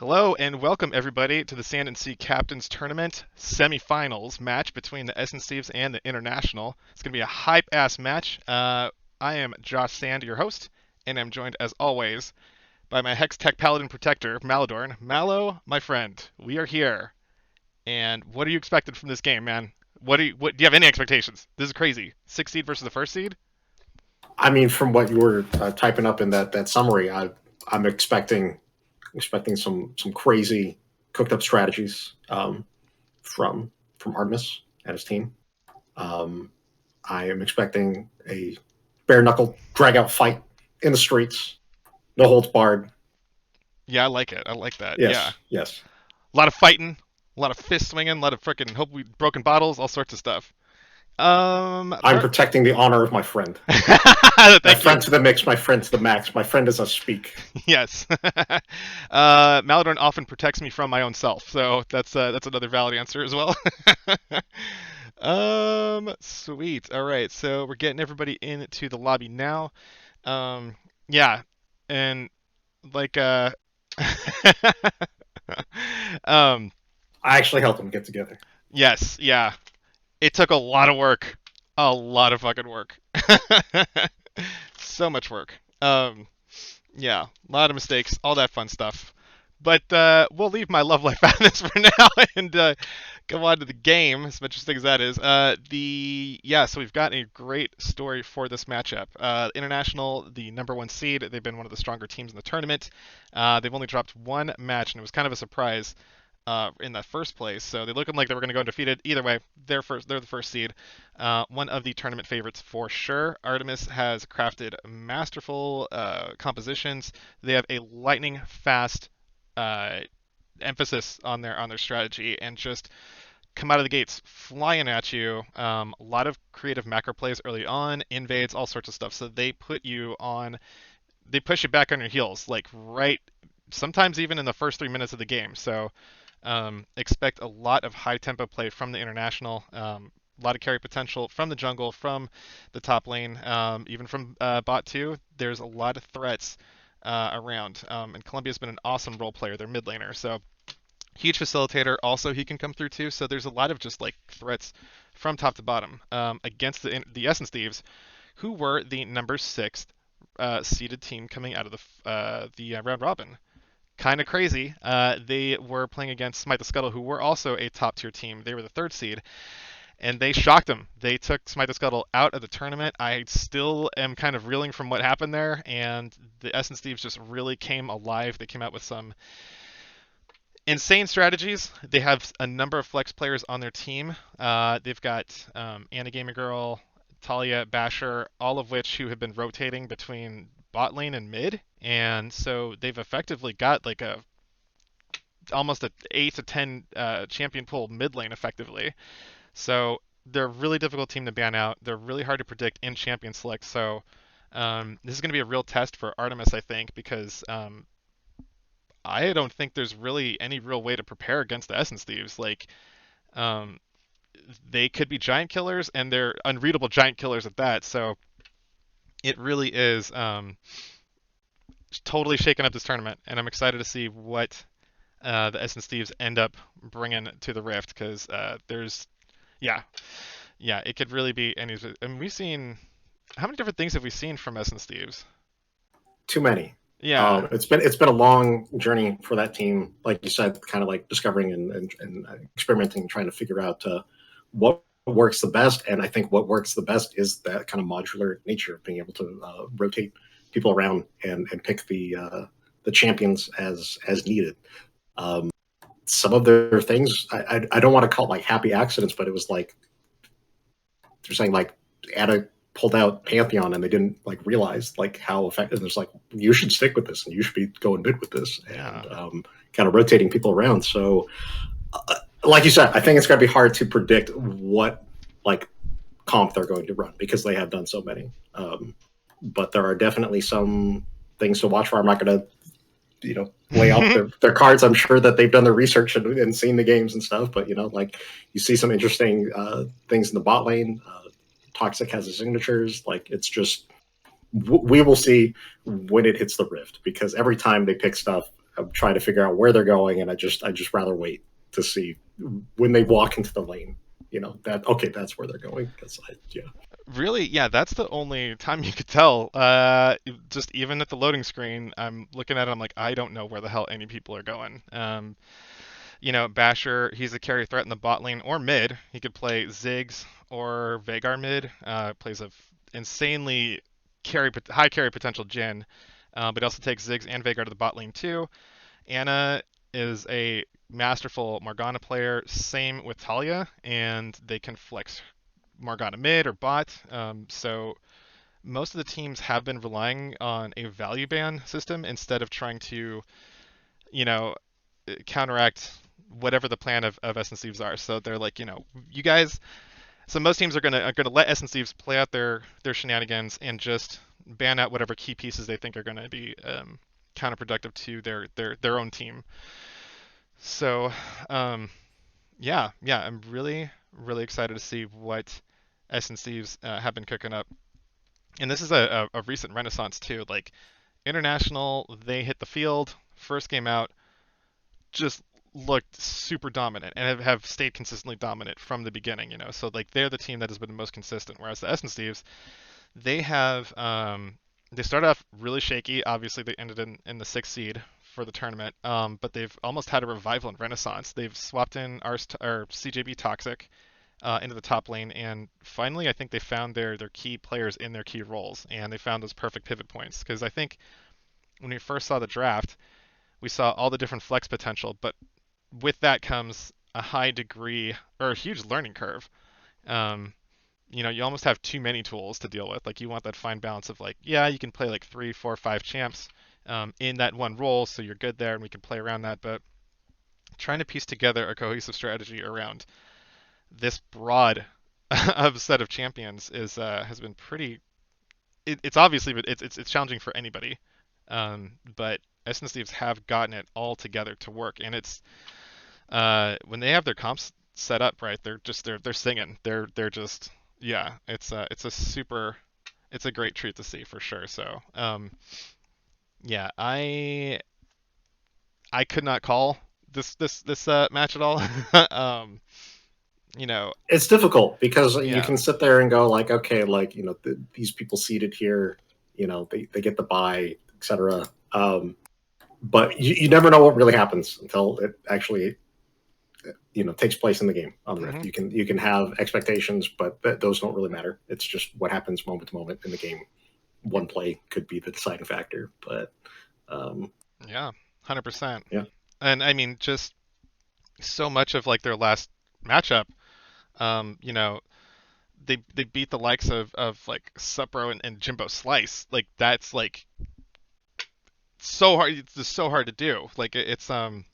Hello and welcome everybody to the Sand and Sea Captains Tournament Semifinals match between the Essence Thieves and the International. It's going to be a hype-ass match. I am Josh Sand, your host, and I'm joined as always by my Hex Tech Paladin Protector, Maladorn. Mallow, my friend, we are here. And what are you expecting from this game, man? Do you have any expectations? This is crazy. Sixth seed versus the first seed? I mean, from what you were typing up in that summary, I'm expecting some crazy cooked up strategies from Artemis and his team. Um, I am expecting a bare knuckle drag out fight in the streets, no holds barred. Yeah, I like it. I like that. Yeah. Yes, yes. A lot of fighting, a lot of fist swinging, a lot of freaking hope we broken bottles, all sorts of stuff. I'm But protecting the honor of my friend. My thank friend you. to the mix, my friend to the max. My friend is a speak. Yes. Maladorn often protects me from my own self, so that's another valid answer as well. Sweet. All right, so we're getting everybody into the lobby now. Yeah, and like um, I actually helped them get together. yes, yeah. It took a lot of work, a lot of fucking work, so much work. Yeah, a lot of mistakes, all that fun stuff. But we'll leave my love life out of this for now and go on to the game, as interesting as that is. So we've got a great story for this matchup. International, the number one seed, they've been one of the stronger teams in the tournament. They've only dropped one match, and it was kind of a surprise in the first place. So they're looking like they were going to go undefeated. Either way, they're the first seed. One of the tournament favorites for sure. Artemis has crafted masterful compositions. They have a lightning fast uh, emphasis on their strategy and just come out of the gates flying at you. A lot of creative macro plays early on, invades, all sorts of stuff. So they push you back on your heels, like right, sometimes even in the first 3 minutes of the game. So expect a lot of high tempo play from the international. A lot of carry potential from the jungle, from the top lane, even from bot 2. There's a lot of threats around. And Columbia's been an awesome role player, their mid laner. So huge facilitator. Also, he can come through too. So there's a lot of just like threats from top to bottom against the Essence Thieves, who were the number 6 seeded team coming out of the round robin. Kind of crazy. They were playing against Smite the Scuttle, who were also a top tier team. They were the third seed, and they shocked them. They took Smite the Scuttle out of the tournament. I still am kind of reeling from what happened there, and the Essence Thieves just really came alive. They came out with some insane strategies. They have a number of flex players on their team. They've got Anna Gamer Girl, Talia, Basher, all of which who have been rotating between bot lane and mid, and so they've effectively got like a almost a 8 to 10 champion pool mid lane effectively. So they're a really difficult team to ban out. They're really hard to predict in champion select. So this is going to be a real test for Artemis, I think, because I don't think there's really any real way to prepare against the Essence Thieves. Like, um, they could be giant killers, and they're unreadable giant killers at that. So it really is totally shaking up this tournament, and I'm excited to see what the Essence Thieves end up bringing to the Rift because yeah, yeah, it could really be any. I mean, we've seen how many different things have we seen from Essence Thieves? Too many. Yeah, It's been a long journey for that team, like you said, kind of like discovering and experimenting, trying to figure out what works the best. And I think what works the best is that kind of modular nature of being able to rotate people around and pick the champions as needed. Um, some of their things, I don't want to call it like happy accidents, but it was like they're saying like Ada pulled out Pantheon and they didn't like realize like how effective. It's like you should stick with this and you should be going bid with this yeah. and kind of rotating people around. So, like you said, I think it's going to be hard to predict what like comp they're going to run because they have done so many. But there are definitely some things to watch for. I'm not going to lay out their cards. I'm sure that they've done their research and seen the games and stuff, but like you see some interesting things in the bot lane. Toxic has the signatures. Like we will see when it hits the rift because every time they pick stuff, I'm trying to figure out where they're going, and I just rather wait to see when they walk into the lane. You know that okay, that's where they're going. Because yeah, Really, yeah, that's the only time you could tell. Just even at the loading screen, I'm looking at it, I'm like, I don't know where the hell any people are going. Basher, he's a carry threat in the bot lane or mid. He could play Ziggs or Veigar mid. Plays a insanely high carry potential Jhin, but he also takes Ziggs and Veigar to the bot lane too. Anna is a masterful Morgana player. Same with Talia, and they can flex Morgana mid or bot. So most of the teams have been relying on a value ban system instead of trying to, you know, counteract whatever the plan of Essence Thieves are. So they're like, you guys. So most teams are gonna let Essence Thieves play out their shenanigans and just ban out whatever key pieces they think are gonna be counterproductive to their own team. So yeah, I'm really excited to see what Essence Thieves have been cooking up. And this is a recent renaissance too. Like international, they hit the field first game out, just looked super dominant and have stayed consistently dominant from the beginning. So like they're the team that has been the most consistent. Whereas the Essence Thieves, they have they started off really shaky. Obviously, they ended in the sixth seed for the tournament, but they've almost had a revival and renaissance. They've swapped in our CJB Toxic into the top lane, and finally, I think they found their key players in their key roles, and they found those perfect pivot points. Because I think when we first saw the draft, we saw all the different flex potential, but with that comes a high degree or a huge learning curve. Um, you almost have too many tools to deal with. Like you want that fine balance of like, yeah, you can play like 3, 4, 5 champs in that one role, so you're good there, and we can play around that. But trying to piece together a cohesive strategy around this broad of set of champions is has been pretty. It's obviously, but it's challenging for anybody. But Essence Thieves have gotten it all together to work, and it's when they have their comps set up right, they're singing. They're just yeah. It's a super it's a great treat to see for sure. So yeah, I could not call this match at all. um, you know it's difficult because you yeah. can sit there and go like, okay, like these people seated here, they get the buy, etc. But you never know what really happens until it actually takes place in the game on the Rift. Hmm. You can have expectations, but those don't really matter. It's just what happens moment to moment in the game. One play could be the deciding factor, but Yeah, 100%. yeah, And I mean, just so much of like their last matchup, you know, they beat the likes of like Supro and Jimbo Slice. Like that's like so hard. It's just so hard to do. Like it's nuts.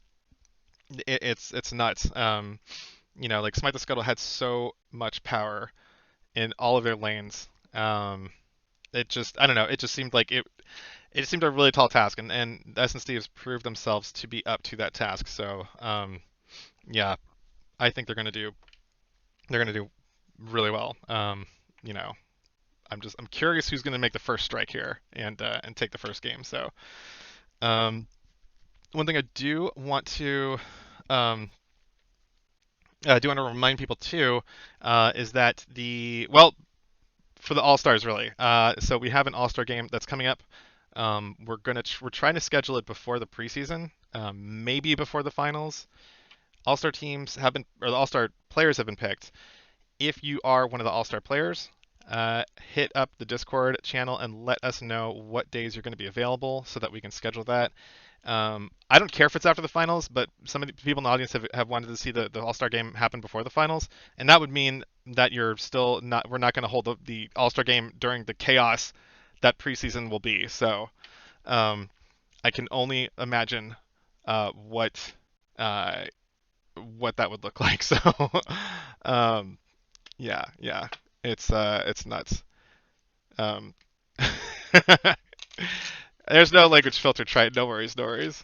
Like Smite the Scuttle had so much power in all of their lanes. It just I don't know. It just seemed like it seemed a really tall task, and SNC has proved themselves to be up to that task. So yeah, I think they're gonna do really well. You know, I'm curious who's gonna make the first strike here and take the first game. So um, one thing I um, do want to remind people too is that for the All Stars really. So we have an All Star game that's coming up. We're trying to schedule it before the preseason, maybe before the finals. All Star teams have been, or the All Star players have been picked. If you are one of the All Star players, hit up the Discord channel and let us know what days you're going to be available so that we can schedule that. I don't care if it's after the finals, but some of the people in the audience have wanted to see the All Star game happen before the finals, and that would mean that we're not going to hold the All Star game during the chaos that preseason will be. So um, I can only imagine what what that would look like. So um, yeah, it's nuts. Um, there's no language filter. Try it. No worries, no worries.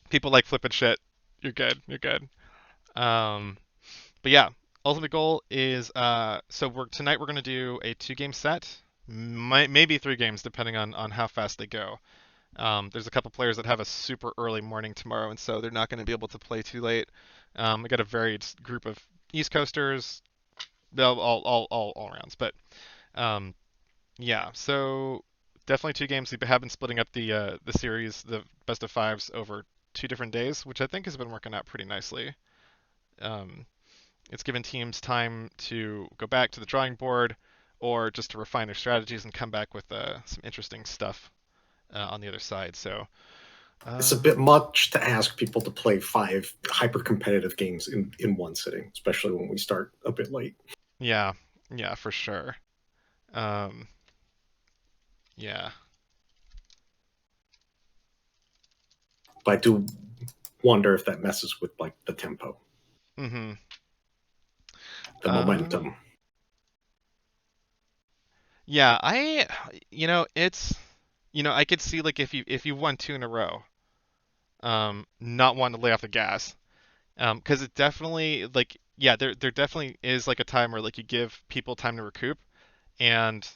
People like flipping shit. You're good. You're good. Um, but yeah, ultimate goal is so we're gonna do a 2 game set, maybe 3 games depending on how fast they go. There's a couple players that have a super early morning tomorrow, and so they're not going to be able to play too late. We got a varied group of East Coasters, all rounds, but um, yeah. So definitely two games. We have been splitting up the series, the best of fives, over 2 different days, which I think has been working out pretty nicely. Um, it's given teams time to go back to the drawing board, or just to refine their strategies and come back with some interesting stuff on the other side. So It's a bit um, much to ask people to play 5 hyper competitive games in one sitting, especially when we start a bit late. yeah, yeah, for sure. Um, yeah. But I do wonder if that messes with like the tempo, Mm-hmm. the momentum. Yeah, it's, I could see like if you won two in a row, not wanting to lay off the gas, because it definitely like, yeah, there definitely is like a time where like you give people time to recoup, and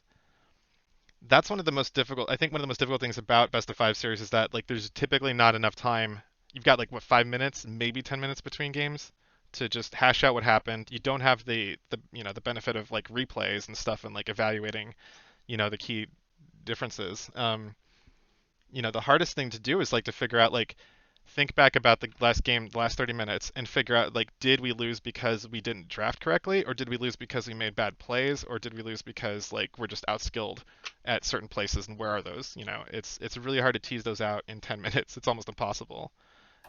that's one of the most difficult. I think one of the most difficult things about best of five series is that like there's typically not enough time. You've got like what 5 minutes, maybe 10 minutes between games to just hash out what happened. You don't have the benefit of like replays and stuff and like evaluating the key differences. The hardest thing to do is like to figure out like think back about the last game, the last 30 minutes, and figure out like did we lose because we didn't draft correctly, or did we lose because we made bad plays, or did we lose because like we're just outskilled at certain places, and where are those? It's really hard to tease those out in 10 minutes. It's almost impossible.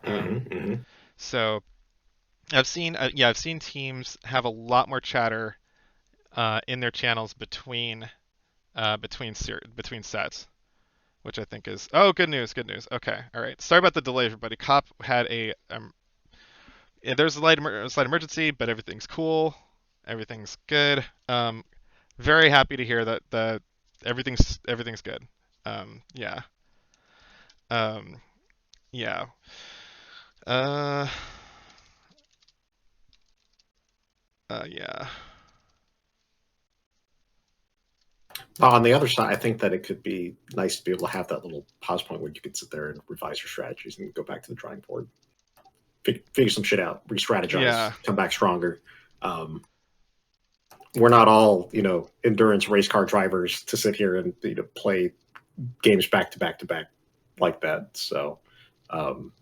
Mm-hmm, Um, mm-hmm. so I've seen teams have a lot more chatter in their channels between sets, which I think is good news. Good news. Okay, all right. Sorry about the delay, everybody. Cop had yeah, there's a slight emergency, but everything's cool. Everything's good. Very happy to hear that everything's good. Yeah. Um, yeah. Uh, yeah. On the other side, I think that it could be nice to be able to have that little pause point where you could sit there and revise your strategies and go back to the drawing board, figure some shit out, Yeah. re-strategize, come back stronger. Um, we're not all endurance race car drivers to sit here and play games back to back to back like that. So um,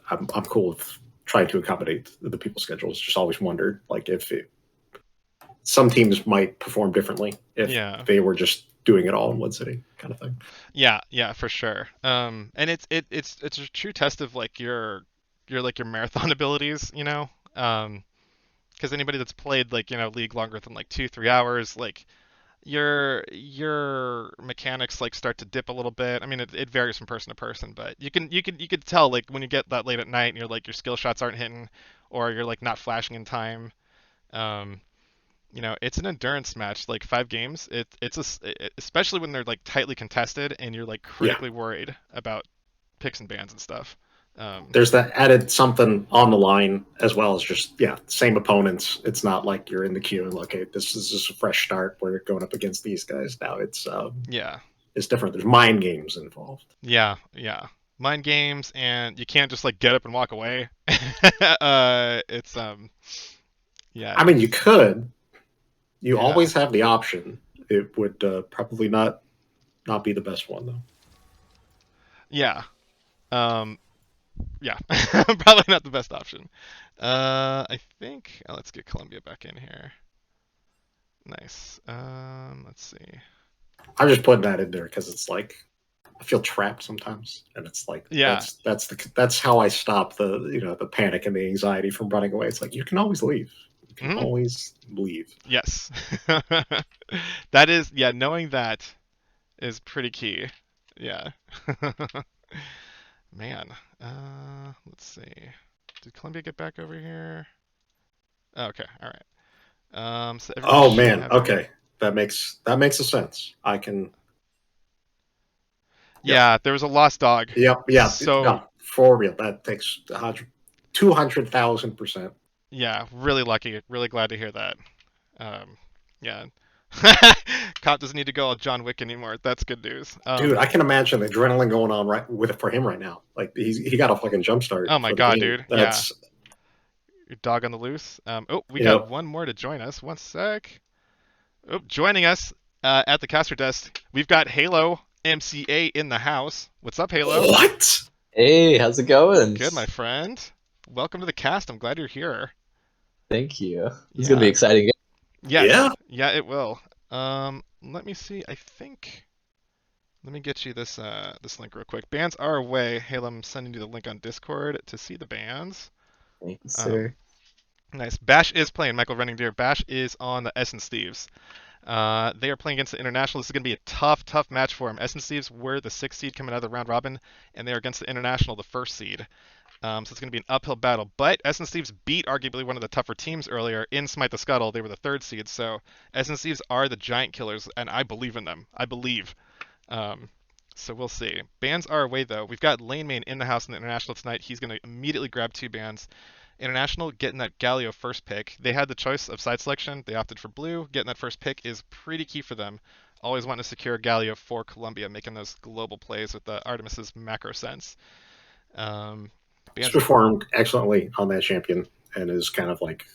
I'm cool with trying to accommodate the people's schedules. Just always wondered like if some teams might perform differently if Yeah. they were just doing it all in one sitting, kind of thing. Yeah. Yeah. For sure. And it's a true test of like your marathon abilities. Because anybody that's played like league longer than like 2-3 hours, like your mechanics like start to dip a little bit. I mean, it varies from person to person, but you could tell like when you get that late at night and you're like your skill shots aren't hitting, or you're like not flashing in time. Um, it's an endurance match, like 5 games. Especially when they're like tightly contested and you're like Yeah, critically worried about picks and bans and stuff. Um, there's that added something on the line as well as just same opponents. It's not like you're in the queue and okay, this is just a fresh start. We're going up against these guys now. yeah, It's different. There's mind games involved. yeah, yeah. Mind games, and you can't just like get up and walk away. It's yeah, I mean, you it's could. You yeah, always have the option. It would probably not be the best one though. yeah, um, yeah. Probably not the best option. I think let's get Columbia back in here. Nice. Let's see. I'm just putting that in there because it's like I feel trapped sometimes, and it's like Yeah. that's how I stop the panic and the anxiety from running away. It's like you can always leave. You can Hmm. always leave. Yes. That is, yeah. Knowing that is pretty key. Yeah. Man. Let's see. Did Columbia get back over here? Okay. All right. So everybody Oh should man, have. okay, that makes a sense. I can. Yep, Yeah, there was a lost dog. yep, yeah. So No, for real, that takes 200,000%. yeah, really lucky. Really glad to hear that. Um, yeah. Cop doesn't need to go all John Wick anymore. That's good news. Dude, I can imagine the adrenaline going on right with it for him right now. Like he got a fucking jump start Oh my for the god, game. dude. Yeah. That's Your dog on the loose. Oh, we you got know one more to join us. One sec. Oh, joining us at the caster desk, we've got Halo MCA in the house. What's up, Halo? what? Hey, how's it going? Good, my friend. Welcome to the cast. I'm glad you're here. Thank you. This is gonna be Yeah. exciting. Yeah, Yes. Yeah, it will. Let me see. I think. Let me get you this link real quick. Bands are away. Halo, I'm sending you the link on Discord to see the bands. Thank you, Um, sir. nice. Bash is playing. Michael Running Deer. Bash is on the Essence Thieves. They are playing against the International. This is going to be a tough, tough match for them. Essence Thieves were the sixth seed coming out of the round robin, and they are against the International, the first seed. So it's going to be an uphill battle. But Essence Thieves beat arguably one of the tougher teams earlier in Smite the Scuttle. They were the third seed. So Essence Thieves are the giant killers, and I believe in them. I believe. Um, so we'll see. Bans are away though. We've got Lane Main in the house in the International tonight. He's going to immediately grab two bans. International getting that Galio first pick. They had the choice of side selection. They opted for blue. Getting that first pick is pretty key for them. Always wanting to secure Galio for Colombia, making those global plays with the Artemis's macro sense. Um, he's Bands, performed excellently on that champion and is kind of like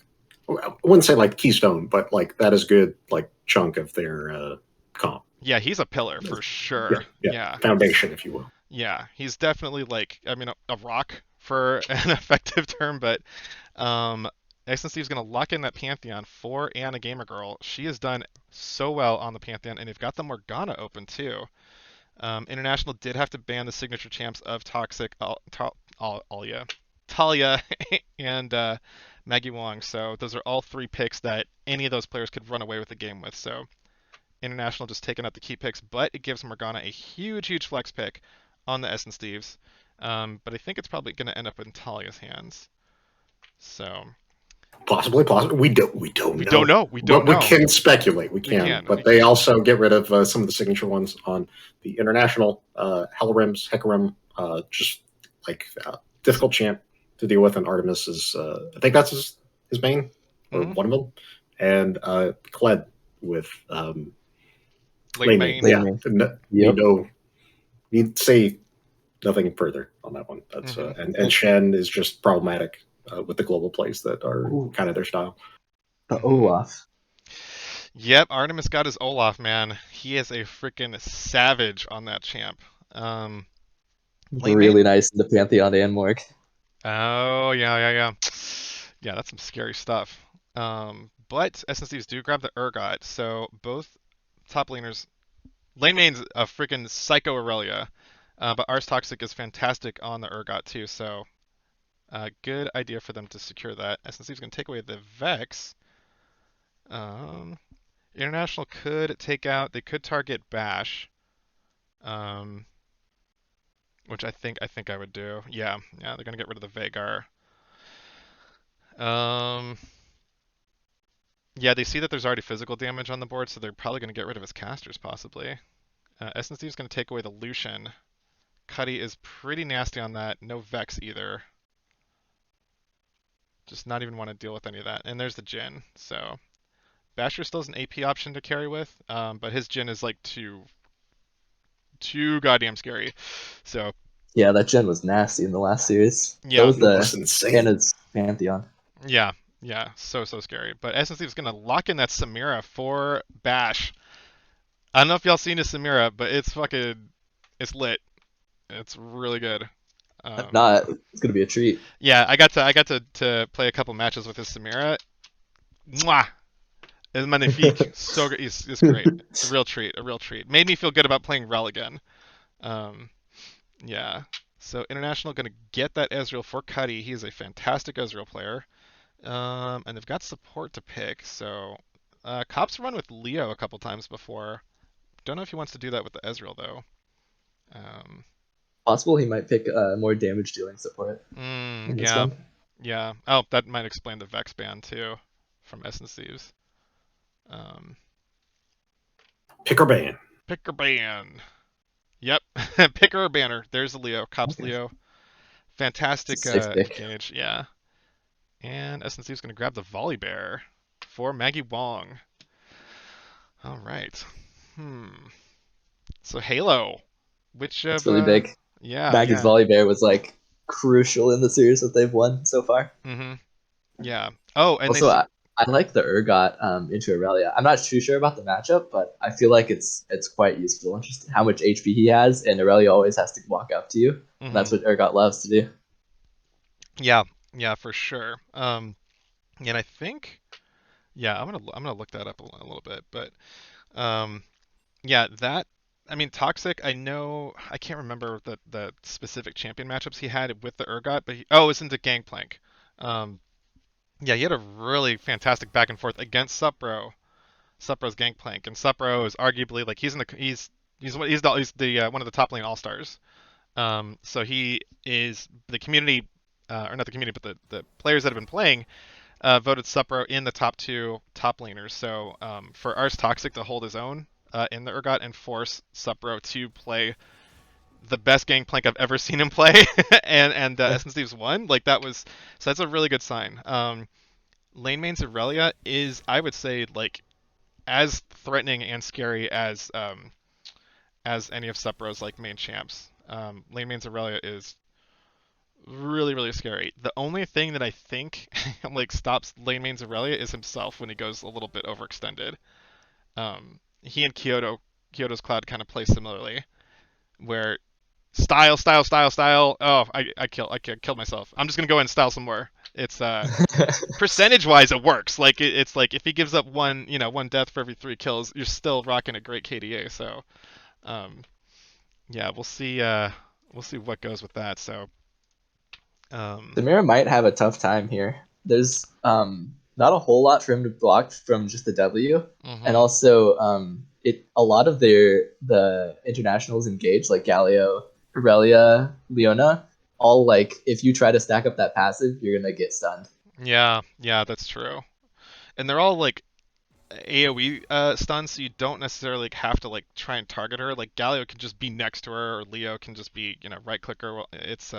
I wouldn't say like keystone, but like that is good like chunk of their comp. yeah, he's a pillar for Yeah, sure. yeah, Yeah, foundation, if you will. yeah, he's definitely like, I mean, a rock for an effective term, but Um, XNC is going to lock in that Pantheon for Anna Gamer Girl. She has done so well on the Pantheon, and they've got the Morgana open too. International did have to ban the signature champs of Toxic, Alia, Talia, and Maggie Wong. So those are all three picks that any of those players could run away with the game with. So International just taking out the key picks, but it gives Morgana a huge, huge flex pick on the Essence Thieves. But I think it's probably going to end up in Talia's hands. So Possibly. We don't we don't know, know. We don't but we know. can speculate. We We can, can. We but they can. also get rid of some of the signature ones on the international Hellrims, Hecarim, just like difficult champ to deal with. And Artemis is, I think that's his main or Mm-hmm. one of them, and Kled with Lane Lane Main. main. Yeah, Blaming. need Yep. no need say nothing further on that one. That's Mm-hmm. and Shen is just problematic with the global plays that are Ooh, kind of their style. the Mm-hmm. Olaf. Yep, Artemis got his Olaf, man. He is a freaking savage on that champ. Um, Lane Really main. nice in the Pantheon and Morg. Oh yeah, yeah, yeah. Yeah, that's some scary stuff. But SNCs do grab the Urgot, so both top laners. Lane main's a freaking psycho Aurelia, but Ars Toxic is fantastic on the Urgot too. So good idea for them to secure that. SNC is going to take away the Vex. Um, International could take out. They could target Bash, um, which I think I would do. Yeah, yeah. They're gonna get rid of the Vagar. Um, yeah. They see that there's already physical damage on the board, so they're probably gonna get rid of his casters possibly. SNC is gonna take away the Lucian. Cuddy is pretty nasty on that. No Vex either. Just not even want to deal with any of that. And there's the Jin. So Basher still has an AP option to carry with, but his Jin is like too goddamn scary. So Yeah, that gen was nasty in the last series. So yeah, was It the was insane. Anna's Pantheon. yeah, yeah, so scary. But SNC is gonna lock in that Samira for Bash. I don't know if y'all seen his Samira, but it's lit. It's really good. If Um, not, it's gonna be a treat. yeah, I got to play a couple matches with his Samira. Mwah! It's magnifique. So good. It's great. A real treat. A real treat. Made me feel good about playing Rel again. Um, yeah. So International gonna get that Ezreal for Cuddy. He's a fantastic Ezreal player. And they've got support to pick. So Cops run with Leo a couple times before. Don't know if he wants to do that with the Ezreal though. Um, Possible he might pick more damage dealing support in this yeah, one. yeah. Oh, that might explain the Vex ban too, from Essence Thieves. Um, Pick or ban. Picker ban. Yep, picker or banner. There's the Leo. Cops Okay. Leo. It's a Fantastic safe pick. engage. Yeah. And SNC is going to grab the Volley Bear for Maggie Wong. All right. Hmm. So Halo, which That's of really big. yeah, Maggie's yeah. Volley Bear was like crucial in the series that they've won so far. Mhm. Yeah. Oh, and Also, I like the Urgot into Aurelia. I'm not too sure about the matchup, but I feel like it's quite useful. Just how much HP he has, and Aurelia always has to walk up to you. And that's mhm. what Urgot loves to do. Yeah. Yeah, for sure. And I think yeah, I'm gonna look that up a little bit, but um yeah, that I mean Toxic, I know I can't remember the specific champion matchups he had with the Urgot, but oh, it's into Gangplank. Um yeah, he had a really fantastic back and forth against Supro's Gangplank, and Supro is arguably like he's the one of the top lane all stars. So he is the community, or not the community, but the players that have been playing voted Supro in the top two top laners. So for Ars Toxic to hold his own in the Urgot and force Supro to play the best Gangplank I've ever seen him play, and Essence Thieves won, like that was so that's a really good sign. Lane main Aurelia is, I would say, like as threatening and scary as any of Supro's like main champs. Lane main Aurelia is really really scary. The only thing that I think like stops lane main Aurelia is himself when he goes a little bit overextended. He and Kyoto's Cloud kind of play similarly, where style. Oh, I killed myself. I'm just gonna go ahead and style some more. It's percentage wise it works. Like it's like if he gives up one death for every 3 kills, you're still rocking a great KDA. So um, yeah, we'll see what goes with that. So um, Samira might have a tough time here. There's not a whole lot for him to block from just the W, and mhm. also it a lot of the internationals engaged like Galio, Aurelia, Leona, all like if you try to stack up that passive, you're gonna get stunned. Yeah, that's true. And they're all like AoE stuns, so you don't necessarily like, have to like try and target her. Like Galio can just be next to her, or Leo can just be right click her. Well, it's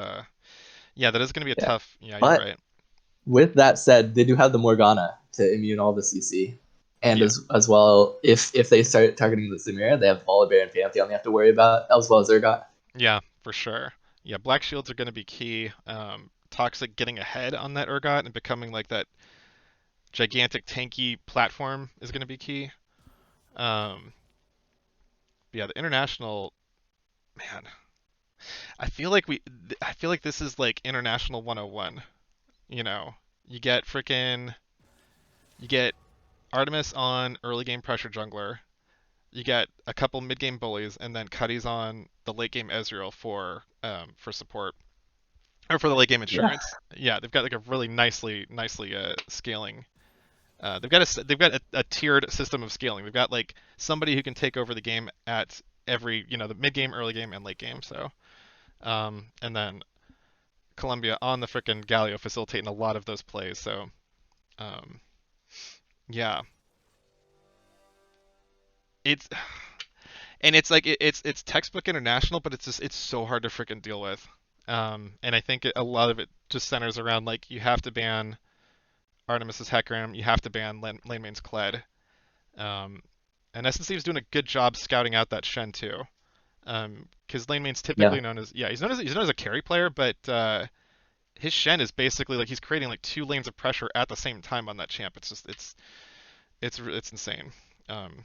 yeah, that is gonna be a Yeah, tough. Yeah, you're but right. with that said, they do have the Morgana to immune all the CC. And Yeah. as well, if they start targeting the Samira, they have Volibear and Pantheon they have to worry about, as well as Urgot. Yeah, for sure. Yeah, black shields are going to be key. Toxic getting ahead on that Urgot and becoming like that gigantic tanky platform is going to be key. Um, yeah, the international man. I feel like this is like international 101. You know, you get freaking you get Artemis on early game pressure jungler. You get a couple mid game bullies, and then Cuddy's on the late game Ezreal for support. Or for the late game Yeah. insurance. Yeah, they've got like a really nicely scaling. They've got a tiered system of scaling. They've got like somebody who can take over the game at every the mid game, early game, and late game. So and then Columbia on the frickin' Galio facilitating a lot of those plays. So um, yeah, it's and it's like it's textbook international, but it's so hard to frickin' deal with. And I think a lot of it just centers around like you have to ban Artemis's Hecarim, you have to ban lane main's Kled. Um, and SNC is doing a good job scouting out that Shen too. Because lane main's typically Yeah. known as he's known as a carry player, but his Shen is basically like he's creating like 2 lanes of pressure at the same time on that champ. It's just it's insane. Um,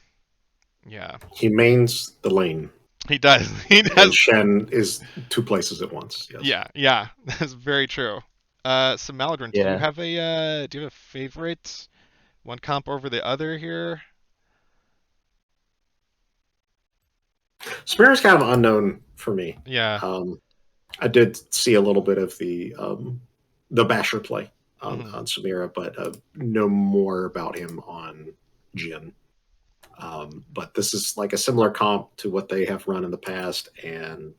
yeah, He mains the lane, he does. He and does. Shen is two places at once. Yes. Yeah, that's very true. So Maladrin, Yeah. do you have a favorite one comp over the other here? Samira's kind of unknown for me. Yeah. Um, I did see a little bit of the Basher play Hmm. on Samira, but know more about him on Jin. But this is like a similar comp to what they have run in the past, and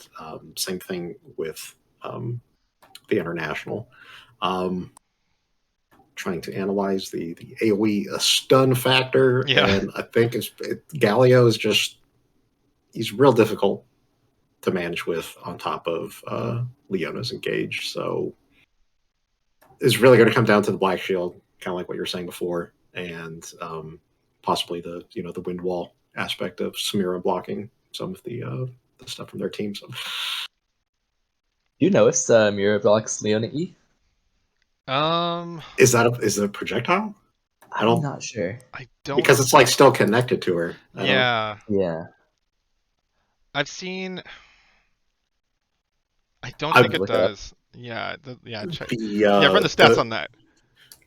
same thing with the international. Um, Trying to analyze the AOE stun factor, Yeah. and I think Galio is just he's real difficult to manage with on top of Leona's engage. So it's really going to come down to the Black Shield, kind of like what you were saying before, and possibly the wind wall aspect of Samira blocking some of the stuff from their team. So Do you know if Mira blocks Leona E? Um, is it a projectile? I I'm don't not sure. I don't. because it's like still connected to her. I don't. Yeah, Yeah, I've seen. I don't I I think can it look it up. does. Yeah, yeah. Check. Yeah, run the stats the on that.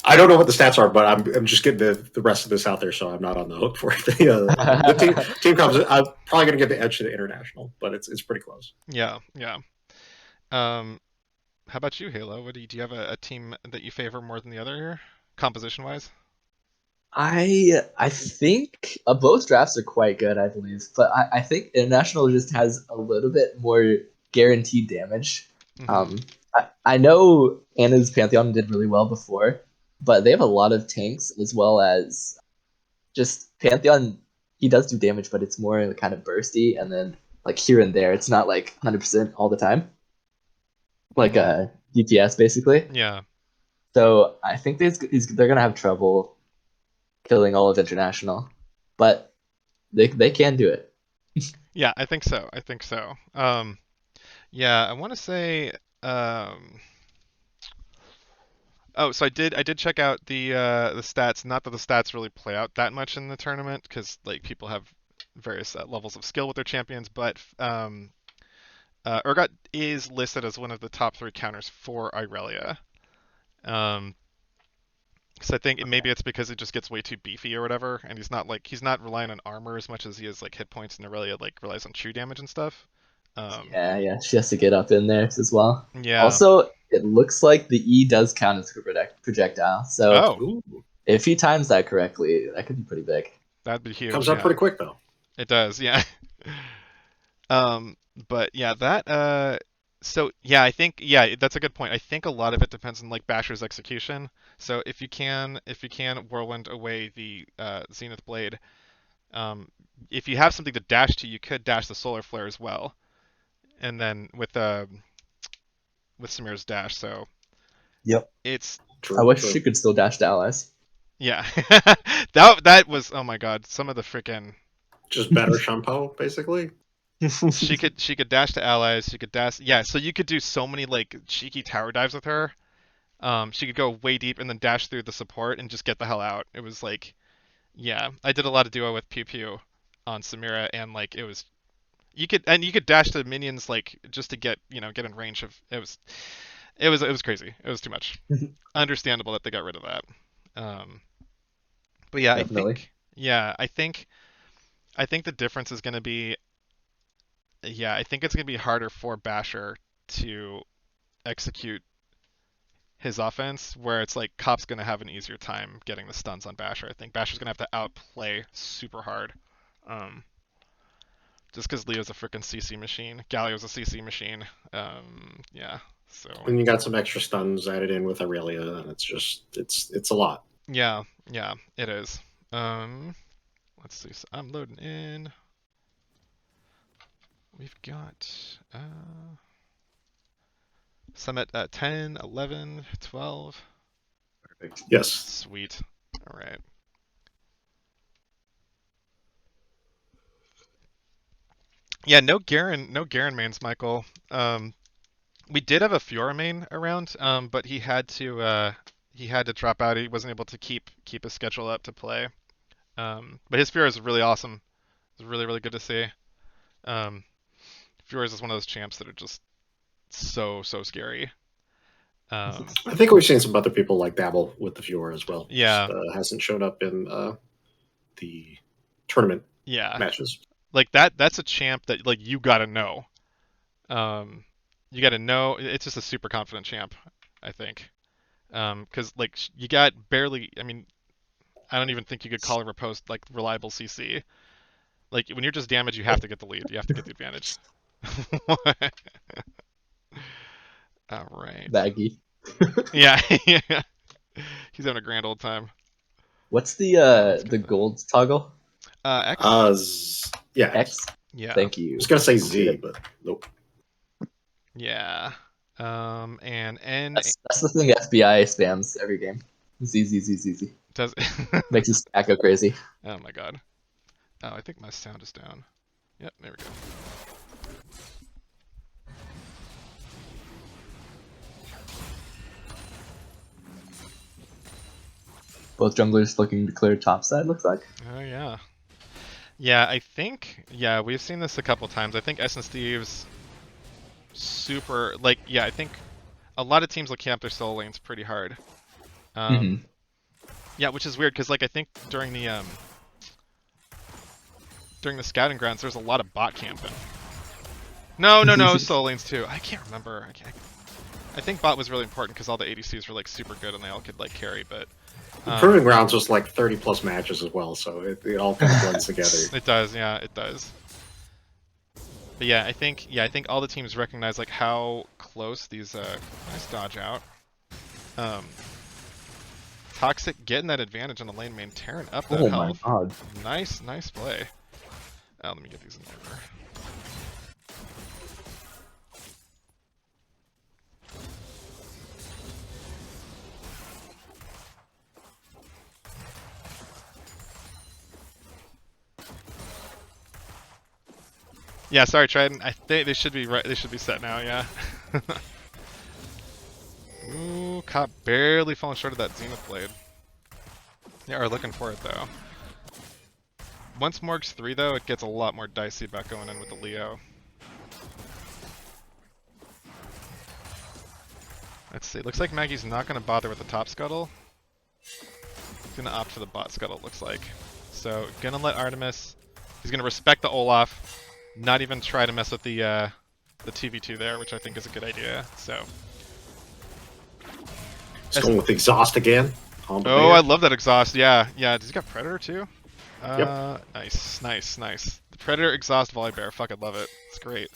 I don't know what the stats are, but I'm just getting the rest of this out there, so I'm not on the hook for it. The team comes. I'm probably going to get the edge to the international, but it's pretty close. Yeah, yeah. Um, how about you, Halo? Do you have a team that you favor more than the other here, composition wise? I think both drafts are quite good, I believe, but I think International just has a little bit more guaranteed damage. Mm-hmm. I know Anna's Pantheon did really well before, but they have a lot of tanks as well as just Pantheon. He does do damage, but it's more kind of bursty and then like here and there. It's not like 100% all the time, like Mm-hmm. DPS basically. Yeah. So I think they're gonna have trouble killing all of International, but they can do it. Yeah, I think so. I think so. Yeah, I want to say. Um, oh, so I did check out the stats. Not that the stats really play out that much in the tournament, because like people have various levels of skill with their champions, but Urgot is listed as one of the top three counters for Irelia. Um, so I think maybe it's because it just gets way too beefy or whatever, and he's not relying on armor as much as he is like hit points, and Irelia like relies on true damage and stuff. Um, Yeah, she has to get up in there as well. yeah. Also, it looks like the E does count as a projectile, so Oh, Ooh, if he times that correctly, that could be pretty big. that'd be it comes huge. up Yeah, pretty quick though. it does. Yeah. Um, but yeah, that so yeah, I think yeah, that's a good point. I think a lot of it depends on like Basher's execution. So if you can whirlwind away the Zenith Blade, um, if you have something to dash to, you could dash the Solar Flare as well, and then with Samira's dash, so Yep. it's I True, wish she true. could still dash to allies. yeah, that was oh my god, some of the freaking Just better shampoo, basically. she could dash to allies, she could dash yeah, so you could do so many like cheeky tower dives with her. She could go way deep and then dash through the support and just get the hell out. It was like, yeah, I did a lot of duo with Pew Pew on Samira, and like it was, you could dash to minions like just to get in range of. It was crazy. It was too much. Understandable that they got rid of that. Um, but yeah, I Definitely. think yeah, I think the difference is going to be yeah, I think it's going to be harder for Basher to execute his offense, where it's like Cop's gonna have an easier time getting the stuns on Basher. I think Basher's gonna have to outplay super hard, um, just because Leo's a freaking CC machine, Galio's a CC machine. Yeah, so And you got some extra stuns added in with Aurelia, and it's a lot. yeah, yeah, it is. Um, let's see. So I'm loading in. We've got some at 10, 11, 12. Yes. Sweet. All right. Yeah, no Garen mains, Michael. We did have a Fiora main around, but he had to drop out. He wasn't able to keep his schedule up to play. But his Fiora is really awesome. It's really really good to see. Um, Fiora's is one of those champs that are just so scary. Um, I think we've seen some other people like dabble with the Fiora as well. Just yeah, hasn't showed up in the tournament yeah. matches. Like that's a champ that like you gotta know. Um, you gotta know. It's just a super confident champ, I think. Because like you got barely. I mean, I don't even think you could call a riposte like reliable CC. Like when you're just damaged, you have to get the lead. You have to get the advantage. All right. Baggy. Yeah, yeah. He's having a grand old time. What's Let's get the the gold toggle? X. Yeah, I X. Yeah, Thank you. was gonna say Appreciate Z, it. but nope. yeah. And N. That's the thing FBI spams every game. Z Z Z Z Z. Does Makes his stack go crazy. Oh my god. Oh, I think my sound is down. Yep, there we go. Both junglers looking to clear top side, looks like. Oh yeah. Yeah, I think, yeah, we've seen this a couple times. I think Essence Thieves super, like, yeah, I think a lot of teams will camp their solo lanes pretty hard. Mm-hmm. Yeah, which is weird because, like, I think during the scouting grounds, there's a lot of bot camping. No, solo lanes too. I can't remember. I think bot was really important because all the ADCs were like super good and they all could like carry, but Proving Grounds was like 30+ matches as well, so it all kind of blends together. it does, yeah, it does. But yeah, I think all the teams recognize like how close these nice dodge out. Toxic getting that advantage on the lane main, tearing up that Oh health. my god. Nice play. Oh, let me get these in order. Yeah, sorry, Trident. I think they should be right. They should be set now. Yeah. Ooh, caught barely falling short of that Zenith blade. They are looking for it though. Once Morg's 3 though, it gets a lot more dicey about going in with the Leo. Let's see. Looks like Maggie's not going to bother with the top scuttle. He's going to opt for the bot scuttle, it looks like. So, gonna let Artemis. He's going to respect the Olaf. Not even try to mess with the TV2 there, which I think is a good idea. So. Just going with exhaust again. Oh, I love that exhaust. Yeah. Does he got Predator too? Yep. Nice. The Predator exhaust volley bear. Fucking love it. It's great.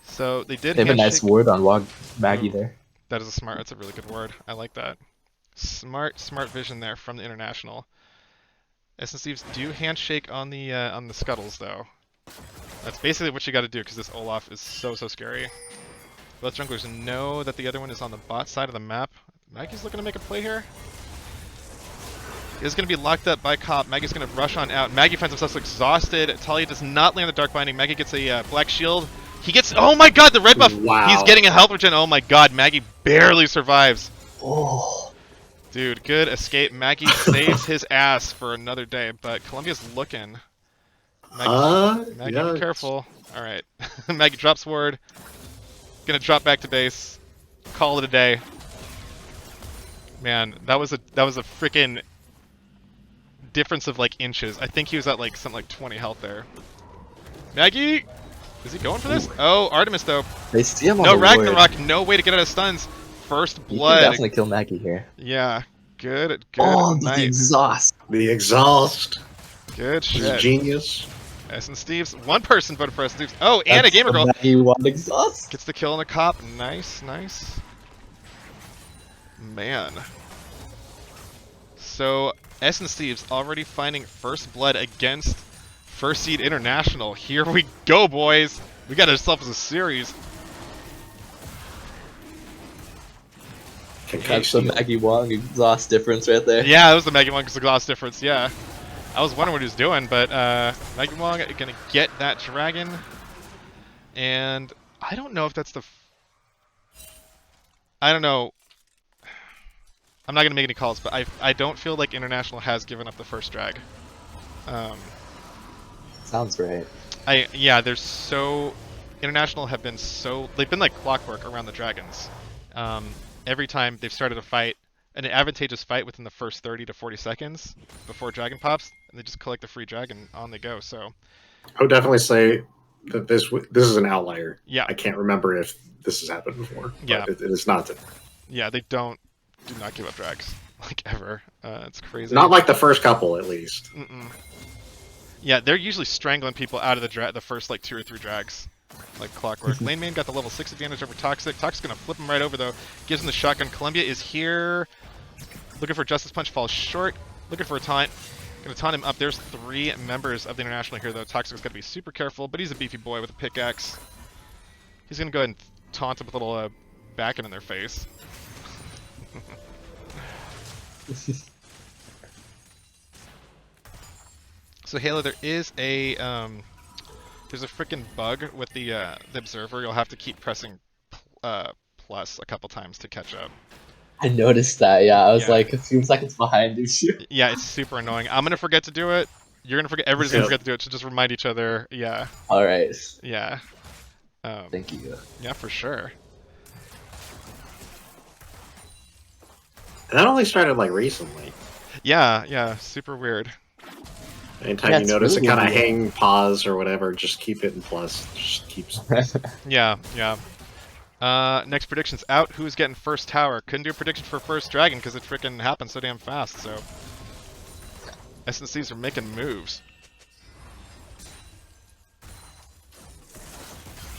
So they did. They have a nice ward on Maggie there. That is a smart. That's a really good word. I like that. Smart vision there from the international. Essence Thieves do handshake on the scuttles though. That's basically what you got to do because this Olaf is so scary. Both junglers know that the other one is on the bot side of the map. Maggie's looking to make a play here. Is going to be locked up by Cop. Maggie's going to rush on out. Maggie finds himself exhausted. Talia does not land the Dark Binding. Maggie gets a black shield. He gets, oh my god, the red buff. Wow. He's getting a health regen. Oh my god, Maggie barely survives. Oh. Dude, good escape. Maggie saves his ass for another day, but Columbia's looking. Maggie, yeah. Be careful. All right, Maggie drops ward. Gonna drop back to base. Call it a day. Man, that was a freaking difference of like inches. I think he was at like something like 20 health there. Maggie, is he going for this? Oh, Artemis though. They see him on no the Ragnarok. ward. No way to get out of stuns. First You blood. can definitely kill Maggie here. Yeah, good. Oh, Nice. the exhaust. The exhaust. Good He's shit. a genius. Essence Thieves. One person voted for Essence Thieves. Oh, and a gamer girl Maggie won exhaust. gets the kill on the cop. Nice. Man. So Essence Thieves already finding first blood against First Seed International. Here we go, boys. We got ourselves a series. That's the Maggie Wong exhaust difference right there. Yeah, that was the Maggie Wong's exhaust difference. Yeah, I was wondering what he was doing, but Maggie Wong gonna get that dragon, and I don't know if that's the. I don't know. I'm not gonna make any calls, but I don't feel like International has given up the first drag. Sounds right. They're so International have been so they've been like clockwork around the dragons. Every time they've started a fight, an advantageous fight within the first 30 to 40 seconds before dragon pops, and they just collect the free dragon on they go. So I would definitely say that this is an outlier. Yeah. I can't remember if this has happened before. Yeah. But it is not. Yeah, they do not give up drags like ever. It's crazy. Not like the first couple, at least. Yeah, they're usually strangling people out of the first like 2 or 3 drags. Like clockwork. Lane main got the level 6 advantage over Toxic. Toxic's gonna flip him right over though. Gives him the shotgun. Columbia is here. Looking for Justice Punch, falls short. Looking for a taunt. Gonna taunt him up. There's 3 members of the International here though. Toxic's gotta be super careful, but he's a beefy boy with a pickaxe. He's gonna go ahead and taunt him with a little backing in their face. So Halo, there is a there's a freaking bug with the observer. You'll have to keep pressing plus a couple times to catch up. I noticed that. Yeah, I was Yeah, like a few seconds behind you. yeah, it's super annoying. I'm gonna forget to do it. You're gonna forget. Everybody's gonna Yeah. forget to do it. So just remind each other. Yeah, All right. yeah, Thank you. yeah, for sure. And that only started like recently. Yeah, yeah, super weird. Anytime Yeah, you it's notice it really kind of weird. hang, pause, or whatever, just keep it in plus. Just keeps. Yeah, yeah. Next prediction's out. Who's getting first tower? Couldn't do a prediction for first dragon because it freaking happened so damn fast. So SNCs are making moves.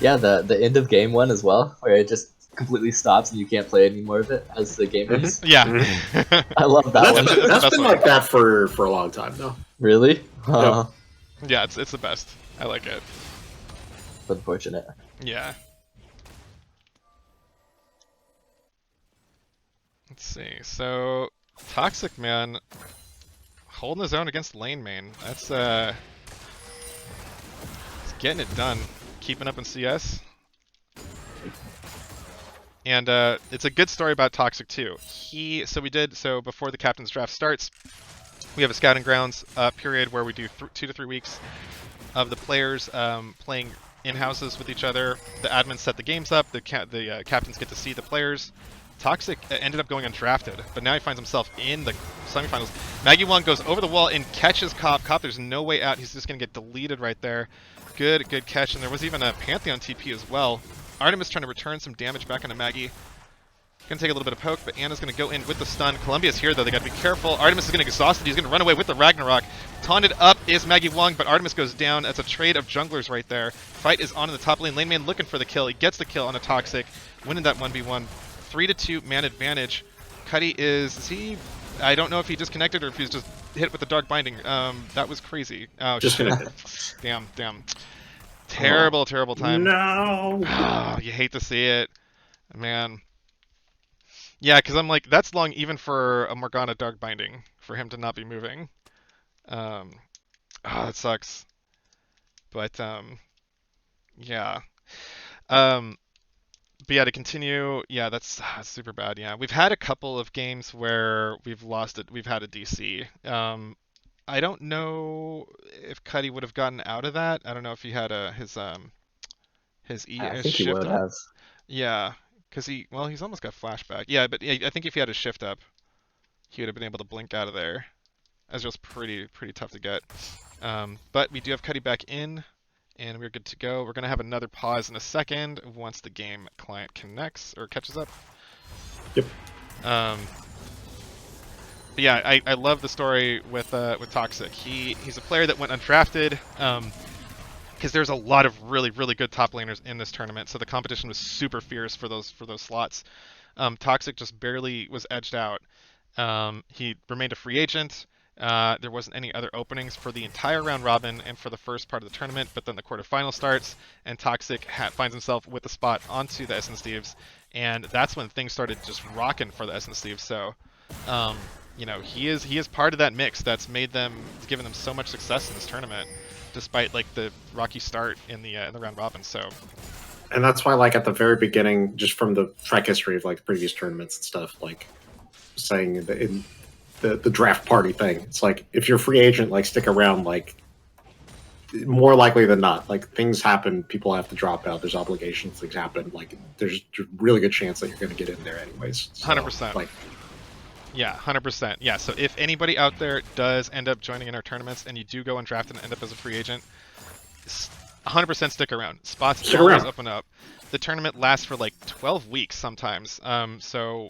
Yeah, the end of game one as well, where it just completely stops and you can't play any more of it as the game ends. Yeah. I love that one. It's the That's best been one. like that for a long time though. Really? Yep. Yeah, it's the best. I like it. Unfortunate. Yeah. Let's see. So Toxic Man holding his own against lane main. That's he's getting it done. Keeping up in CS. And it's a good story about Toxic too. So before the captain's draft starts, we have a scouting grounds period where we do 2 to 3 weeks of the players playing in houses with each other. The admins set the games up. The captains get to see the players. Toxic ended up going undrafted, but now he finds himself in the semifinals. Maggie Wong goes over the wall and catches Cop. Cop, there's no way out. He's just going to get deleted right there. Good catch. And there was even a Pantheon TP as well. Artemis trying to return some damage back onto Maggie. Gonna take a little bit of poke, but Anna's gonna go in with the stun. Columbia's here though, they gotta be careful. Artemis is gonna get exhausted, he's gonna run away with the Ragnarok. Taunted up is Maggie Wong, but Artemis goes down. That's a trade of junglers right there. Fight is on in the top lane. Lane Man looking for the kill. He gets the kill on a Toxic, winning that 1v1. 3-2 man advantage. Cuddy is he? I don't know if he disconnected or if he's just hit with the Dark Binding. That was crazy. Oh, Disconnected. damn. Terrible time. No. Oh, you hate to see it. Man. Yeah, because I'm like, that's long even for a Morgana Dark Binding, for him to not be moving. Oh, that sucks. But, yeah. But yeah, to continue, yeah, that's super bad, yeah. We've had a couple of games where we've lost it, we've had a DC. I don't know if Cuddy would have gotten out of that. I don't know if he had his I his think he shift would up. have. Yeah, because he's almost got flashback. Yeah, but yeah, I think if he had his shift up, he would have been able to blink out of there. Ezreal's pretty tough to get. But we do have Cuddy back in, and we're good to go. We're gonna have another pause in a second once the game client connects or catches up. Yep. But yeah, I love the story with Toxic. He's a player that went undrafted. Because there's a lot of really good top laners in this tournament, so the competition was super fierce for those slots. Toxic just barely was edged out. He remained a free agent. There wasn't any other openings for the entire round robin and for the first part of the tournament, but then the quarterfinal starts, and Toxic finds himself with the spot onto the Essence Thieves, and that's when things started just rocking for the Essence Thieves. So, you know, he is part of that mix that's given them so much success in this tournament, despite like the rocky start in the round robin. So, And that's why, like at the very beginning, just from the track history of like previous tournaments and stuff, like saying in the draft party thing, it's like if you're a free agent, like stick around. Like more likely than not, like things happen, people have to drop out. There's obligations, things happen. Like there's a really good chance that you're going to get in there anyways. So, 100%. Like, yeah, 100%. Yeah, so if anybody out there does end up joining in our tournaments and you do go undrafted and end up as a free agent, 100% stick around. Spots Stick always around. open up. The tournament lasts for like 12 weeks sometimes. So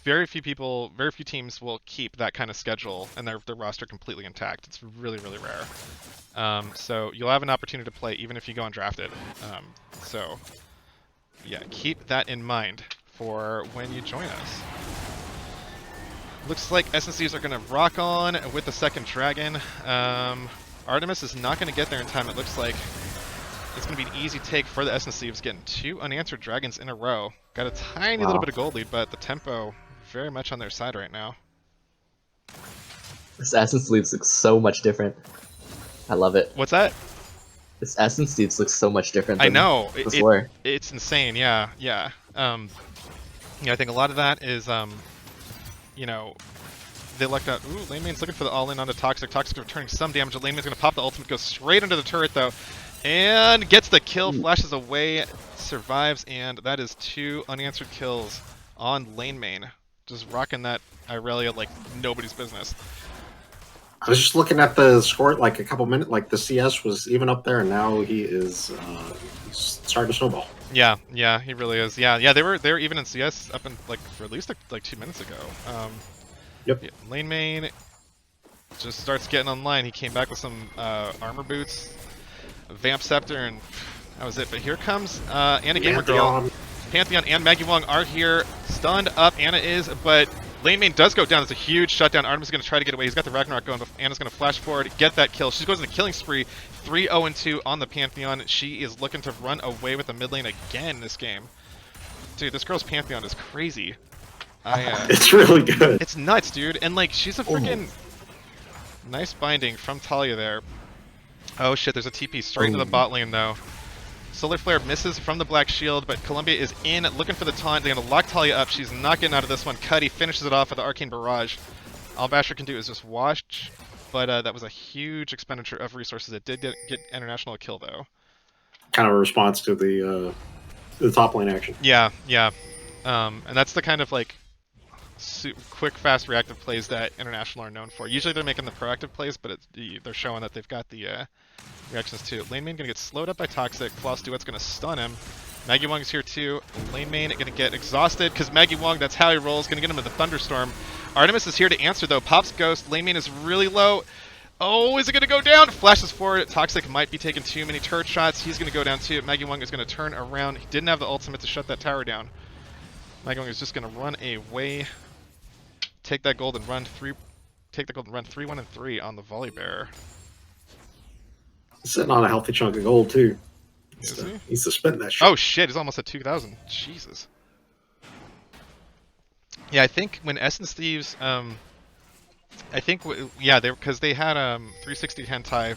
very few teams will keep that kind of schedule and their roster completely intact. It's really rare. So you'll have an opportunity to play even if you go undrafted. So yeah, keep that in mind for when you join us. Looks like SNCs are going to rock on with the second dragon. Artemis is not going to get there in time, it looks like. It's going to be an easy take for the SNCs, getting 2 unanswered dragons in a row. Got a tiny little bit of gold lead, but the tempo very much on their side right now. Assassin's Sleeves looks so much different. I love it. What's that? This Essence Thieves looks so much different I than know. before. It's insane. Yeah, yeah. I think a lot of that is you know, they lucked out. Ooh, Lane Main's looking for the all-in onto Toxic. Toxic returning some damage. Lane Main's going to pop the ultimate, goes straight under the turret, though, and gets the kill, flashes away, survives, and that is 2 unanswered kills on Lane Main. Just rocking that Irelia like nobody's business. I was just looking at the score, like a couple minutes, like the CS was even up there, and now he is starting to snowball. Yeah, yeah, he really is. Yeah, yeah, they were even in CS up in like for at least like 2 minutes ago. Yep. Yeah, Lane Main just starts getting online. He came back with some armor boots, a Vamp Scepter, and that was it. But here comes Anna Gamer Girl. Pantheon and Maggie Wong are here. Stunned up, Anna is, but Lane Main does go down. It's a huge shutdown. Artemis is going to try to get away. He's got the Ragnarok going, but Anna's going to flash forward, get that kill. She goes in a killing spree, 3-0-2 on the Pantheon. She is looking to run away with the mid lane again this game. Dude, this girl's Pantheon is crazy. It's really good. It's nuts, dude. And like, she's a freaking nice binding from Talia there. Oh shit, there's a TP straight into the bot lane though. Solar Flare misses from the Black Shield, but Columbia is in, looking for the taunt. They're going to lock Talia up. She's not getting out of this one. Cuddy finishes it off with the Arcane Barrage. All Basher can do is just watch, but that was a huge expenditure of resources. It did get International a kill, though. Kind of a response to the top lane action. Yeah, yeah. And that's the kind of, like, quick, fast, reactive plays that International are known for. Usually they're making the proactive plays, but they're showing that they've got the reactions too. Lane Main gonna get slowed up by Toxic. Floss Duet's gonna stun him. Maggie Wong's here too. Lane Main gonna get exhausted because Maggie Wong, that's how he rolls, gonna get him with the Thunderstorm. Artemis is here to answer though. Pops Ghost. Lane Main is really low. Oh, is it gonna go down? Flashes forward. Toxic might be taking too many turret shots. He's gonna go down too. Maggie Wong is gonna turn around. He didn't have the ultimate to shut that tower down. Maggie Wong is just gonna run away. Take that gold and run 3-1-3 on the Volley Bearer. Sitting on a healthy chunk of gold too. He's to spend that shit. Oh shit, he's almost at 2,000. Jesus. Yeah, I think when Essence Thieves, I think, yeah, because they had 360 Hentai,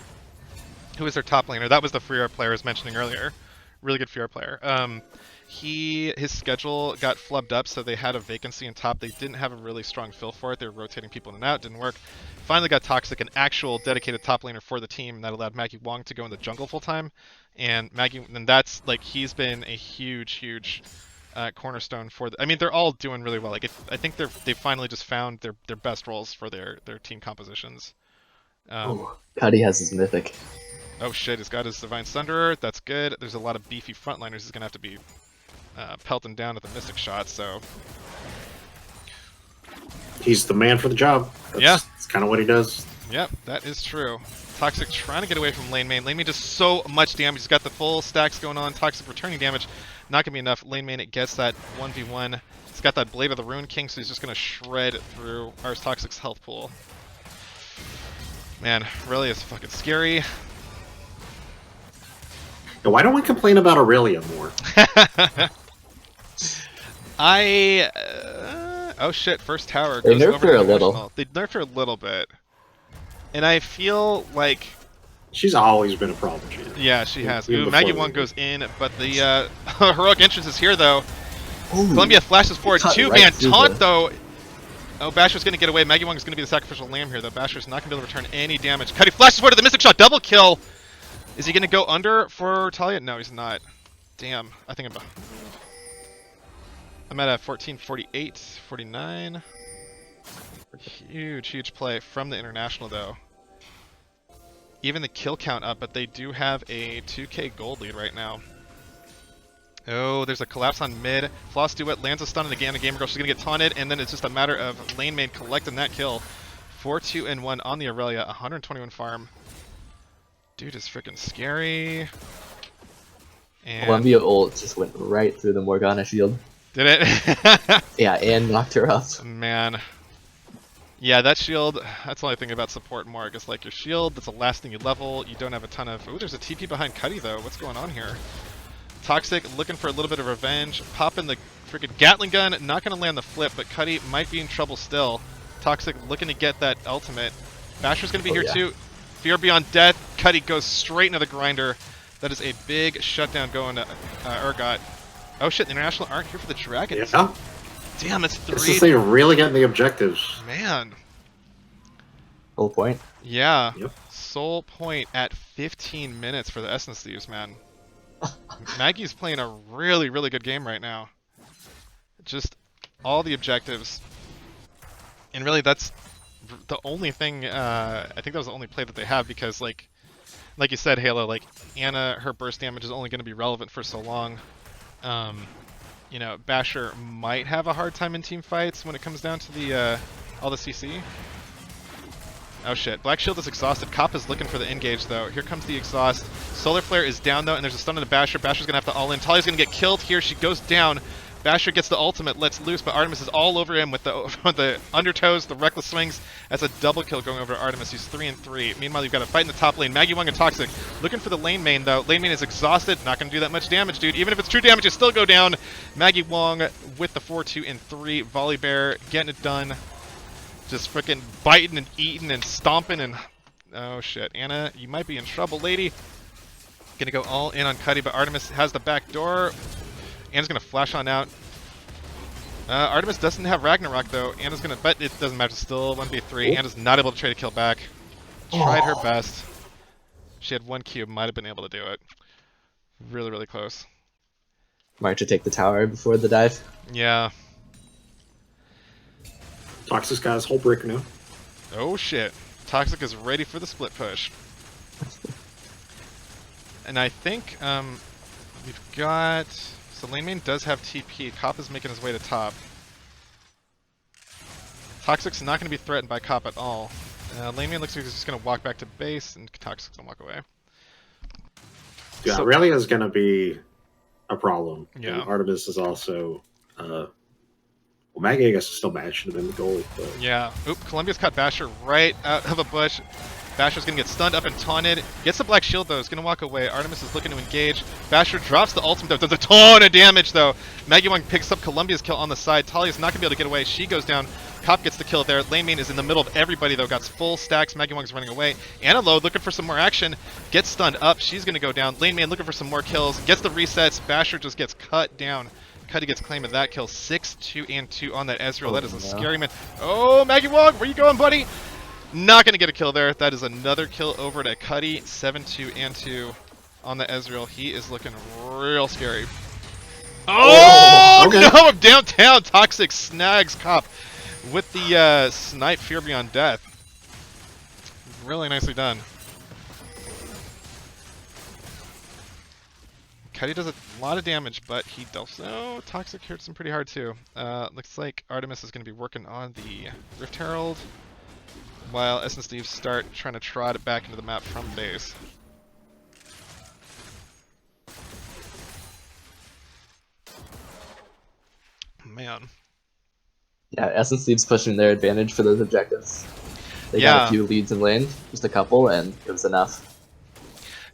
who was their top laner. That was the Freer player I was mentioning earlier. Really good Freer player. His schedule got flubbed up, so they had a vacancy in top. They didn't have a really strong fill for it. They were rotating people in and out. Didn't work. Finally got Toxic, an actual dedicated top laner for the team, and that allowed Maggie Wong to go in the jungle full time. And that's like, he's been a huge cornerstone for the. I mean, they're all doing really well. Like, I think they finally just found their best roles for their team compositions. Cuddy has his mythic. Oh shit, he's got his Divine Thunderer. That's good. There's a lot of beefy frontliners he's gonna have to be pelting down at the Mystic shot, so. He's the man for the job. That's kind of what he does. Yep, that is true. Toxic trying to get away from Lane Main. Lane Main does so much damage. He's got the full stacks going on. Toxic returning damage. Not going to be enough. Lane Main, it gets that 1v1. He's got that Blade of the Rune King, so he's just going to shred through Ars Toxic's health pool. Man, really is fucking scary. Why don't we complain about Aurelia more? Oh shit, first tower They goes nerfed over her to a little. International. They nerfed her a little bit. And I feel like... She's always been a problem. Yeah, she has. Even Ooh, Maggie before Wong goes in, but the heroic entrance is here though. Ooh, Columbia flashes forward. Two-man right through taunt the- though. Oh, Basher's going to get away. Maggie Wong is going to be the sacrificial lamb here though. Basher's not going to be able to return any damage. Cuddy flashes forward to the Mystic Shot. Double kill. Is he going to go under for Talia? No, he's not. Damn. I think I'm at a 1448, 49. Huge play from the International though. Even the kill count up, but they do have a 2k gold lead right now. Oh, there's a collapse on mid. Floss Duet lands a stun on the Gamer Girl. She's going to get taunted, and then it's just a matter of Lane Main collecting that kill. 4-2-1 on the Aurelia, 121 farm. Dude is freaking scary. And Columbia ult just went right through the Morgana shield. did it? Yeah, and knocked her off. Man. Yeah, that shield, that's the only thing about support Morg. It's like your shield, that's the last thing you level. You don't have a ton of... Ooh, there's a TP behind Cuddy though. What's going on here? Toxic looking for a little bit of revenge. Popping the freaking Gatling gun. Not going to land the flip, but Cuddy might be in trouble still. Toxic looking to get that ultimate. Basher's going to be here too. Fear Beyond Death. Cuddy goes straight into the grinder. That is a big shutdown going to Urgot. Oh shit, the International aren't here for the Dragons. Yeah. Damn, it's This 3. is they really getting the objectives. Man. Full point. Yeah. Yep. Soul point at 15 minutes for the Essence Thieves, man. Maggie's playing a really, really good game right now. Just all the objectives. And really, that's the only thing, I think that was the only play that they have because, like you said, Halo, like, Anna, her burst damage is only going to be relevant for so long. You know, Basher might have a hard time in team fights when it comes down to the all the CC. Oh shit, Black Shield is exhausted. Cop is looking for the engage though. Here comes the exhaust. Solar Flare is down though, and there's a stun on the Basher. Basher's gonna have to all in. Talia's gonna get killed here. She goes down. Basher gets the ultimate, lets loose, but Artemis is all over him with the the undertows, the reckless swings. That's a double kill going over to Artemis. He's 3-3. Meanwhile, you've got a fight in the top lane. Maggie Wong and Toxic looking for the lane main though. Lane main is exhausted. Not gonna do that much damage, dude. Even if it's true damage, it still go down. Maggie Wong with the 4-2-3. Volley Bear getting it done. Just freaking biting and eating and stomping and... Oh shit, Anna, you might be in trouble, lady. Gonna go all in on Cuddy, but Artemis has the back door. Anna's gonna flash on out. Artemis doesn't have Ragnarok though. Anna's gonna... But it doesn't matter, still 1v3. Anna's not able to trade a kill back. Tried her best. She had 1 cube, might have been able to do it. Really, really close. March to take the tower before the dive. Yeah. Toxic's got his whole breaker now. Oh shit. Toxic is ready for the split push. And I think we've got... So lane main does have TP. Cop is making his way to top. Toxic's not going to be threatened by Cop at all. Lane main looks like he's just going to walk back to base, and Toxic's going to walk away. Yeah, So- Aurelia is going to be a problem. Yeah. And Artemis is also... well, Maggie, I guess, is still mad. Should have been the goal. But... Yeah. Oop, Columbia's caught Basher right out of a bush. Basher's gonna get stunned up and taunted. Gets the black shield though, is gonna walk away. Artemis is looking to engage. Basher drops the ultimate though, does a ton of damage though. Maggie Wong picks up Columbia's kill on the side. Talia's not gonna be able to get away. She goes down. Cop gets the kill there. Lane main is in the middle of everybody though, got full stacks. Maggie Wong's running away. Anna Lowe looking for some more action. Gets stunned up. She's gonna go down. Lane main looking for some more kills. Gets the resets. Basher just gets cut down. Cuddy gets claim of that kill. 6-2-2 on that Ezreal. That is a scary man. Oh, Maggie Wong, where you going, buddy? Not going to get a kill there. That is another kill over to Cuddy. 7-2-2 on the Ezreal. He is looking real scary. Oh, okay. no, I'm downtown. Toxic snags Cop with the snipe Fear Beyond Death. Really nicely done. Cuddy does a lot of damage, but he does... Oh, Toxic hurts him pretty hard too. Looks like Artemis is going to be working on the Rift Herald, while Essence Thieves start trying to trot it back into the map from base. Man. Yeah, Essence Thieves pushing their advantage for those objectives. They got Yeah. a few leads in lane, just a couple, and it was enough.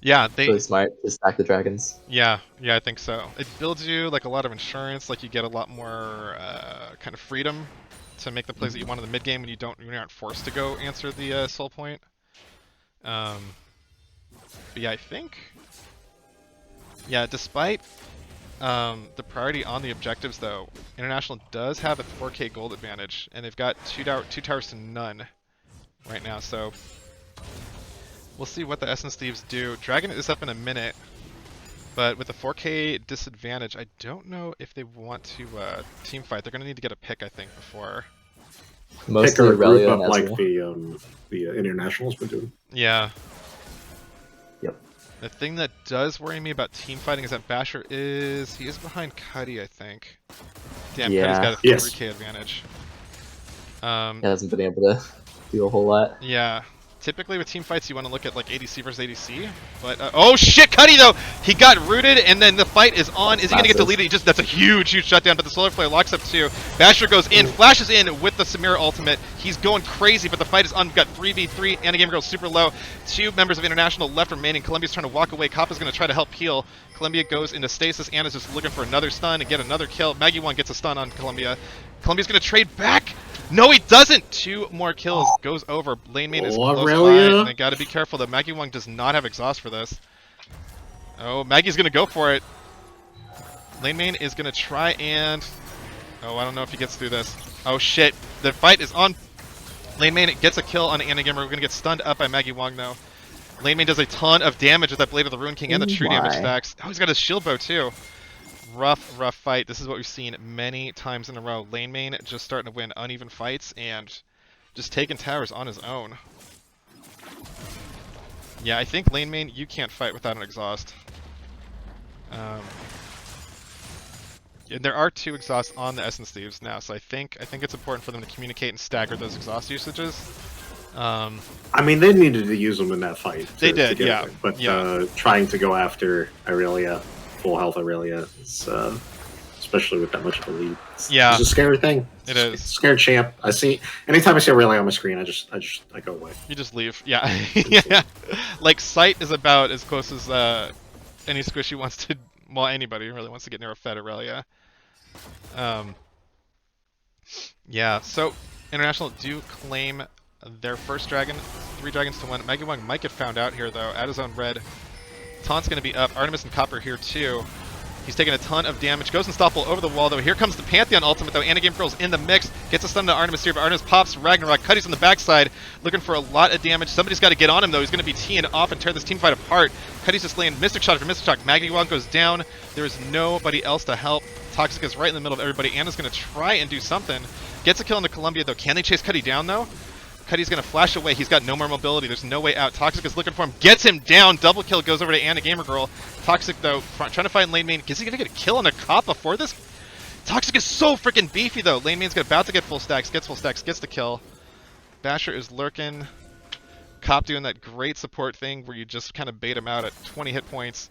Yeah, they... Really smart to stack the dragons. Yeah, I think so. It builds you like a lot of insurance, like you get a lot more kind of freedom to make the plays that you want in the mid game when you aren't forced to go answer the soul point. But yeah, I think. Yeah, despite the priority on the objectives though, International does have a 4K gold advantage, and they've got two towers to none right now. So we'll see what the Essence Thieves do. Dragon is up in a minute. But with the 4K disadvantage, I don't know if they want to team fight. They're going to need to get a pick, I think, before. Pick Mostly or group Aurelia up and like Ezreal. the International's been doing. Yeah. Yep. The thing that does worry me about team fighting is that Basher is... He is behind Cuddy, I think. Damn, Yeah. Cuddy's got a 3K advantage. He hasn't been able to do a whole lot. Yeah. Typically with team fights, you want to look at like ADC versus ADC, but oh shit, Cuddy though, he got rooted, and then the fight is on. Is he gonna get deleted? That's a huge shutdown. But the Solar Flare locks up too. Basher goes in, flashes in with the Samira ultimate. He's going crazy, but the fight is on. We've got 3v3. Anna Game Girl's super low. 2 members of International left remaining. Columbia's trying to walk away. Kappa's gonna try to help heal. Columbia goes into stasis. Anna's just looking for another stun and get another kill. Maggie One gets a stun on Columbia. Columbia's gonna trade back. No, he doesn't! 2 more kills. Goes over. Lane main is close by, and they gotta be careful that Maggie Wong does not have exhaust for this. Oh, Maggie's gonna go for it. Lane main is gonna try and... Oh, I don't know if he gets through this. Oh shit, the fight is on. Lane main gets a kill on Anagamer. We're gonna get stunned up by Maggie Wong though. Lane main does a ton of damage with that Blade of the Ruin King and the true damage stacks. Oh, he's got a shield bow too. Rough, rough fight. This is what we've seen many times in a row. Lane main just starting to win uneven fights and just taking towers on his own. Yeah, I think lane main, you can't fight without an exhaust. And there are 2 exhausts on the Essence Thieves now, so I think it's important for them to communicate and stagger those exhaust usages. I mean, they needed to use them in that fight. They did, yeah. But trying to go after Irelia, full health Irelia, is, especially with that much of a lead, it's a scary thing. It is. It's a scared champ. I see. Anytime I see Irelia on my screen, I go away. You just leave. Yeah, yeah. Like sight is about as close as any squishy wants to. Well, anybody really wants to get near a fed Irelia. Yeah. So International do claim their first dragon, 3 dragons to 1. Maggie Wong might get found out here though. At his own red. Taunt's gonna be up. Artemis and Copper here too. He's taking a ton of damage. Goes unstoppable over the wall though. Here comes the Pantheon ultimate though. Anagame Girl's in the mix. Gets a stun to Artemis here, but Artemis pops Ragnarok. Cuddy's on the backside, looking for a lot of damage. Somebody's got to get on him though. He's gonna be teeing off and tear this team fight apart. Cuddy's just laying Mystic Shot after Mystic Shot. Maggie Wong goes down. There is nobody else to help. Toxic is right in the middle of everybody. Anna's gonna try and do something. Gets a kill into Columbia though. Can they chase Cuddy down though? Cuddy's gonna flash away. He's got no more mobility. There's no way out. Toxic is looking for him. Gets him down. Double kill goes over to Anna Gamer Girl. Toxic though, trying to find lane main. Is he gonna get a kill on a cop before this? Toxic is so freaking beefy though. Lane main's about to get full stacks. Gets full stacks. Gets the kill. Basher is lurking. Cop doing that great support thing where you just kind of bait him out at 20 hit points.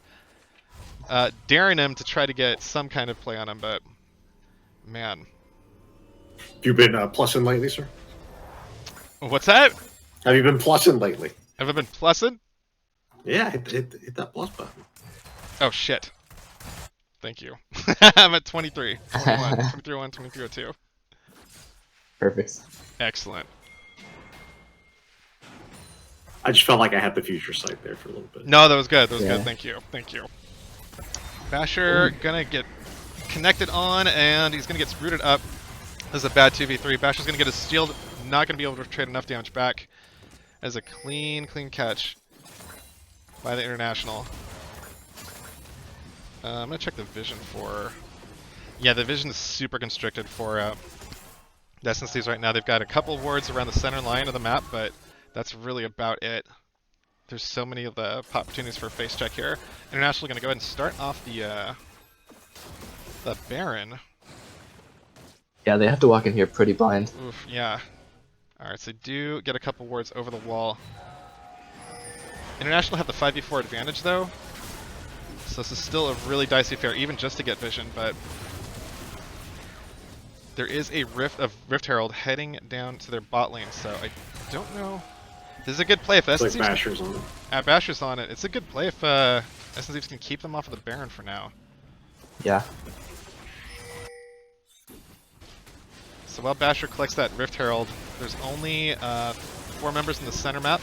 Daring him to try to get some kind of play on him, but man. Have you been plussing lately, sir? What's that? Have you been plussing lately? Have I been plussing? Yeah, hit that plus button. Oh shit. Thank you. I'm at 23. 21, 2301, 2302. Perfect. Excellent. I just felt like I had the future sight there for a little bit. No, that was good. That was good. Thank you. Thank you. Basher gonna get connected on, and he's gonna get rooted up. This is a bad 2v3. Basher's gonna get his shield. Not gonna be able to trade enough damage back. As a clean catch by the International. I'm gonna check the vision for... Yeah, the vision is super constricted for the Essence Thieves right now. They've got a couple of wards around the center line of the map, but that's really about it. There's so many of the opportunities for a face check here. International gonna go ahead and start off the Baron. Yeah, they have to walk in here pretty blind. Oof, yeah. Alright, so do get a couple wards over the wall. International have the 5v4 advantage though. So this is still a really dicey affair, even just to get vision, but there is a Rift Herald heading down to their bot lane, so I don't know. This is a good play if Like Basher's on it. Basher's on it. It's a good play if SNZs can keep them off of the Baron for now. Yeah. So while Basher collects that Rift Herald, there's only 4 members in the center map,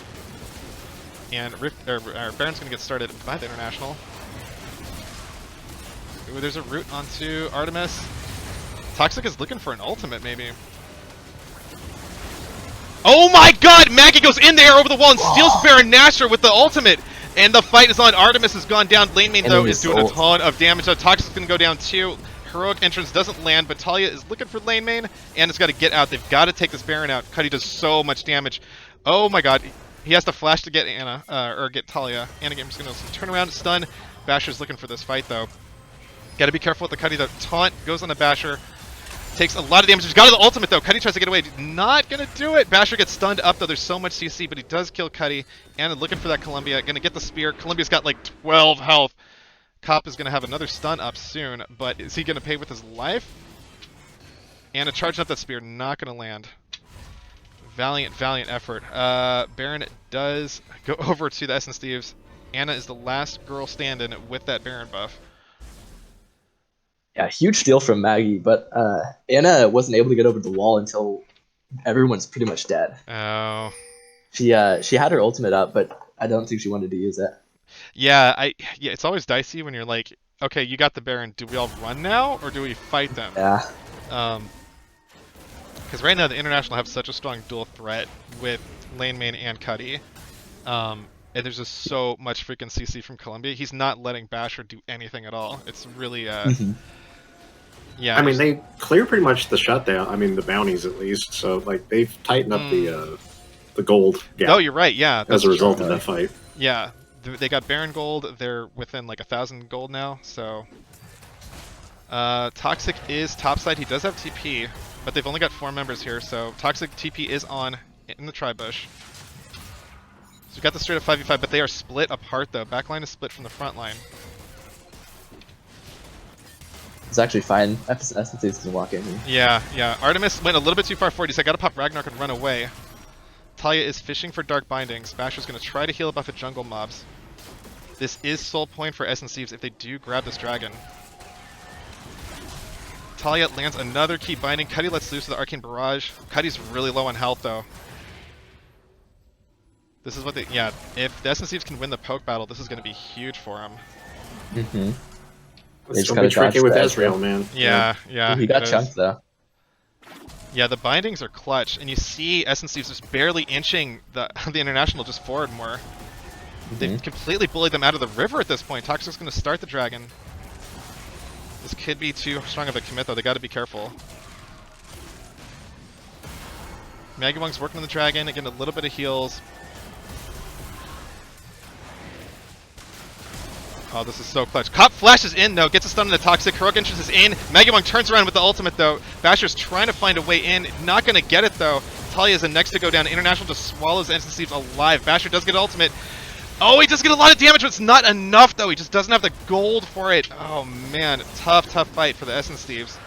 and Baron's going to get started by the International. Ooh, there's a route onto Artemis. Toxic is looking for an ultimate, maybe. Oh my god! Maggie goes in the air over the wall and steals Baron Nashor with the ultimate! And the fight is on. Artemis has gone down. Lane main, though, is doing a ton of damage. So Toxic's going to go down too. Heroic entrance doesn't land, but Talia is looking for lane main, and it's got to get out. They've got to take this Baron out. Cuddy does so much damage. Oh my god. He has to flash to get Anna, or get Talia. Anna Gamer's going to turn around, stun. Basher's looking for this fight, though. Got to be careful with the Cuddy, though. Taunt goes on the Basher. Takes a lot of damage. He's got the ultimate, though. Cuddy tries to get away. Not going to do it. Basher gets stunned up, though. There's so much CC, but he does kill Cuddy. Anna looking for that Columbia. Going to get the spear. Columbia's got like 12 health. Cop is going to have another stun up soon, but is he going to pay with his life? Anna charging up that spear. Not going to land. Valiant, valiant effort. Baron does go over to the Essence Thieves. Anna is the last girl standing with that Baron buff. Yeah, huge steal from Maggie, but Anna wasn't able to get over the wall until everyone's pretty much dead. Oh. She had her ultimate up, but I don't think she wanted to use it. Yeah, it's always dicey when you're like, okay, you got the Baron. Do we all run now, or do we fight them? Yeah. Because right now the International have such a strong dual threat with lane main and Cuddy. And there's just so much freaking CC from Colombia. He's not letting Basher do anything at all. It's really, yeah. I mean, they clear pretty much the shutdown. I mean, the bounties at least. So like they've tightened up the gold gap. Oh, you're right. Yeah, that's as a result true. of that fight. Yeah, they got Baron gold. They're within like 1,000 gold now. So, Toxic is topside. He does have TP, but they've only got 4 members here. So Toxic TP is on in the tri-bush. So we got the straight up 5v5, but they are split apart though. Backline is split from the front line. It's actually fine. SNCs can walk in here. Yeah. Artemis went a little bit too far forward. He said, "Gotta pop Ragnarok and run away." Talia is fishing for Dark Bindings. Basher's gonna try to heal up off of jungle mobs. This is soul point for SNCs if they do grab this dragon. Talia lands another key binding. Cuddy lets loose of the Arcane Barrage. Cuddy's really low on health though. This is what they, yeah, if the SNCs can win the poke battle, this is gonna be huge for them. Mm-hmm. It's gonna be tricky with Ezreal, man. Yeah. He got chunked though. Yeah, the bindings are clutch, and you see SNCs just barely inching the International just forward more. They've completely bullied them out of the river at this point. Toxic's going to start the dragon. This could be too strong of a commit, though. They got to be careful. Magiwong's working on the dragon, getting a little bit of heals. Oh, this is so clutch. Cop flashes in, though, gets a stun on the Toxic. Heroic Entrance is in. Magiwong turns around with the ultimate, though. Basher's trying to find a way in. Not going to get it, though. Talia is the next to go down. International just swallows SNCs alive. Basher does get ultimate. Oh, he does get a lot of damage, but it's not enough, though. He just doesn't have the gold for it. Oh, man. Tough fight for the Essence Thieves.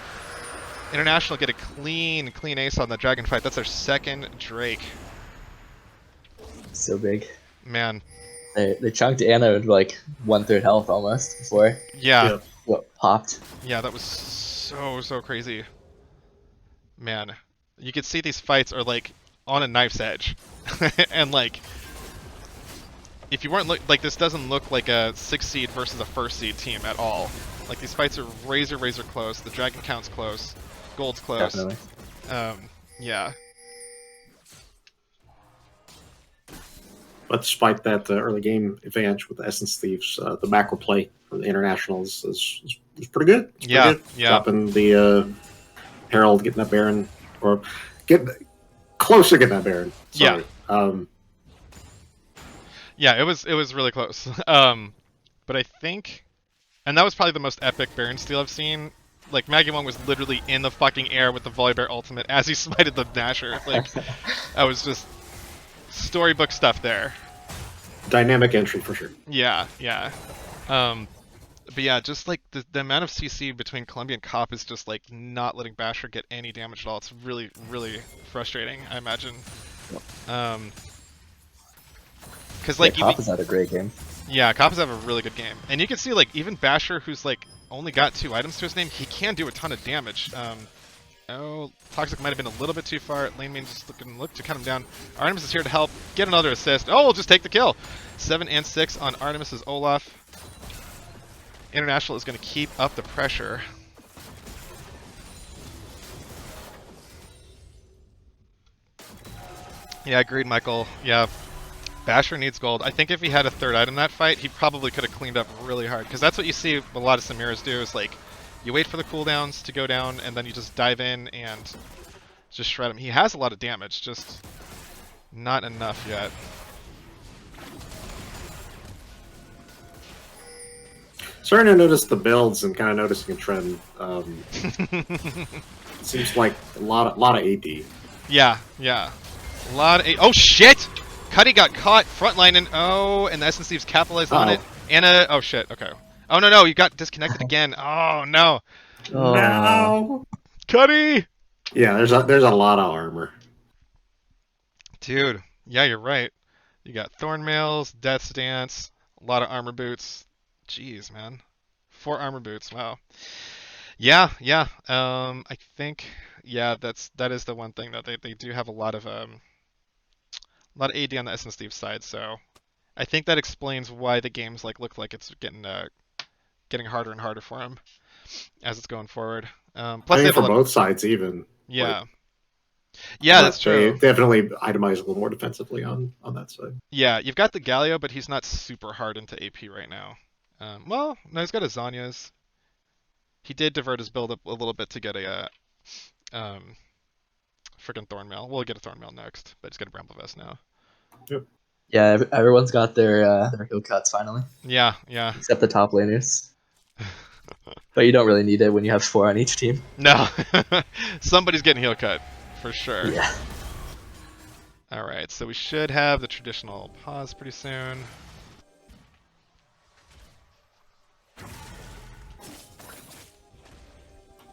International get a clean ace on the dragon fight. That's their second Drake. So big. Man. They chunked Anna with like 1/3 health almost before. Yeah. What popped? Yeah, that was so crazy. Man, you could see these fights are like on a knife's edge, and like if you weren't like this doesn't look like a 6 seed versus a 1st seed team at all. Like these fights are razor close. The dragon count's close, gold's close. Definitely. Yeah. But despite that early game advantage with the Essence Thieves, the macro play from the Internationals is pretty good. It's pretty good. Dropping the Herald, getting that Baron, or getting closer, getting that Baron. Sorry. Yeah. It was really close. But I think, and that was probably the most epic Baron steal I've seen. Like Magiwong was literally in the fucking air with the Volibear ultimate as he smited the Nasher. Like I was just storybook stuff there. Dynamic entry for sure. Yeah. But yeah, just like the amount of CC between Colombia and Cop is just like not letting Basher get any damage at all. It's really frustrating, I imagine. Because like Cop has had a great game. Yeah, Cop has have a really good game, and you can see like even Basher, who's like only got 2 items to his name, he can do a ton of damage. Oh, Toxic might have been a little bit too far. Lane main just look to cut him down. Artemis is here to help. Get another assist. Oh, we'll just take the kill. 7 and 6 on Artemis's Olaf. International is going to keep up the pressure. Yeah, agreed, Michael. Yeah, Basher needs gold. I think if he had a 3rd item that fight, he probably could have cleaned up really hard. Because that's what you see a lot of Samiras do, is like, you wait for the cooldowns to go down, and then you just dive in and just shred him. He has a lot of damage, just not enough yet. Starting to notice the builds and kind of noticing a trend. Seems like a lot of AD. Yeah. A lot of AD. Oh shit! Cuddy got caught frontline, and and the Essence Thieves capitalized on it. Anna, oh shit, okay. Oh no, you got disconnected again. Oh no. No. Cuddy! Yeah, there's a lot of armor. Dude, yeah, you're right. You got Thornmails, Death's Dance, a lot of armor boots. Jeez, man. 4 armor boots, wow. Yeah. I think Yeah, that is the one thing that they do have a lot of AD on the Essence Thieves side, so I think that explains why the games look like it's getting harder and harder for him as it's going forward. I Plus they mean, have a for lot. both sides, even like, Yeah, yeah, that's but they true. definitely itemize a little more defensively on that side. Yeah, you've got the Galio, but he's not super hard into AP right now. Well, no, he's got a Zanya's. He did divert his build up a little bit to get a freaking Thornmail. We'll get a Thornmail next, but he's got a Bramble Vest now. Yep. Yeah, everyone's got their heal cuts finally, Yeah, yeah. except the top laners. But you don't really need it when you have 4 on each team. No, somebody's getting heal cut for sure. Yeah. All right, so we should have the traditional pause pretty soon.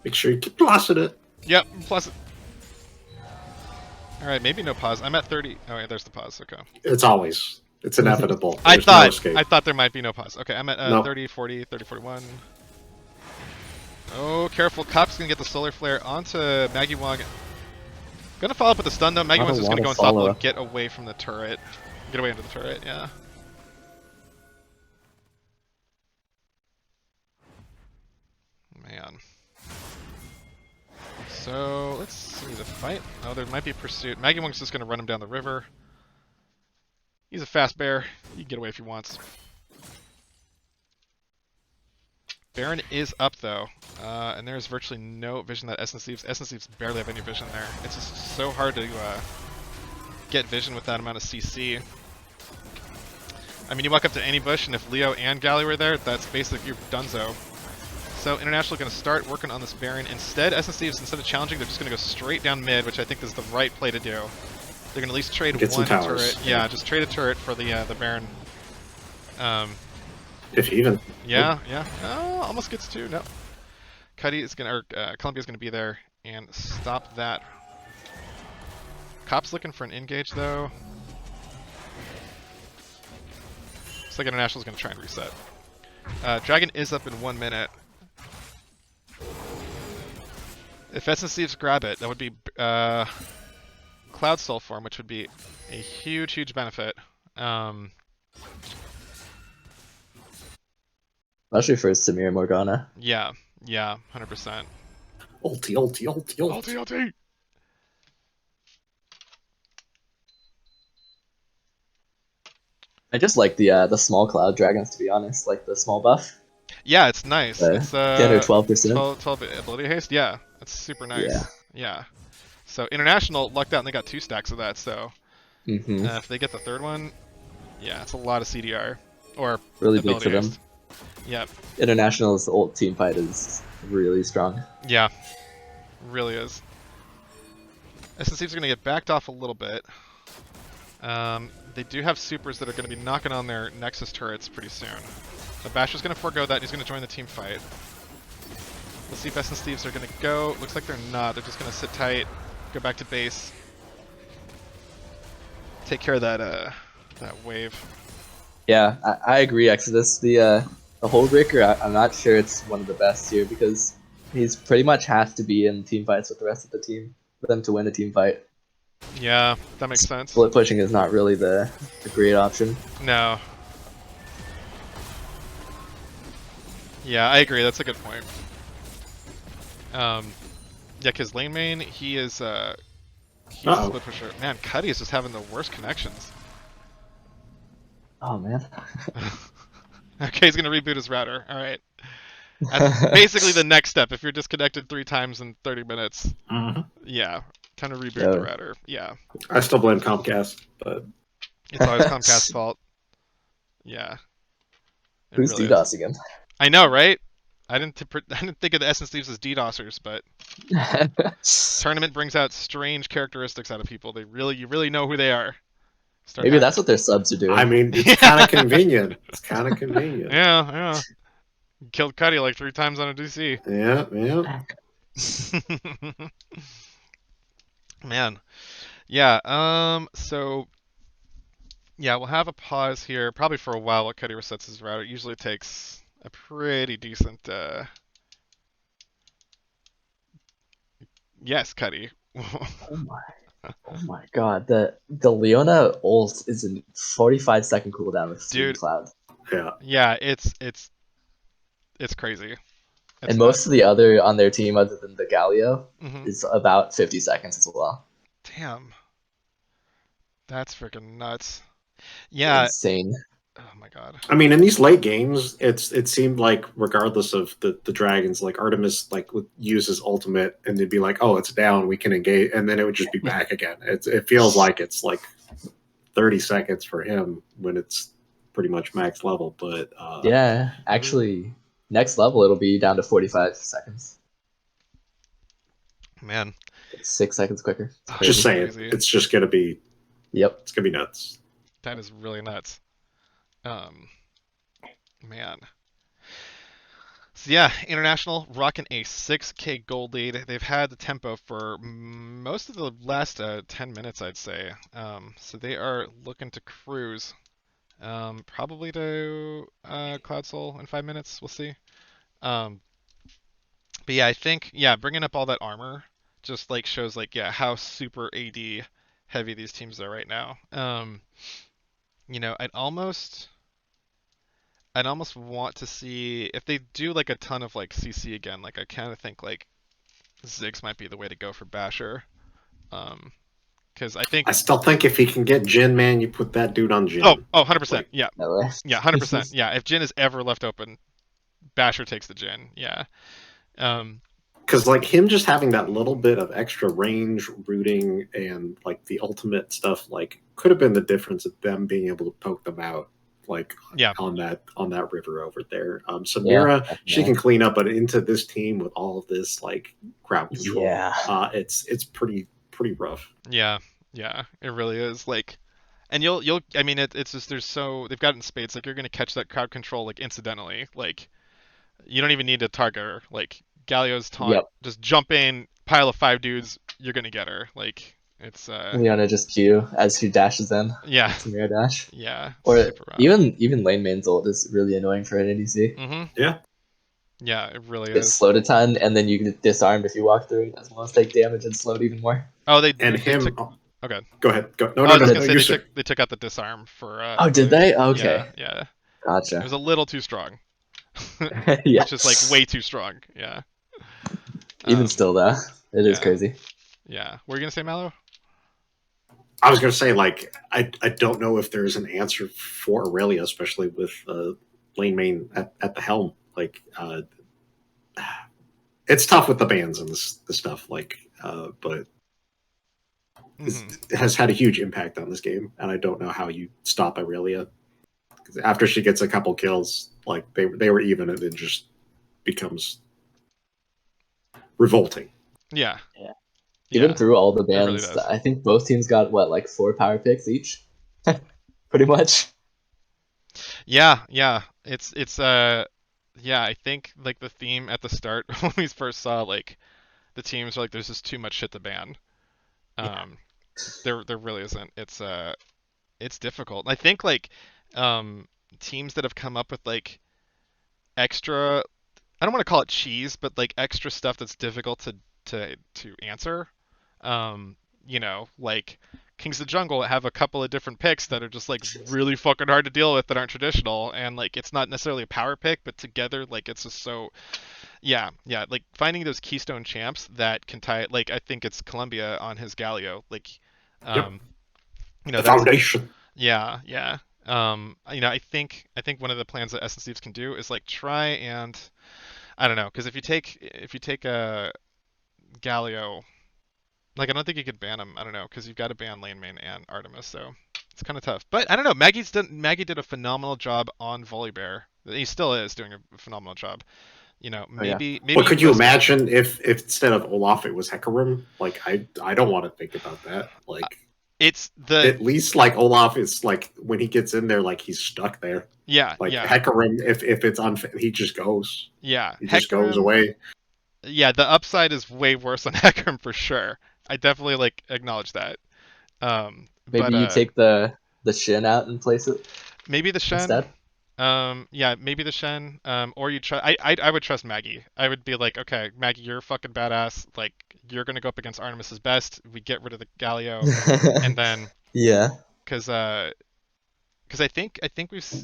Make sure you keep blasting it. Yep. Plus. All right, maybe no pause. I'm at 30. Oh, yeah, there's the pause. Okay. It's inevitable. I There's no thought escape. I thought there might be no pause. Okay, I'm at No. 30, 40, 30, 41. Oh, careful. Cop's going to get the Solar Flare onto Maggie Wong. Going to follow up with the stun, though. Maggie Not a Wong's just going to lot go of unstoppable and follow-up. get away from the turret. Get away into the turret, yeah. Man. So, let's see the fight. Oh, there might be pursuit. Maggie Wong's just going to run him down the river. He's a fast bear. He can get away if he wants. Baron is up though, and there's virtually no vision that Essence Thieves. Essence Thieves barely have any vision there. It's just so hard to get vision with that amount of CC. I mean, you walk up to any bush, and if Leo and Gally were there, that's basically you're donezo. So International going to start working on this Baron. Instead, Essence Thieves, instead of challenging, they're just going to go straight down mid, which I think is the right play to do. They're going to at least trade Get some one towers. turret. Yeah, just trade a turret for the Baron. If even. Yeah, yeah. Oh, almost gets two. No. Cuddy is gonna, or Columbia's gonna be there and stop that. Cop's looking for an engage though. Looks like International's gonna try and reset. Dragon is up in 1 minute. If Essence Thieves grab it, that would be Cloud Soul form, which would be a huge, huge benefit. Especially for Samir Morgana. Yeah, yeah, 100%. Ulti. Ulti. I just like the small cloud dragons, to be honest, like the small buff. Yeah, it's nice. It's 10 or 12%. 12 ability haste. Yeah, that's super nice. Yeah. Yeah. So International lucked out and they got 2 stacks of that. So Mm-hmm. if they get the third one, yeah, it's a lot of CDR or Really big ability for them. haste. Yep. International's ult team fight is really strong. Yeah. Really is. SSCs are going to get backed off a little bit. They do have supers that are going to be knocking on their Nexus turrets pretty soon. The Basher's going to forego that and he's going to join the team fight. Let's see if Essence Thieves are going to go. Looks like they're not. They're just going to sit tight, go back to base. Take care of that that wave. Yeah, I agree, Exodus. The Hullbreaker, I'm not sure it's one of the best here because he's pretty much has to be in team fights with the rest of the team for them to win a team fight. Yeah, that makes sense. Split pushing is not really the great option. No. Yeah, I agree. That's a good point. Yeah, because lane main, he's a split pusher. Man, Cuddy is just having the worst connections. Oh man. Okay, he's gonna reboot his router. All right. That's basically the next step. If you're disconnected 3 times in 30 minutes, yeah, time to reboot the router. Yeah. I still blame Comcast, but it's always Comcast's fault. Yeah. Who's really DDoSing him? I know, right? I didn't think of the Essence Thieves as DDoSers, but tournament brings out strange characteristics out of people. You really know who they are. Maybe that's what their subs are doing. I mean, it's kind of convenient. It's kind of convenient. Yeah. Killed Cuddy like 3 times on a DC. Yeah. Man. Yeah, so yeah, we'll have a pause here, probably for a while while Cuddy resets his router. Usually it takes a pretty decent Yes, Cuddy. Oh my, oh my god. The Leona ult is a 45-second cooldown with 3 Dude, cloud. Yeah. yeah, it's crazy. It's And most nuts. of the other on their team, other than the Galio, Hmm. is about 50 seconds as well. Damn, that's freaking nuts. It's Yeah. insane. Oh my god. I mean, in these late games, it seemed like regardless of the dragons, like Artemis like would use his ultimate and they'd be like, "Oh, it's down, we can engage," and then it would just be back again. It feels like it's like 30 seconds for him when it's pretty much max level. But Yeah, Hmm. actually, next level it'll be down to 45 seconds. Man, 6 seconds quicker. It's oh, just that's crazy. saying, crazy. it's just gonna be Yep. it's gonna be nuts. That is really nuts. Um, man. So yeah, international rocking a 6K gold lead. They've had the tempo for most of the last 10 minutes, I'd say. So they are looking to cruise. Probably to Cloud Soul in 5 minutes. We'll see. Um, but yeah, I think yeah, bringing up all that armor just like shows like yeah how super AD heavy these teams are right now. You know, I'd almost want to see if they do like a ton of like CC again. Like I kind of think like Ziggs might be the way to go for Basher. Um, because I think I still think if he can get Jin, man, you put that dude on oh Jin. 100%. Like, Yeah. No way. Yeah, 100%. Yeah, if Jin is ever left open, Basher takes the Jin. Yeah. Um, because like him just having that little bit of extra range, rooting, and like the ultimate stuff, like could have been the difference of them being able to poke them out, like yeah. on that river over there. Yeah, Samira, she definitely. can clean up, but into this team with all of this like crowd control, Yeah. it's pretty rough. Yeah. Yeah. It really is like and you'll I mean it's just there's so they've got it in spades like you're going to catch that crowd control like incidentally. Like you don't even need to target her. Like Galio's taunt, Yep. just jump in, pile of 5 dudes, you're going to get her. Like it's Leona just Q as she dashes in. yeah. It's a mirror dash. Yeah, Or super rough. even lane main ult is really annoying for an ADC. Mhm. Yeah, Yeah, it really Get is. slowed a ton, and then you get disarmed if you walk through, as well as take damage and slowed even more. Oh, they and they took. him. Oh, Okay. go ahead. Go. No, I no, was just no, gonna no. say You they sir. took out the disarm for Oh, did earlier. they? Yeah, Okay. yeah. It was Gotcha. a little too strong. Yeah. It's just like way too strong. Yeah. Even Um. still, though, it is Yeah. crazy. Yeah. What were you gonna say, Mallow? I was going to say, like, I don't know if there's an answer for Aurelia, especially with lane main at the helm. Like, it's tough with the bans and this stuff. Like, but Hmm. it has had a huge impact on this game, and I don't know how you stop Aurelia. Because after she gets a couple kills, like they were even, and it just becomes revolting. Yeah. Yeah. Even Yeah. through all the It really bans, does. I think both teams got what, like 4 power picks each, pretty much. Yeah. Yeah. Yeah. I think like the theme at the start when we first saw like the teams were like there's just too much shit to ban. Yeah. Um. There really isn't. It's difficult. I think like um teams that have come up with like extra I don't want to call it cheese, but like extra stuff that's difficult to answer. Um, you know, like Kings of the Jungle have a couple of different picks that are just like really fucking hard to deal with that aren't traditional, and like it's not necessarily a power pick, but together like it's just so yeah, yeah, like finding those keystone champs that can tie it. Like I think it's Columbia on his Galio, like Yep, um, you know the that's foundation. yeah, yeah. You know, I think one of the plans that Essence Thieves can do is like try and I don't know, because if you take a Galio, like I don't think you could ban him. I don't know, because you've got to ban Lane Main and Artemis, so it's kind of tough. But I don't know. Maggie did a phenomenal job on Volibear. He still is doing a phenomenal job. You know, Oh yeah. maybe But you could you risk it. imagine if instead of Olaf it was Hecarim? Like I don't want to think about that. Like It's the at least like Olaf is like when he gets in there, like he's stuck there. yeah, Like yeah, Hecarim, if it's unfair, he just goes. yeah. He just goes Hecarim, away. yeah. The upside is way worse on Hecarim for sure. I definitely like acknowledge that. Maybe But you take the Shin out and place it maybe the Shen. instead. Yeah, maybe the Shen. Or you try. I would trust Maggie. I would be like, okay, Maggie, you're fucking badass. Like, you're gonna go up against Artemis's best. We get rid of the Galio, and then, Yeah. cause I think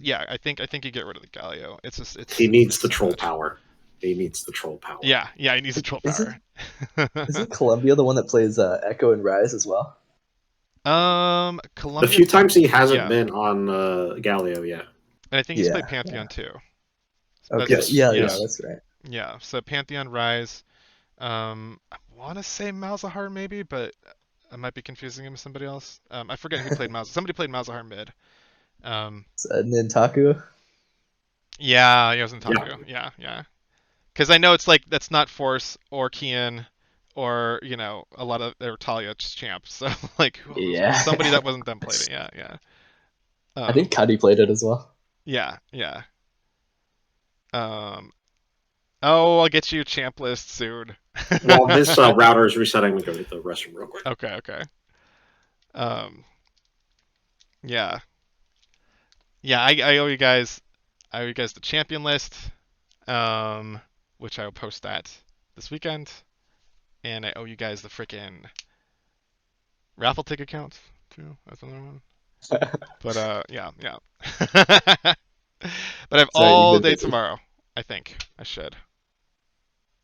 yeah, I think you get rid of the Galio. It's just He it's needs the so troll much. power. He needs the troll power. Yeah, he needs control Isn't power. isn't Columbia the one that plays Echo and Rise as well? The Columbia, few times he hasn't yeah, been on Galio, yeah. and I think he's played Yeah. Pantheon too. Okay. That's Yes, Yeah. yeah, Yeah. yes. That's right. yeah. So Pantheon Rise. I want to say Malzahar maybe, but I might be confusing him with somebody else. I forget who played Malzahar. Somebody played Malzahar mid. Um, Nintaku. yeah, it was in Yeah. Taku. Yeah, yeah. Because I know it's like that's not Force or Kian or a lot of or Talia champ. So like Yeah. somebody that wasn't them played it. Yeah, yeah. I think Um, Cuddy played it as well. yeah, yeah. Um, oh, I'll get you a champ list soon. While this router is resetting, I'm going to go to the restroom real quick. Okay, okay. Um, yeah, yeah. I owe you guys. I owe you guys the champion list. Which I will post that this weekend, and I owe you guys the freaking raffle ticket count too. That's another one. But yeah, yeah. But I have Sorry, you've all been day busy. tomorrow. I think I should.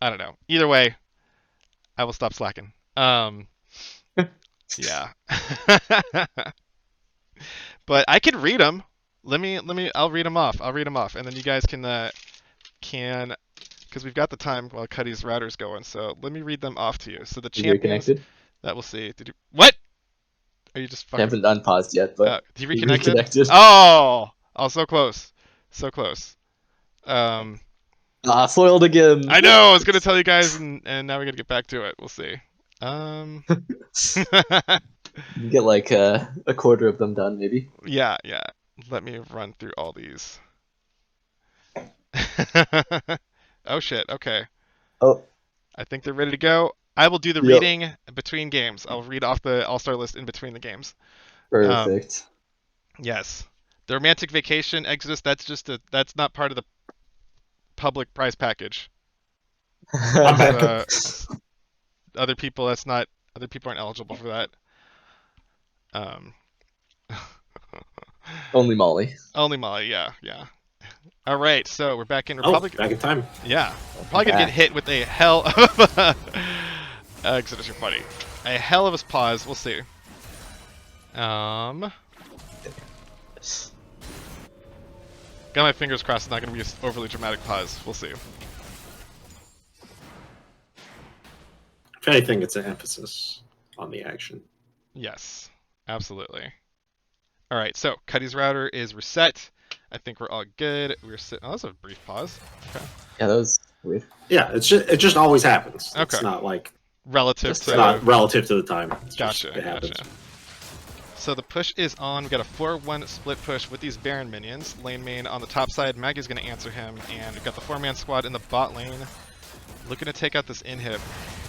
I don't know. Either way, I will stop slacking. Yeah. But I can read them. Let me. I'll read them off. I'll read them off, and then you guys can because we've got the time while Cuddy's router's going. So let me read them off to you. So the You're champions reconnected. that we'll see. Did you what? Are you just I fucking? haven't unpaused yet, but You you reconnected? reconnected. Oh, so close, so close. Um, Foiled again. I know. I was gonna tell you guys, and now we gotta get back to it. We'll see. Um, You get like a quarter of them done, maybe. yeah, yeah. Let me run through all these. Oh shit. Okay. Oh, I think they're ready to go. I will do the yep. reading between games. I'll read off the All-Star list in between the games. Um, Perfect. yes. The Romantic Vacation Exodus, that's not part of the public prize package. I'm That's back. other people that's not other people aren't eligible for that. Um Only Molly. Only Molly, yeah, yeah. All right, so we're back in Oh, Republic. back in time. Yeah, we're probably Welcome gonna get back. hit with a hell of a Exodus, you're funny. A hell of a pause. We'll see. Um, got my fingers crossed. It's not gonna be an overly dramatic pause. We'll see. If anything, it's an emphasis on the action. Yes, absolutely. All right, so Cuddy's router is reset. I think we're all good. We're sitting. Oh, that's a brief pause. Okay. Yeah, that was weird. Yeah, it just always happens. Okay. It's not like Relative Just it's to. not relative to the time. It's Gotcha, just, it happens. gotcha. So the push is on. We got a 4-1 split push with these Baron minions. Lane main on the top side. Maggie's going to answer him. And we've got the 4-man squad in the bot lane. Looking to take out this inhib.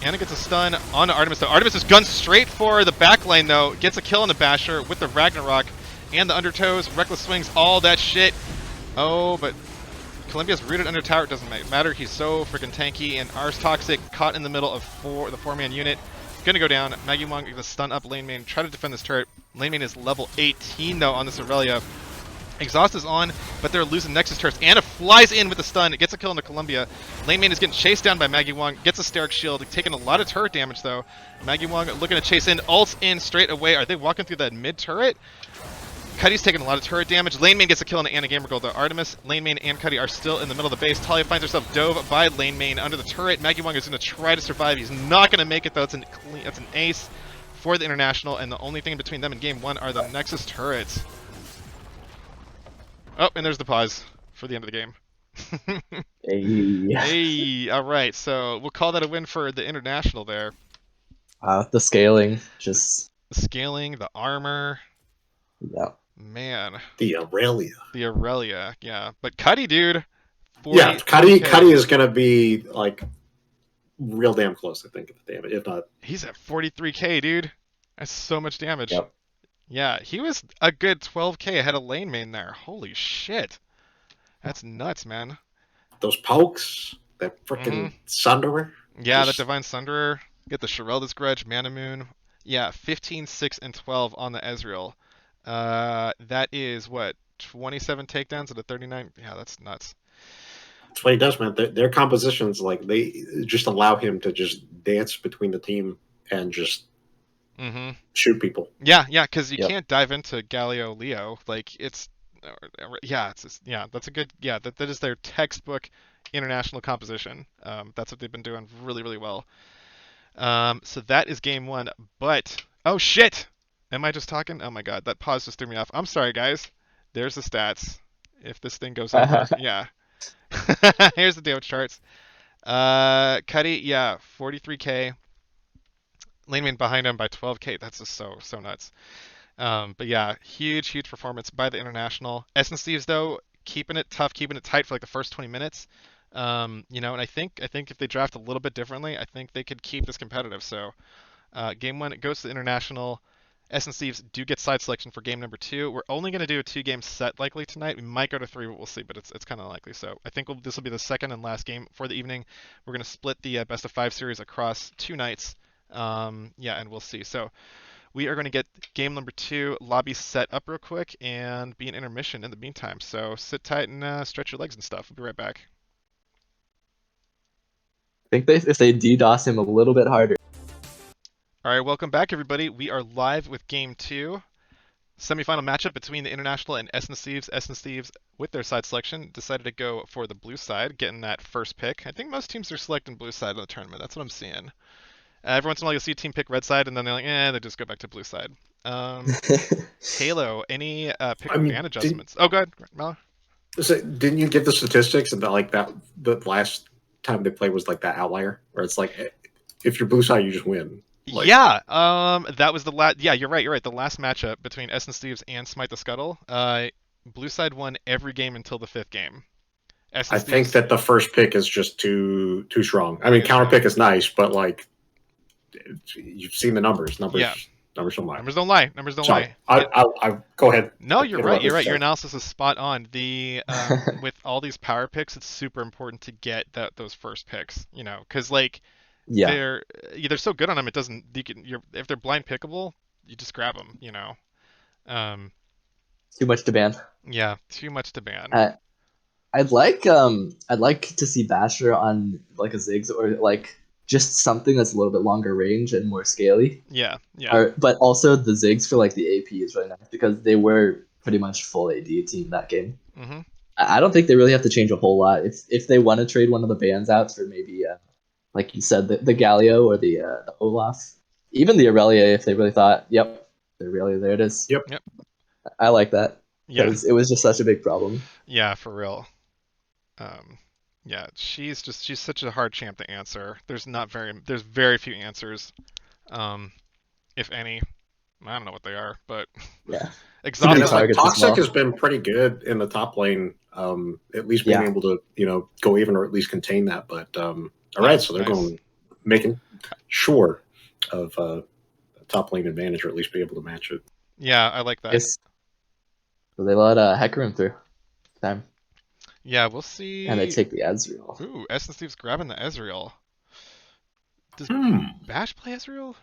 Anna gets a stun on Artemis, though. Artemis is gunned straight for the back lane, though. Gets a kill on the Basher with the Ragnarok and the Undertows. Reckless swings, all that shit. Oh, but Columbia's rooted under tower. It doesn't matter. He's so freaking tanky. And Ars Toxic caught in the middle of the 4-man unit. Gonna go down. Maggie Wong gonna stun up lane main. Try to defend this turret. Lane main is level 18 though on this Aurelia. Exhaust is on, but they're losing Nexus turrets. Anna flies in with the stun. It gets a kill into Columbia. Lane main is getting chased down by Maggie Wong. Gets a Steric shield. Taking a lot of turret damage though. Maggie Wong looking to chase in. Ults in straight away. Are they walking through that mid turret? Cuddy's taking a lot of turret damage. Lane main gets a kill on Anna Gamergold. The Artemis, Lane main, and Cuddy are still in the middle of the base. Talia finds herself dove by Lane main under the turret. Maggie Wong is going to try to survive. He's not going to make it though. It's an ace for the International, and the only thing between them and game one are the Nexus turrets. Oh, and there's the pause for the end of the game. Hey. Hey, all right. So we'll call that a win for the International there. The scaling, just The scaling, the armor. yeah. Man, The Aurelia. the Aurelia, yeah. But Cuddy, dude, Yeah, 40K. Cuddy is going to be like real damn close, I think, at the damage. If not, He's at 43k, dude. That's so much damage. Yep. Yeah, he was a good 12k ahead of lane main there. Holy shit. That's nuts, man. Those pokes, that Hmm. freaking Sunderer, Yeah, that just Divine Sunderer. Get the Shirelda's Grudge, Mana Moon. Yeah, 15, 6, and 12 on the Ezreal. That is what, 27 takedowns at a 39? Yeah, that's nuts. that's what he does, man. Their compositions, like they just allow him to just dance between the team and just Hmm. shoot people. Yeah, yeah, because you Yep. can't dive into Galio Leo. Like yeah, it's just, yeah, that's a good, yeah, that is their textbook international composition. That's what they've been doing really, really well. So that is game one. But oh shit, am I just talking? Oh my god, that pause just threw me off. I'm sorry, guys. There's the stats. If this thing goes over, yeah. Here's the damage charts. Cuddy, yeah, 43k. Lane main behind him by 12k. That's just so nuts. But yeah, huge performance by the international. Essence Thieves though, keeping it tough, keeping it tight for like the first 20 minutes. And I think if they draft a little bit differently, I think they could keep this competitive. So game one, it goes to the international. Essence Thieves do get side selection for game number two. We're only going to do a two-game set likely tonight. We might go to three, but we'll see. But it's kind of likely. So I think this will be the second and last game for the evening. We're going to split the best of five series across two nights. Yeah, and we'll see. So we are going to get game number two lobby set up real quick and be an intermission in the meantime. So sit tight and stretch your legs and stuff. We'll be right back. I think if they DDoS him a little bit harder. All right, welcome back, everybody. We are live with game two. Semifinal matchup between the International and Essence Thieves. Essence Thieves, with their side selection, decided to go for the blue side, getting that first pick. I think most teams are selecting blue side in the tournament. That's what I'm seeing. Every once in a while, you'll see a team pick red side, and then they're like, they just go back to blue side. Halo, any pick I and mean, ban adjustments? Oh, go ahead, Mel. didn't you give the statistics and that like that the last time they played was like that outlier where it's like if you're blue side you just win. Like Yeah, that was the last. Yeah, you're right. You're right. The last matchup between Essence Thieves and Smite the Scuttle, blue side won every game until the fifth game. I Essence think Thieves, that the first pick is just too strong. I I think mean, it's counter strong. pick is nice, but like you've seen the numbers. Yeah, Numbers don't lie. numbers don't lie. Numbers don't Sorry, lie. Yeah. I go ahead. No, you're right. Interrupt me. You're right. Your Sorry. analysis is spot on. The with all these power picks, it's super important to get those first picks. Because like Yeah, they're so good on them. It doesn't. If they're blind pickable, you just grab them. Um, too much to ban. yeah, too much to ban. I, I'd like to see Basher on like a Ziggs or like just something that's a little bit longer range and more scaly. Yeah, yeah. Or but also the Ziggs for like the AP is really nice because they were pretty much full AD team that game. Mhm. I don't think they really have to change a whole lot. If they want to trade one of the bans out for maybe like you said the Galio or the Olaf, even the Aurelia if they really thought, yep, the Aurelia there it is. Yep. Yep. I like that Yeah. because it was just such a big problem. Yeah, for real. Um, yeah, she's such a hard champ to answer. There's very few answers, um, if any. I don't know what they are, but Yeah, too And many it's exhausting. like targets as Toxic well. has been pretty good in the top lane, at least being Yeah, able to go even or at least contain that. But all right, Nice, so they're nice. going making sure of top lane advantage or at least be able to match it. Yeah, I like that. yes. So they let Hecarim through time, Yeah, we'll and they see. take the Ezreal. Ooh, Essence Steve's grabbing the Ezreal. Does Hmm. Bash play Ezreal? I'm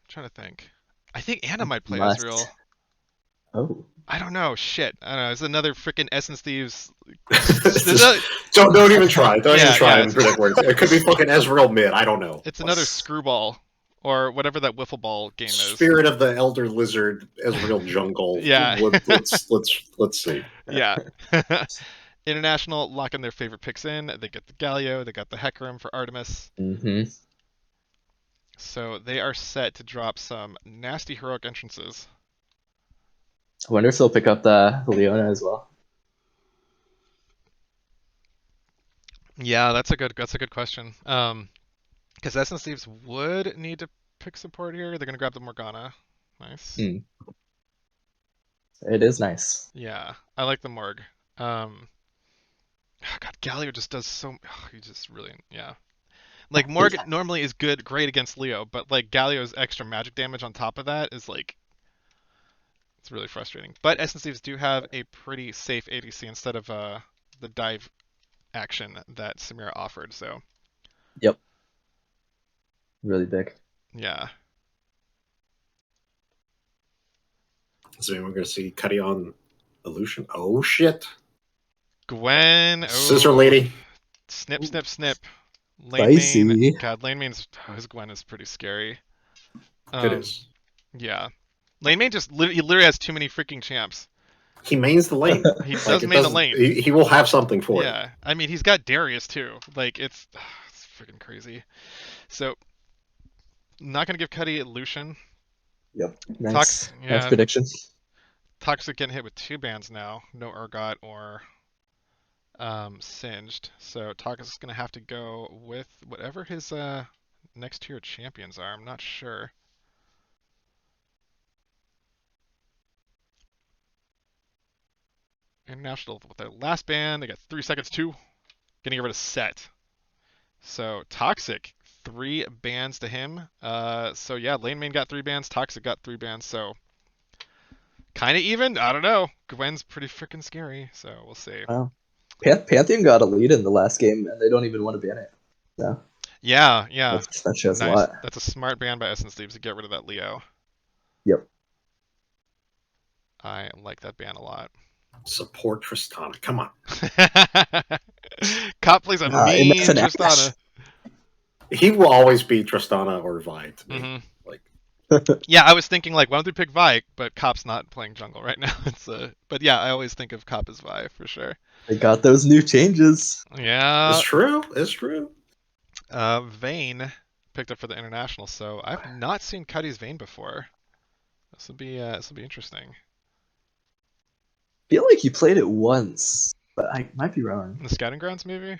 trying to think. I think Anna might play Ezreal. Must. Oh, I don't know. Shit. I don't know. It's another freaking Essence Thieves. Don't even try. Don't even Yeah, try yeah. and predict where it could be fucking Ezreal mid. I don't know. It's another screwball or whatever that wiffle ball game is. Spirit of the Elder Lizard, Ezreal jungle. Yeah. Let's see. Yeah. International locking their favorite picks in. They get the Galio, they got the Hecarim for Artemis. mm-hmm. So they are set to drop some nasty heroic entrances. I wonder if they'll pick up the Leona as well. Yeah, that's a good question. Because Essence Thieves would need to pick support here. They're gonna grab the Morgana. Nice. Mm. It is nice. Yeah, I like the Morg. God, Galio just does so. He just really, yeah. Like Morg Yeah. normally is great against Leo, but like Galio's extra magic damage on top of that is like it's really frustrating. But Essence Thieves do have a pretty safe ADC instead of the dive action that Samira offered. So Yep, really big. yeah, So we're going to see Cuddy on Illusion. Oh shit! Gwen. Scissor Oh, Lady. snip, snip, snip. Lane main. Spicy. God, lane main's his Gwen is pretty scary. It Um, is. yeah, lane main just he literally has too many freaking champs. He mains the lane. He Like does it main the doesn't. lane. He will have something for it. Yeah, I mean he's got Darius too. Like it's freaking crazy. So not gonna give Cuddy Lucian. Yep. Tox, Nice yeah, prediction. Toxic getting hit with two bans now. No Urgot or Singed. So Toxic is gonna have to go with whatever his next tier champions are. I'm not sure. International with their last ban, they got 3 seconds too. Gonna get rid of Set. So Toxic, 3 bans to him. So yeah, Lane Main got 3 bans, Toxic got 3 bans. So kind of even. I don't know. Gwen's pretty freaking scary. So we'll see. Wow. Pantheon got a lead in the last game, and they don't even want to ban it. So Yeah, yeah. that shows a Nice. lot. That's a smart ban by Essence Thieves to get rid of that Leo. Yep. I like that ban a lot. Support Tristana. Come on. Cop plays a Enough mean an Ash. Tristana. He will always be Tristana or Vi to me. Hmm. Like Yeah, I was thinking like, why don't we pick Vi? But Cop's not playing jungle right now. But yeah, I always think of Cop as Vi for sure. They got those new changes. it's Yeah. true. It's true. Vayne picked up for the international, so I've not seen Cuddy's Vayne before. This will be interesting. I feel like he played it once, but I might be wrong. In the Scouting Grounds, maybe?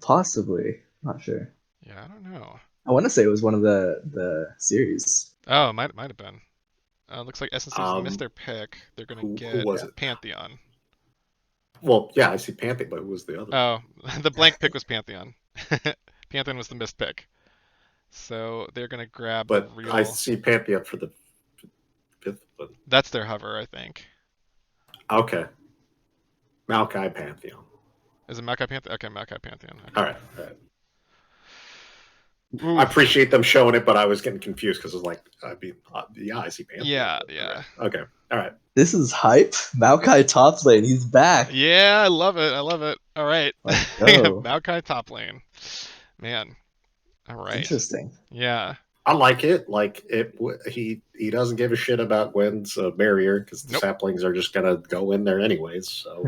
Possibly. Not sure. Yeah, I don't know. I want to say it was one of the series. Oh, might have been. Looks like Essence Thieves missed Um, their pick. They're gonna who get was it? Pantheon. Well, yeah, I see Pantheon, but who was the other? Oh, the blank pick was Pantheon. Pantheon was the missed pick. So they're gonna grab the But I real. see Pantheon for the fifth one. That's their hover, I think. Okay. Maokai Pantheon. Is it Maokai Pantheon? Okay, Maokai Pantheon. Okay. All right. All right. I Oof. appreciate them showing it, but I was getting confused because it was like, yeah, I see Pantheon. Yeah, but, yeah. Okay. All right. This is hype. Maokai top lane. He's back. Yeah, I love it. I love it. All right. Let's go. Maokai top lane. Man. All It's right. interesting. Yeah. I like it. Like it, he doesn't give a shit about Gwen's barrier because the Nope. saplings are just gonna go in there anyways. So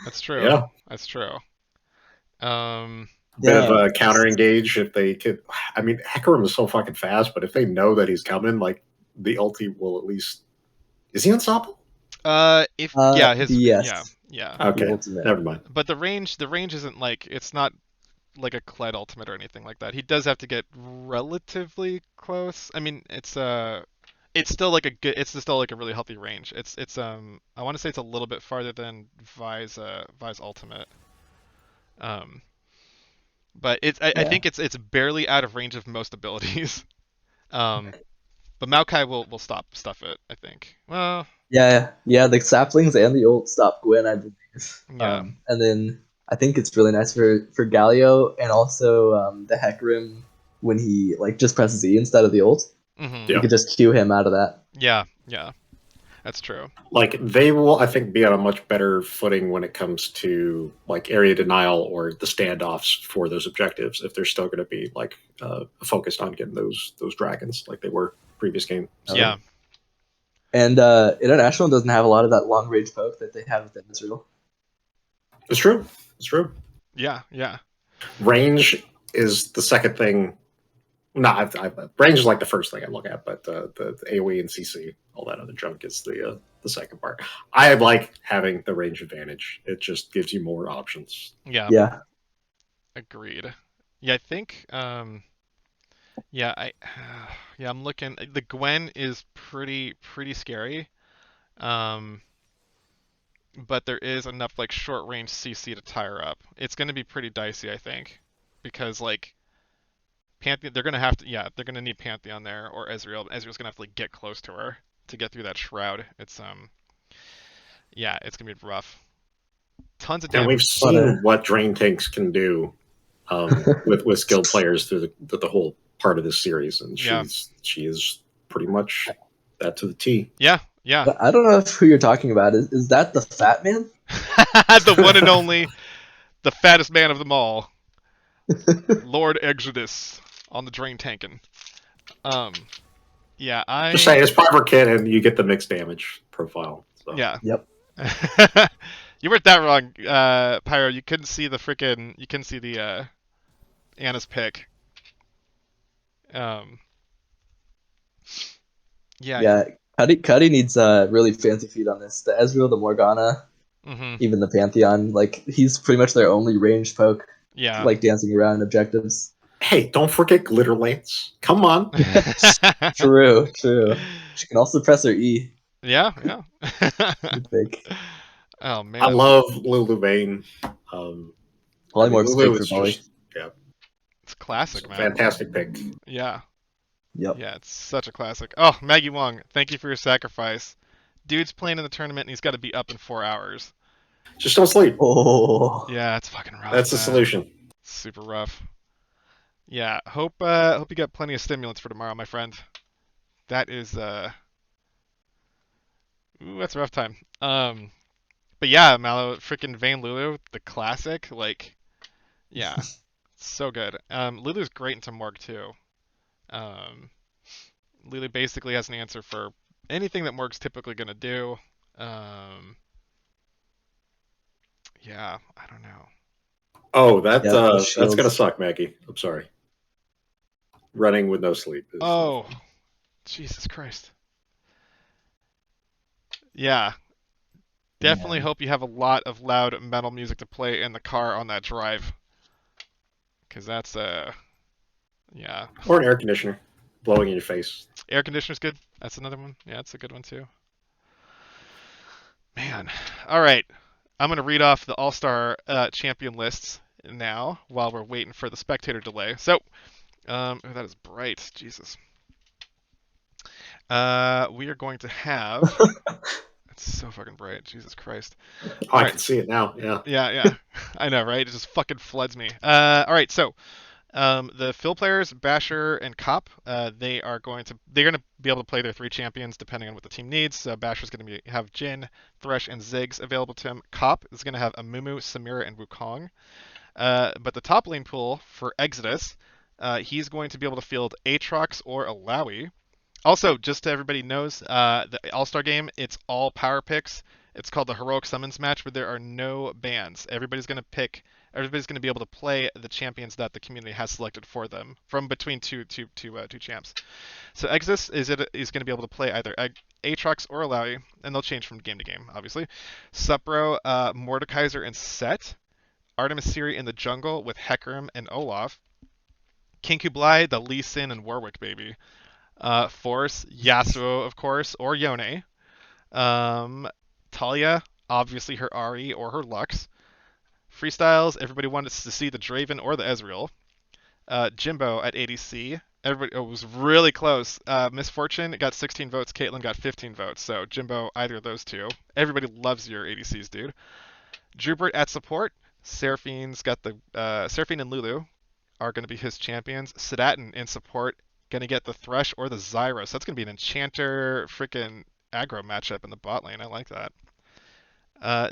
That's true. yeah, That's true. Um, bit of Yeah. a counter engage if they could. I mean, Hecarim is so fucking fast, but if they know that he's coming, like the ulti will at least. Is he unstoppable? if yeah, his yes. yeah. The Okay, ultimate. never mind. But the range isn't like it's not like a Kled ultimate or anything like that. He does have to get relatively close. I mean, it's still like a good it's still like a really healthy range. It's I want to say it's a little bit farther than Vi's ultimate. Um but I Yeah. think it's barely out of range of most abilities. Um but Maokai will stop stuff it, I think. Well, Yeah. The saplings and the ult stop Gwen, I believe. yeah. And then I think it's really nice for Galio and also the Hecarim when he like just presses E instead of the ult. Mhm. You Yeah, could just cue him out of that. Yeah, yeah. That's true. like they will, I think, be on a much better footing when it comes to like area denial or the standoffs for those objectives if they're still going to be like focused on getting those dragons like they were previous game. So. Yeah. And International doesn't have a lot of that long range poke that they have within Israel. It's true. It's true. Yeah, yeah. Range is the second thing. No, range is like the first thing I look at, but the AOE and CC, all that other junk is the second part. I like having the range advantage. It just gives you more options. Yeah. Yeah. Agreed. Yeah, I think yeah, yeah, I'm looking the Gwen is pretty scary. Um but there is enough like short range CC to tie her up. It's going to be pretty dicey, I think, because like Pantheon they're going to have to they're going to need Pantheon there or Ezreal. Ezreal's going to have to like get close to her to get through that shroud. It's yeah, it's going to be rough. Tons of And we've damage. But seen what drain tanks can do with skilled players through the whole part of this series, and Yeah. she is pretty much that to the T. Yeah. Yeah. I don't know if who you're talking about. Is that the fat man? The one and only, the fattest man of them all, Lord Exodus on the drain tanking. Um, yeah, Just saying, I it's proper kit, and you get the mixed damage profile. So yeah. Yep. You weren't that wrong, Pyro. You couldn't see the Anna's pick. Um, yeah, Yeah. Cuddy needs really fancy feet on this. The Ezreal, the Morgana, mm-hmm. even the Pantheon. Like he's pretty much their only ranged poke. Yeah. Like dancing around objectives. hey, don't forget Glitter Lance. Come on. True. She can also press her E. Yeah, yeah. I think. Oh I man, love Lulu Vane. Um, I mean, Polymorph's big Lulu for is volley. just yeah, it's it's classic, a man. fantastic pick. Yeah, Yep. yeah, it's such a classic. Oh, Maggie Wong, thank you for your sacrifice. Dude's playing in the tournament and he's got to be up in 4 hours. Just don't sleep. Oh. Yeah, it's fucking rough, That's the man. solution. Super rough. Yeah, hope you got plenty of stimulants for tomorrow, my friend. That is ooh, that's a rough time. But yeah, Mallow, freaking Vayne Lulu, the classic, like, yeah, so good. Lulu's great into Morg too. Um, Lulu basically has an answer for anything that Morg's typically gonna do. Um, yeah, I don't know. Oh, Yeah. Plus that's gonna shields. suck, Maggie. I'm sorry. Running with no sleep is no Oh, fun. Jesus Christ. Yeah, definitely Man. hope you have a lot of loud metal music to play in the car on that drive, because that's yeah. Or an air conditioner blowing in your face. Air conditioner's good. That's another one. Yeah, it's a good one too. Man. All right. I'm going to read off the All Star champion lists now while we're waiting for the spectator delay. So, oh, that is bright. Jesus. We are going to have. It's so fucking bright. Jesus Christ. Oh, All I right. can see it now. Yeah. Yeah, yeah. I know, right? It just fucking floods me. All right. So, the fill players, Basher and Cop, they're gonna be able to play their three champions depending on what the team needs. Basher's gonna have Jin, Thresh, and Ziggs available to him. Cop is gonna have Amumu, Samira, and Wukong. But the top lane pool for Exodus, he's going to be able to field Aatrox or Alawi. Also, just so everybody knows, the All-Star game, it's all power picks. It's called the Heroic Summons match, where there are no bans. Everybody's going to be able to play the champions that the community has selected for them from between two champs. So Exodus is going to be able to play either Aatrox or Alawi, and they'll change from game to game, obviously. Supro, Mordekaiser, and Set. Artemis Siri in the jungle with Hecarim and Olaf. King Kublai, the Lee Sin and Warwick baby. Force, Yasuo, of course, or Yone. Talia, obviously her Ari or her Lux. Freestyles, everybody wanted to see the Draven or the Ezreal. Jimbo at ADC. Everybody, it was really close. Misfortune got 16 votes. Caitlyn got 15 votes. So Jimbo, either of those two. Everybody loves your ADCs, dude. Drupert at support. Seraphine and Lulu are going to be his champions. Sedatin in support, going to get the Thresh or the Zyra. So that's going to be an Enchanter freaking aggro matchup in the bot lane. I like that.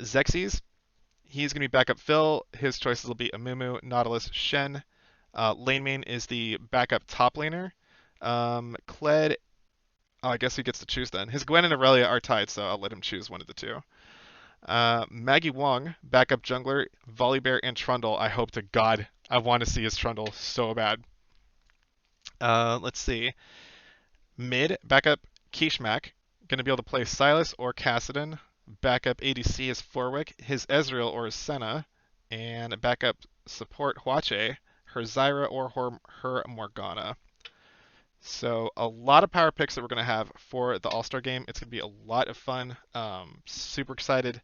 Xerxes, he's going to be backup Phil. His choices will be Amumu, Nautilus, Shen. Lane main is the backup top laner. Kled, oh, I guess he gets to choose then. His Gwen and Aurelia are tied, so I'll let him choose one of the two. Maggie Wong, backup jungler, Volibear, and Trundle. I hope to God I want to see his Trundle so bad. Let's see. Mid, backup Kishmak. Going to be able to play Silas or Kassadin. Backup ADC is Forwick, his Ezreal or his Senna. And backup support Huache, her Zyra or her Morgana. So a lot of power picks that we're going to have for the All-Star game. It's going to be a lot of fun. Super excited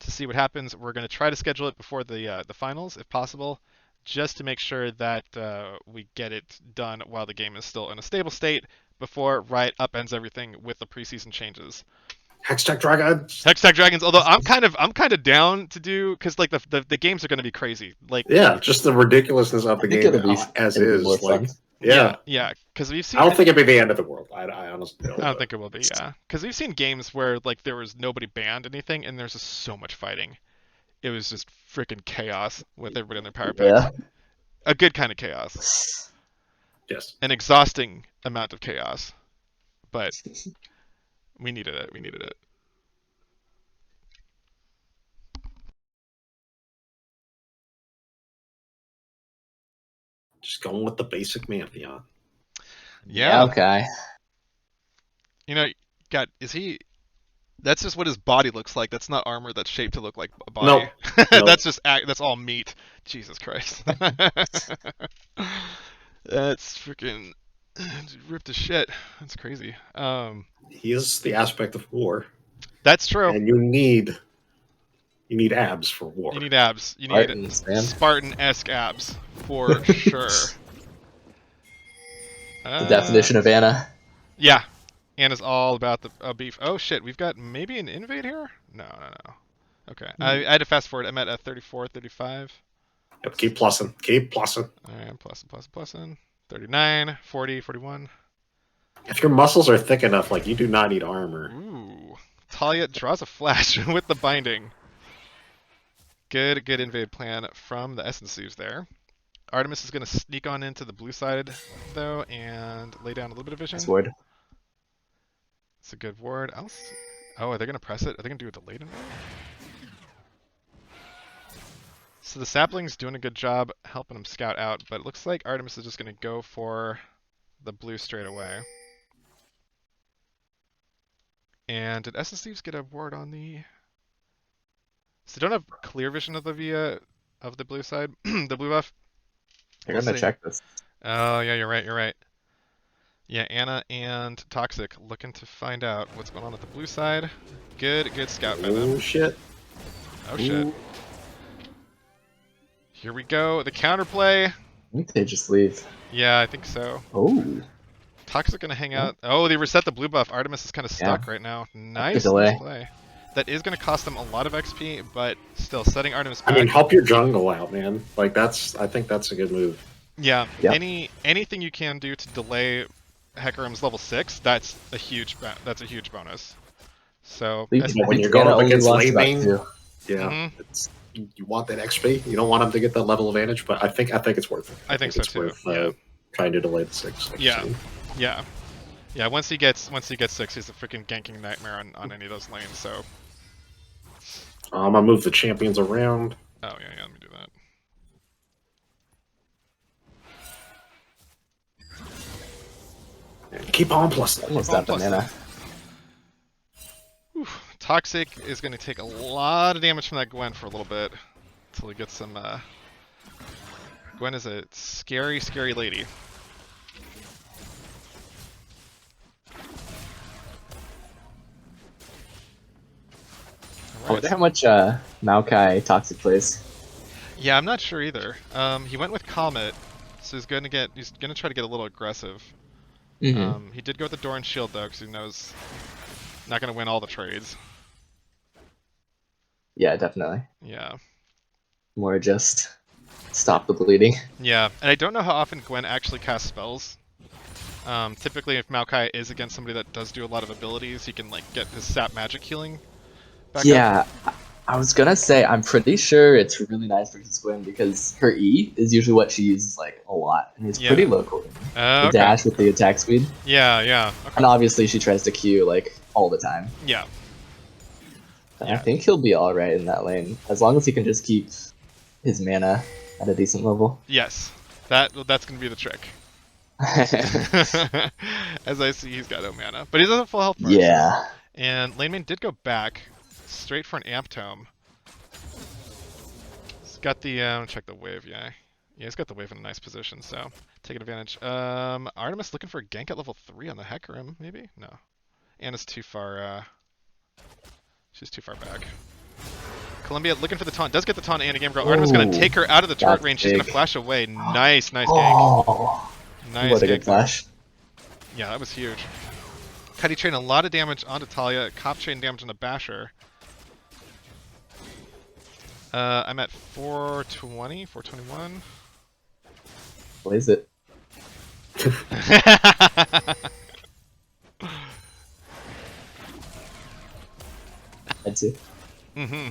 to see what happens. We're going to try to schedule it before the finals, if possible, just to make sure that we get it done while the game is still in a stable state before Riot upends everything with the preseason changes. Hextech Dragons. Hextech Dragons. Although I'm kind of down to do because like the games are going to be crazy. Like Yeah, just the ridiculousness of the I think game as it'll be more is. Like, fun. yeah, yeah, because we've I don't seen. think it'd be the end of the world. I honestly don't. I don't think it will be. Yeah, because we've seen games where like there was nobody banned anything, and there's just so much fighting. It was just freaking chaos with everybody in their power picks. Yeah. A good kind of chaos. Yes. An exhausting amount of chaos. But we needed it. We needed it. Just going with the basic Mantheon. Yeah. Okay. You know, God, is he? That's just what his body looks like. That's not armor that's shaped to look like a body. Nope. Nope. That's all meat. Jesus Christ. That's freaking ripped to shit. That's crazy. He is the aspect of war, That's true. and you need abs for war. You need abs. You need Spartans, man. Spartan-esque abs for sure. The definition of Anna. Yeah. Anna's all about the beef. Oh shit, we've got maybe an invade here? No. Okay. I had to fast forward. I'm at 34, 35. Yep, keep plussing. Keep plussing. Alright, plussing. 39, 40, 41. If your muscles are thick enough, like, you do not need armor. Ooh. Talia draws a flash with the binding. Good invade plan from the Essence Thieves there. Artemis is going to sneak on into the blue side, though, and lay down a little bit of vision. Nice ward. It's a good ward. Oh, are they going to press it? Are they going to do a delayed invade? So the sapling's doing a good job helping him scout out, but it looks like Artemis is just going to go for the blue straight away. And did Essence Thieves get a ward on the... So they don't have clear vision of the blue side, the blue buff. You're gonna check this. Oh yeah, you're right. Yeah, Anna and Toxic looking to find out what's going on at the blue side. Good scout by them. Oh shit. Oh shit. Here we go, the counterplay. I think they just leave. Yeah, I think so. Oh. Toxic gonna hang out. Oh, they reset the blue buff. Artemis is kind of stuck right now. Nice play. That is going to cost them a lot of XP, but still setting Artemis back. I mean, help your jungle out, man. Like, I think that's a good move. Yeah. Yep. Anything you can do to delay Hecarim's level 6, that's a huge bonus. So when you're going up against lane main, yeah, you want that XP. You don't want him to get that level advantage, but I think it's worth it. I think so too. Yeah. Trying to delay the 6. Yeah. Once he gets 6, he's a freaking ganking nightmare on any of those lanes. So. I'm gonna move the champions around. Oh yeah, let me do that. And keep on plus. Almost that banana. Toxic is going to take a lot of damage from that Gwen for a little bit until he gets some. Gwen is a scary lady. I wonder how much Maokai Toxic plays. Yeah, I'm not sure either. He went with Comet, so he's gonna try to get a little aggressive. Mm-hmm. He did go with the Doran Shield though, because he knows not gonna win all the trades. Yeah, definitely. Yeah. More just stop the bleeding. Yeah, and I don't know how often Gwen actually casts spells. Typically, if Maokai is against somebody that does do a lot of abilities, he can like get his sap magic healing. Yeah, I was gonna say I'm pretty sure it's really nice versus Gwen because her E is usually what she uses like a lot, and it's pretty low cooling. The dash with the attack speed. Yeah. Okay. And obviously she tries to Q like all the time. Yeah. I think he'll be all right in that lane as long as he can just keep his mana at a decent level. Yes, that's gonna be the trick. As I see, he's got no mana, but he doesn't have full health bar. Yeah. And lane main did go back straight for an amp tome. He's got the check the wave. Yeah, he's got the wave in a nice position, so taking advantage. Artemis looking for a gank at level 3 on the Hecarim, maybe? No, Anna's too far. She's too far back. Columbia looking for the taunt. Does get the taunt and a game girl. Artemis gonna take her out of the turret range. She's gonna flash away. Nice gank. Oh, Nice what a gank good flash. Yeah, that was huge. Cuddy train a lot of damage onto Talia. Cop train damage on the Basher. I'm at 420, 421. Blaze it. Had to. Mm-hmm.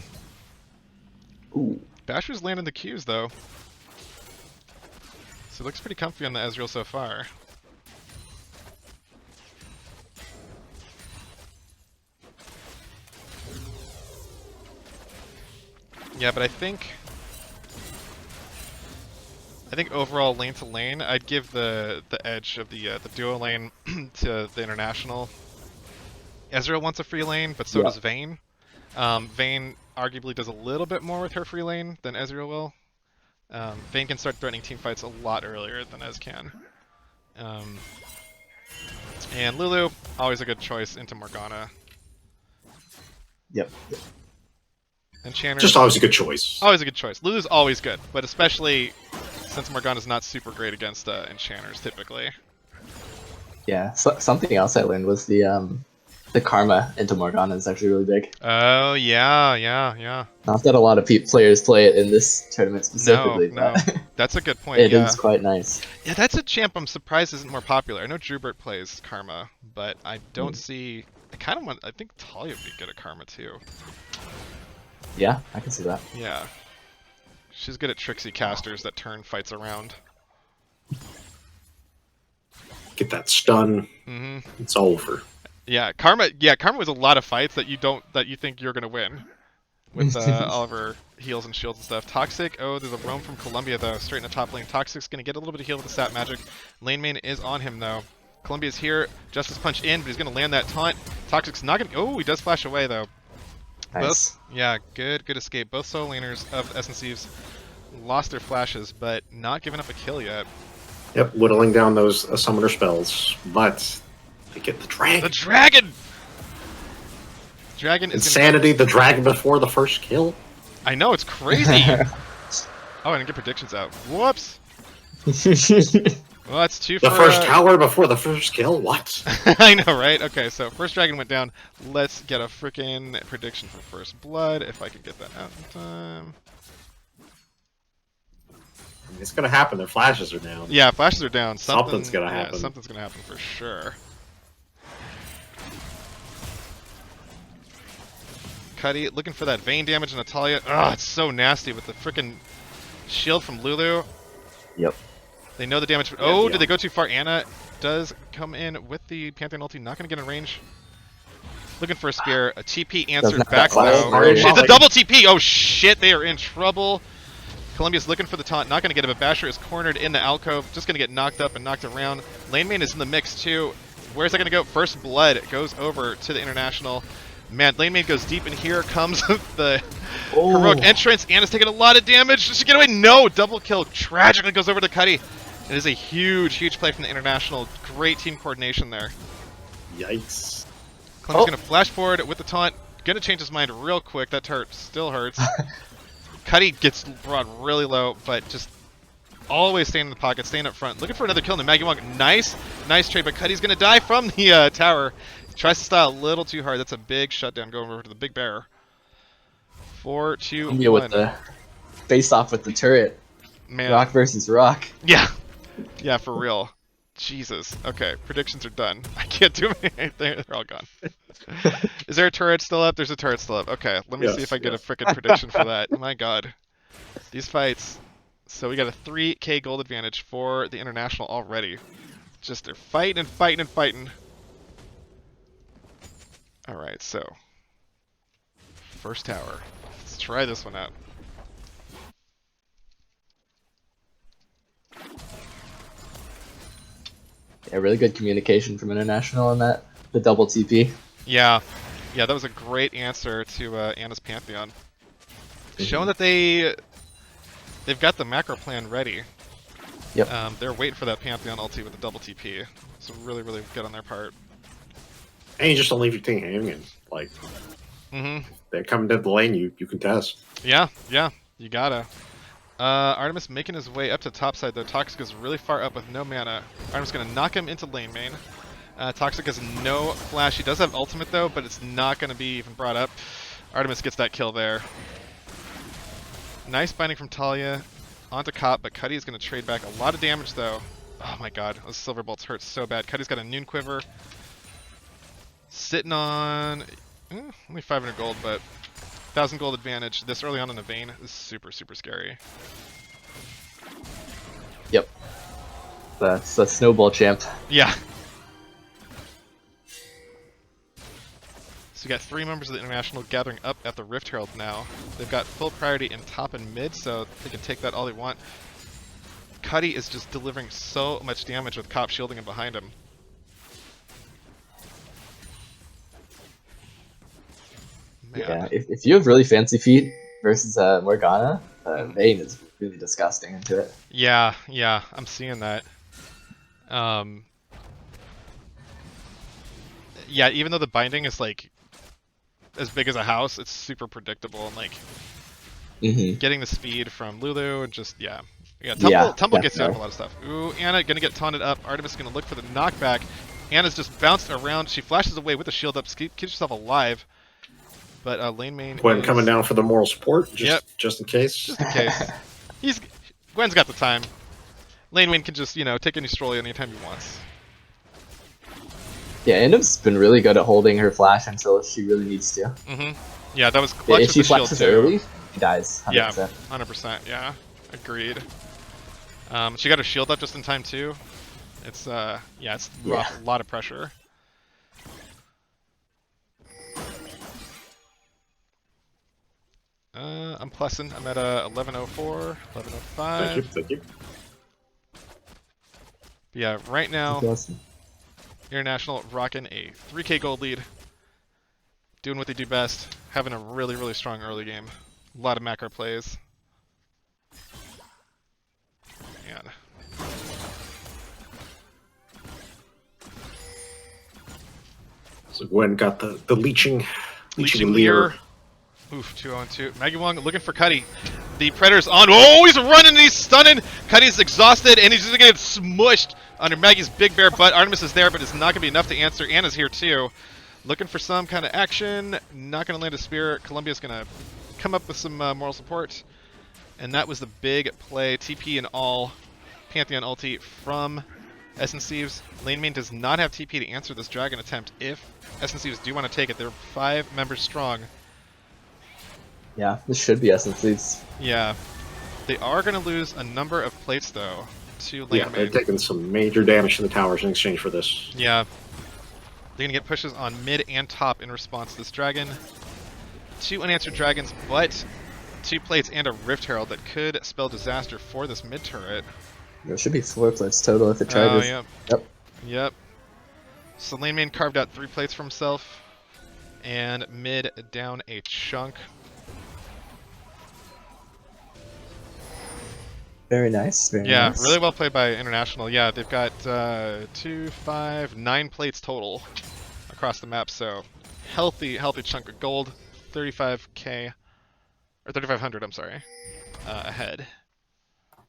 Ooh. Basher's landing the Qs though. So it looks pretty comfy on the Ezreal so far. Yeah, but I think overall lane to lane, I'd give the edge of the duo lane to the international. Ezreal wants a free lane, but so does Vayne. Vayne arguably does a little bit more with her free lane than Ezreal will. Vayne can start threatening team fights a lot earlier than Ez can. And Lulu, always a good choice into Morgana. Yep. Enchanters, Just always a good choice. always a good choice. Lulu's always good, but especially since Morgana's not super great against Enchanters typically. Yeah. So, something else I learned was the karma into Morgana is actually really big. Oh, yeah. Not that a lot of players play it in this tournament specifically, No, but that's a good point. it Yeah. is quite nice. Yeah, that's a champ I'm surprised isn't more popular. I know Drubert plays Karma, but I don't see. I think Talia would be good at Karma too. Yeah, I can see that. Yeah. She's good at tricksy casters that turn fights around. Get that stun. Mm-hmm. It's over. Yeah, Karma was a lot of fights that you think you're gonna win. With all of her heals and shields and stuff. Toxic, oh, there's a roam from Columbia though, straight in the top lane. Toxic's gonna get a little bit of heal with the sap magic. Lane main is on him though. Columbia's here, Justice Punch in, but he's gonna land that taunt. Toxic's not gonna, oh, he does flash away though. Nice. Both, yeah, good escape. Both solo laners of SNCs lost their flashes, but not giving up a kill yet. Yep, whittling down those summoner spells, but they get the dragon. The dragon! Dragon is Insanity, the dragon before the first kill. I know, it's crazy! Oh, I didn't get predictions out. Whoops! Well, that's two The for first tower before the first kill? What? I know, right? Okay, so first dragon went down. Let's get a freaking prediction for first blood, if I could get that out in time. It's gonna happen. Their flashes are down. Yeah, flashes are down. Something's gonna happen. Yeah, something's gonna happen for sure. Cuddy looking for that Vayne damage on Natalia. Oh, it's so nasty with the freaking shield from Lulu. Yep. They know the damage. Oh, did they go too far? Anna does come in with the Pantheon ulti. Not going to get in range. Looking for a spear. A TP answered back though. Oh, It's a double TP. Oh shit, they are in trouble. Columbia's looking for the taunt. Not going to get it, but Basher is cornered in the alcove. Just going to get knocked up and knocked around. Lane main is in the mix too. Where's that going to go? First blood goes over to the international. Man, lane main goes deep, and here comes the heroic entrance. Anna's taking a lot of damage. Does she get away? No! Double kill tragically goes over to Cuddy. It is a huge play from the international. Great team coordination there. Yikes. Clem's going to flash forward with the taunt. Going to change his mind real quick. That turret still hurts. Cuddy gets brought really low, but just always staying in the pocket, staying up front. Looking for another kill in the Maggie Wong. Nice trade, but Cuddy's going to die from the tower. Tries to style a little too hard. That's a big shutdown going over to the big bear. 4, 2, 1. With the face off with the turret. Man. Rock versus rock. Yeah. Yeah, for real. Jesus. Okay, predictions are done. I can't do anything. They're all gone. Is there a turret still up? There's a turret still up. Okay, let me see if I get a frickin' prediction for that. My god. These fights. So we got a 3k gold advantage for the international already. Just they're fighting and fighting and fighting. Alright, so. First tower. Let's try this one out. Yeah, really good communication from international on that. The double TP. Yeah. Yeah, that was a great answer to Anna's Pantheon. Showing that they've got the macro plan ready. Yep. They're waiting for that Pantheon ulti with the double TP. So really good on their part. And you just don't leave your team hanging. Like, they're coming to the lane, you can test. Yeah, you gotta. Artemis making his way up to top side though. Toxic is really far up with no mana. Artemis gonna knock him into lane main. Toxic has no flash. He does have ultimate though, but it's not going to be even brought up. Artemis gets that kill there. Nice binding from Talia onto Cop, but Cuddy is going to trade back a lot of damage though. Oh my god, those silver bolts hurt so bad. Cuddy's got a Noon Quiver. Sitting on only 500 gold, but 1,000 gold advantage this early on in the Vayne is super, super scary. Yep. That's a snowball champ. Yeah. So you got 3 members of the International gathering up at the Rift Herald now. They've got full priority in top and mid, so they can take that all they want. Cuddy is just delivering so much damage with Cop shielding him behind him. Man. Yeah, if you have really fancy feet versus Morgana, Vayne is really disgusting into it. Yeah, I'm seeing that. Yeah, even though the binding is like as big as a house, it's super predictable and like getting the speed from Lulu and just Tumble gets you out of a lot of stuff. Ooh, Anna gonna get taunted up. Artemis is gonna look for the knockback. Anna's just bounced around. She flashes away with the shield up, keeps herself alive. But lane main Gwen coming down for the moral support, just in case. Just in case. Gwen's got the time. Lane main can just, take any stroll anytime he wants. Yeah, Annab's been really good at holding her flash until she really needs to. Yeah, that was clutch If with she the shield flexes too. early, she dies. 100%. Yeah, 100%, yeah. Agreed. She got her shield up just in time too. It's it's rough, a lot of pressure. I'm plussing. I'm at 1104, 1105. Thank you. Yeah, right now, Awesome. International rocking a 3k gold lead. Doing what they do best. Having a really, really strong early game. A lot of macro plays. Man. So Gwen got the leeching Leer. Oof, 2-on-2. Maggie Wong looking for Cuddy. The Predator's on. Oh, he's running and he's stunning. Cuddy's exhausted and he's just gonna get smushed under Maggie's big bear butt. Artemis is there, but it's not gonna be enough to answer. Anna's here too. Looking for some kind of action. Not gonna land a spear. Columbia's gonna come up with some moral support. And that was the big play. TP and all. Pantheon ulti from Essence Thieves. Lane main does not have TP to answer this dragon attempt if Essence Thieves do want to take it. They're 5 members strong. Yeah, this should be Essence Thieves. Yeah. They are going to lose a number of plates, though, to lane main. They're taking some major damage to the towers in exchange for this. Yeah. They're going to get pushes on mid and top in response to this dragon. 2 unanswered dragons, but 2 plates and a Rift Herald that could spell disaster for this mid turret. There should be 4 plates total if it charges. Oh, yep. So lane main carved out 3 plates for himself. And mid down a chunk. Very nice. Very nice. Really well played by International. Yeah, they've got 2, 5, 9 plates total across the map. So healthy chunk of gold. 35k, or 3,500. I'm sorry, ahead.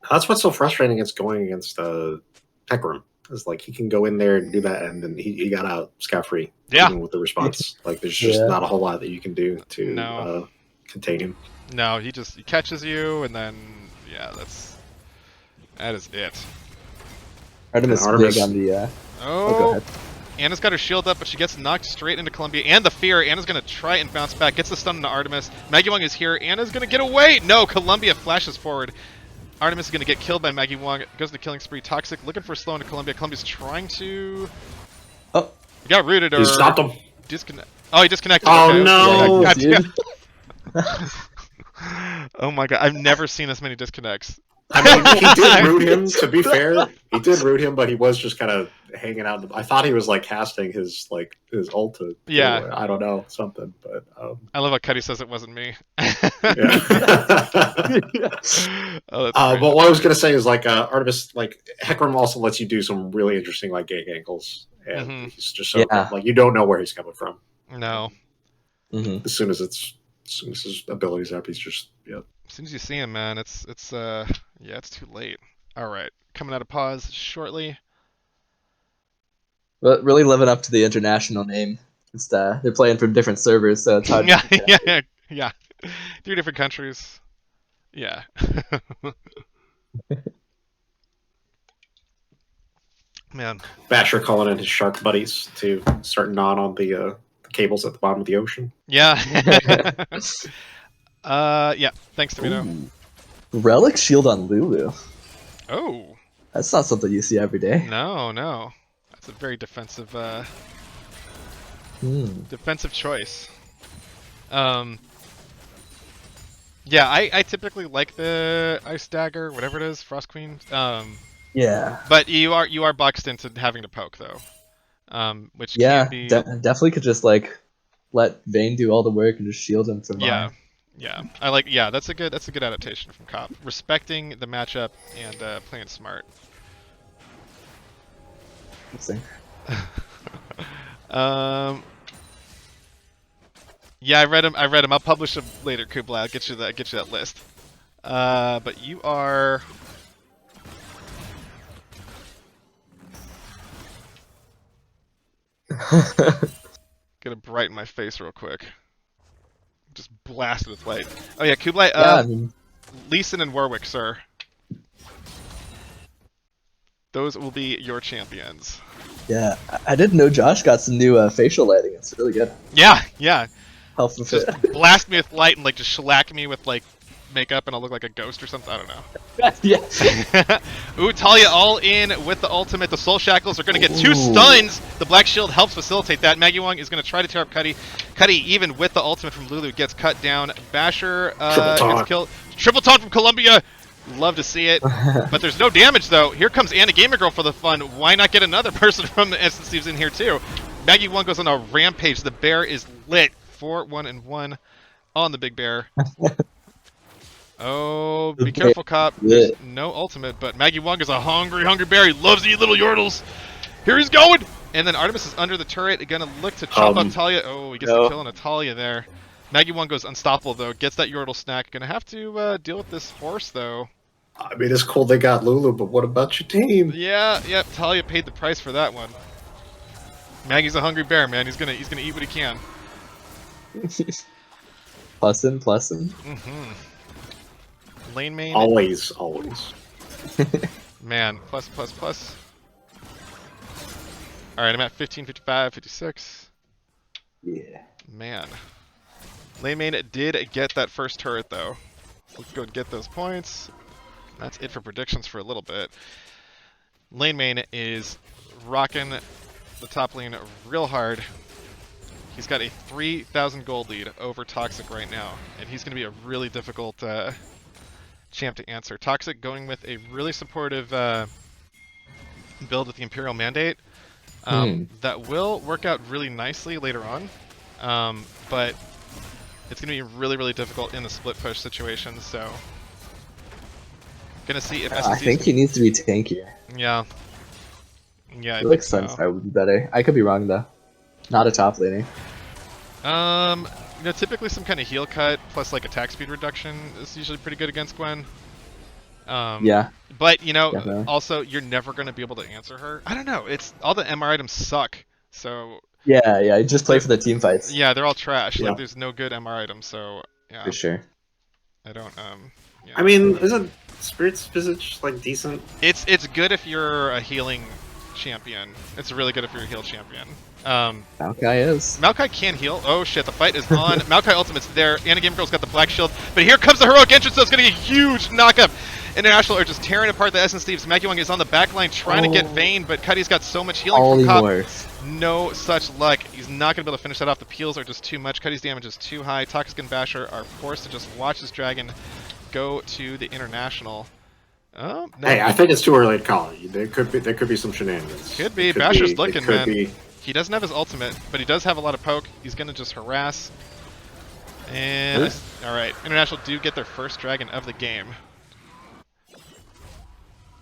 That's what's so frustrating against going against Tech Room. Is like he can go in there and do that, and then he got out scot-free. Yeah. Even with the response, like there's just not a whole lot that you can do to contain him. No, he catches you, and then that is it. Artemis big on the. Go ahead. Anna's got her shield up, but she gets knocked straight into Columbia. And the fear. Anna's going to try and bounce back. Gets the stun into Artemis. Maggie Wong is here. Anna's going to get away. No, Columbia flashes forward. Artemis is going to get killed by Maggie Wong. Goes to killing spree. Toxic looking for a slow into Columbia. Columbia's trying to... Oh. He got rooted or... He stopped him. Oh, he disconnected. Oh, okay. no. God. Oh my god. I've never seen this many disconnects. I mean, he did root him, to be fair. He did root him, but he was just kind of hanging out. I thought he was like casting his ult to I don't know, something. But I love how Cuddy says it wasn't me. Yeah. But what I was gonna say is Artemis, Hecarim also lets you do some really interesting gank angles, and he's just so good. You don't know where he's coming from. No. As soon as his abilities up, he's just As soon as you see him, man, it's too late. All right, coming out of pause shortly. But really living up to the international name. It's, they're playing from different servers, so it's hard Yeah, to get yeah, yeah. 3 different countries. Yeah. Man. Basher calling in his shark buddies to start gnawing on the cables at the bottom of the ocean. Yeah. Yeah. Thanks, Tomato. Ooh. Relic Shield on Lulu. Oh. That's not something you see every day. No, no. That's a very defensive, Hmm. defensive choice. Um. Yeah, I typically like the Ice Dagger, whatever it is, Frost Queen. Yeah. But you are boxed into having to poke though. Which can Yeah, be definitely could just like let Vayne do all the work and just shield him from yeah. mine. Yeah. That's a good adaptation from Cop. Respecting the matchup and playing smart. Interesting. um Yeah, I read him. I'll publish him later, Kublai. I'll get you that list. But you are gonna brighten my face real quick. Just blasted with light. Oh yeah, Kublai. Yeah, I mean, Lee Sin and Warwick, sir. Those will be your champions. yeah. I didn't know Josh got some new facial lighting. It's really good. Yeah, yeah. Helps with Just it. blast me with light and like just shellac me with like makeup and I'll look like a ghost or something. I don't know. Yeah. Ooh, Talia all in with the ultimate. The Soul Shackles are going to get 2 Ooh. stuns. The Black Shield helps facilitate that. Maggie Wong is going to try to tear up Cuddy. Cuddy, even with the ultimate from Lulu, gets cut down. Basher gets killed. Triple taunt from Columbia. Love to see it. But there's no damage, though. Here comes Anna Gamer Girl for the fun. Why not get another person from the Essence Thieves in here, too? Maggie Wong goes on a rampage. The bear is lit. 4-1-1 on the big bear. Oh, be careful, Cop. There's no ultimate, but Maggie Wong is a hungry bear. He loves to eat little yordles. Here he's going! And then Artemis is under the turret, gonna look to chop up Talia. Oh, he gets the kill on a Talia there. Maggie Wong goes unstoppable, though. Gets that yordle snack. Gonna have to deal with this horse, though. I mean, it's cool they got Lulu, but what about your team? Yeah, Talia paid the price for that one. Maggie's a hungry bear, man. He's gonna eat what he can. Plus him. Mm-hmm. Lane main. Always. Man, plus. Alright, I'm at 15, 55, 56. Yeah. Man. Lane main did get that first turret, though. Let's go and get those points. That's it for predictions for a little bit. Lane main is rocking the top lane real hard. He's got a 3,000 gold lead over Toxic right now, and he's going to be a really difficult champ to answer. Toxic going with a really supportive build with the Imperial Mandate that will work out really nicely later on, but it's going to be really difficult in the split push situation, so gonna see if I think he needs to be tankier. Yeah, I feel like think so. Sunstar would be better. I could be wrong though. Not a top laner. Typically some kind of heal cut plus like attack speed reduction is usually pretty good against Gwen. Yeah. But definitely. Also you're never gonna be able to answer her. I don't know. It's all the MR items suck. So yeah. Just play for the team fights. Yeah, they're all trash. Yeah. Like there's no good MR items. So yeah. For sure. I don't. Yeah. I mean, isn't Spirit's Visage like decent? It's good if you're a healing champion. It's really good if you're a heal champion. Maokai is. Maokai can heal. Oh shit, the fight is on. Maokai ultimate's there. Anna Game Girl's got the black shield. But here comes the heroic entrance, so it's gonna be a huge knockup. International are just tearing apart the Essence Thieves. Maggie Wong is on the back line trying to get Vayne, but Cuddy's got so much healing from Cop. No such luck. He's not gonna be able to finish that off. The peels are just too much. Cuddy's damage is too high. Toxic and Basher are forced to just watch this dragon go to the International. Oh, no. Hey, I think it's too early to call it. There could be some shenanigans. Could be. Basher's looking, man. He doesn't have his ultimate, but he does have a lot of poke. He's going to just harass. And, alright, International do get their first dragon of the game.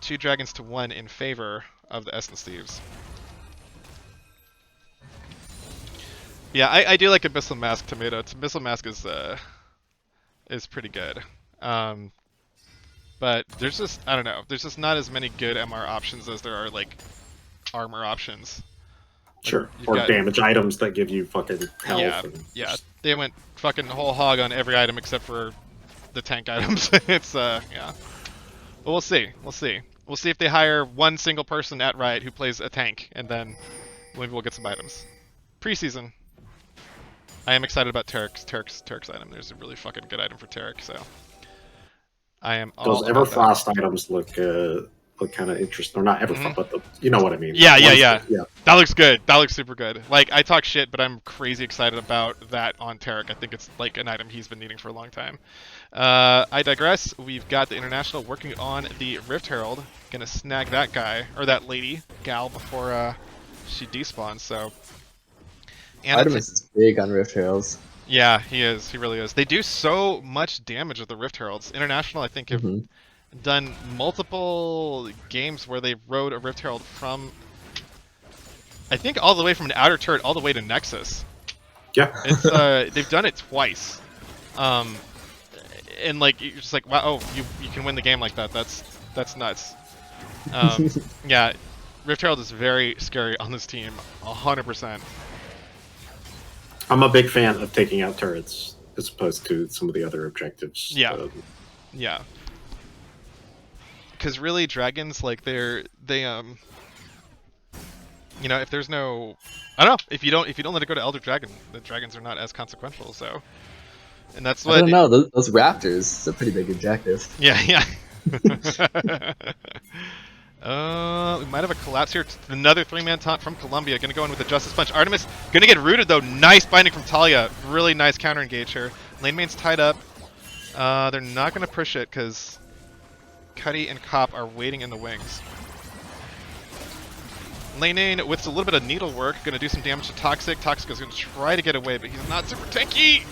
2 dragons to 1 in favor of the Essence Thieves. Yeah, I do like Abyssal Mask Tomato. Abyssal Mask is pretty good. But there's just, I don't know, there's just not as many good MR options as there are, like, armor options. Like Sure. you've Or got damage items that give you fucking yeah, health. And yeah. They went fucking whole hog on every item except for the tank items. It's yeah. But we'll see. We'll see. We'll see if they hire one single person at Riot who plays a tank, and then maybe we'll get some items. Preseason. I am excited about Tarek's item. There's a really fucking good item for Tarek, so I am those all about that. Everfrost items look kind of interesting. Or not Everfrost, but you know what I mean. Yeah, Ones yeah. that- yeah. That looks good. That looks super good. Like, I talk shit, but I'm crazy excited about that on Tarek. I think it's like an item he's been needing for a long time. I digress. We've got the International working on the Rift Herald. Gonna snag that guy, or that lady, gal, before she despawns, so. Artemis is big on Rift Heralds. Yeah, he is. He really is. They do so much damage with the Rift Heralds. International, I think, have done multiple games where they rode a Rift Herald from, I think, all the way from an outer turret all the way to Nexus. Yeah. It's they've done it twice, and like you're just like, wow, oh, you can win the game like that. That's nuts. Yeah, Rift Herald is very scary on this team, 100%. I'm a big fan of taking out turrets as opposed to some of the other objectives. Yeah. Yeah. Because really, dragons, like they you know, if there's no, I don't know, if you don't let it go to Elder Dragon, the dragons are not as consequential. So, and that's what. I don't know. Those raptors is a pretty big objective. Yeah, yeah. We might have a collapse here. Another 3-man taunt from Columbia. Gonna go in with the Justice Punch. Artemis gonna get rooted though. Nice binding from Talia. Really nice counter engage here. Lane main's tied up. They're not gonna push it because Cuddy and Cop are waiting in the wings. Lane main with a little bit of needlework. Gonna do some damage to Toxic. Toxic is gonna try to get away, but he's not super tanky.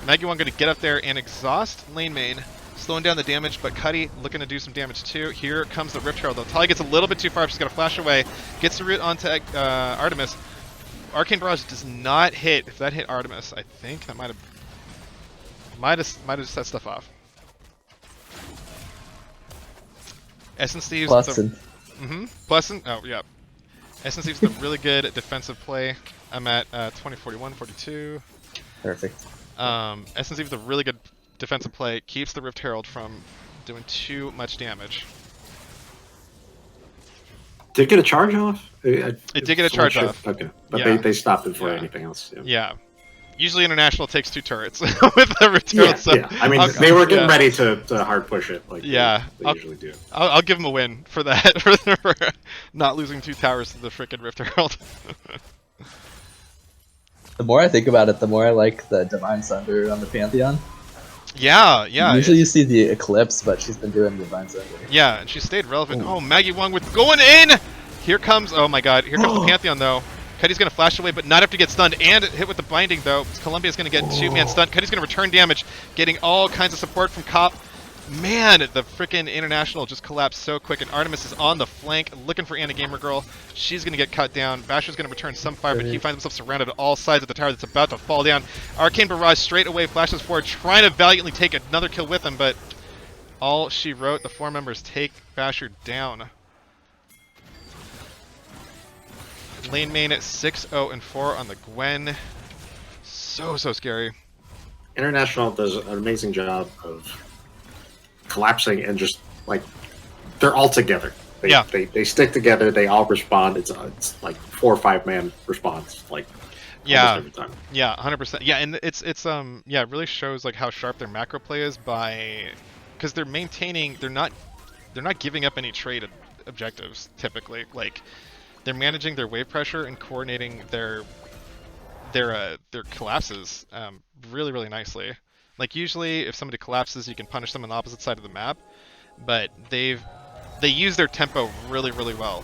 Maggie1 gonna get up there and exhaust Lane main. Slowing down the damage, but Cuddy looking to do some damage too. Here comes the Rift Herald though. Talia gets a little bit too far, she's gonna flash away. Gets the root onto Artemis. Arcane Barrage does not hit. If that hit Artemis, I think that might have set stuff off. Essence Thieves. Plusson. Plusson. Oh yeah. Essence Thieves is a really good defensive play. I'm at 2041, 42. Perfect. Essence Thieves is a really good defensive play, keeps the Rift Herald from doing too much damage. Did it get a charge off? It did get a charge off. Okay, but Yeah. they stopped it for anything else. Yeah. Yeah. Usually International takes 2 turrets with the Rift Herald. So yeah. I mean, they were getting ready to hard push it, like yeah, they usually do. I'll give them a win for that, for not losing 2 towers to the frickin' Rift Herald. The more I think about it, the more I like the Divine Sunder on the Pantheon. Yeah, yeah. Usually you see the Eclipse, but she's been doing Divine Sunder. Yeah, and she stayed relevant. Oh, Maggie1 with going in! Here comes, oh my god, here comes the Pantheon though. Cuddy's gonna flash away, but not have to get stunned and hit with the binding though. Columbia's gonna get 2-man stunned. Cuddy's gonna return damage, getting all kinds of support from Cop. Man, the frickin' International just collapsed so quick, and Artemis is on the flank looking for Anna Gamer Girl. She's gonna get cut down. Basher's gonna return some fire, but he finds himself surrounded at all sides of the tower that's about to fall down. Arcane Barrage straight away flashes forward, trying to valiantly take another kill with him, but all she wrote, the 4 members take Basher down. Lane main at 6-0-4 on the Gwen. So scary. International does an amazing job of collapsing and just like they're all together. They stick together. They all respond. It's like 4 or 5 man response. Like almost every time. Yeah, 100%. Yeah, and it's yeah, it really shows like how sharp their macro play is by because they're maintaining. They're not giving up any trade objectives typically. Like they're managing their wave pressure and coordinating their collapses really nicely. Like usually if somebody collapses you can punish them on the opposite side of the map, but they use their tempo really well.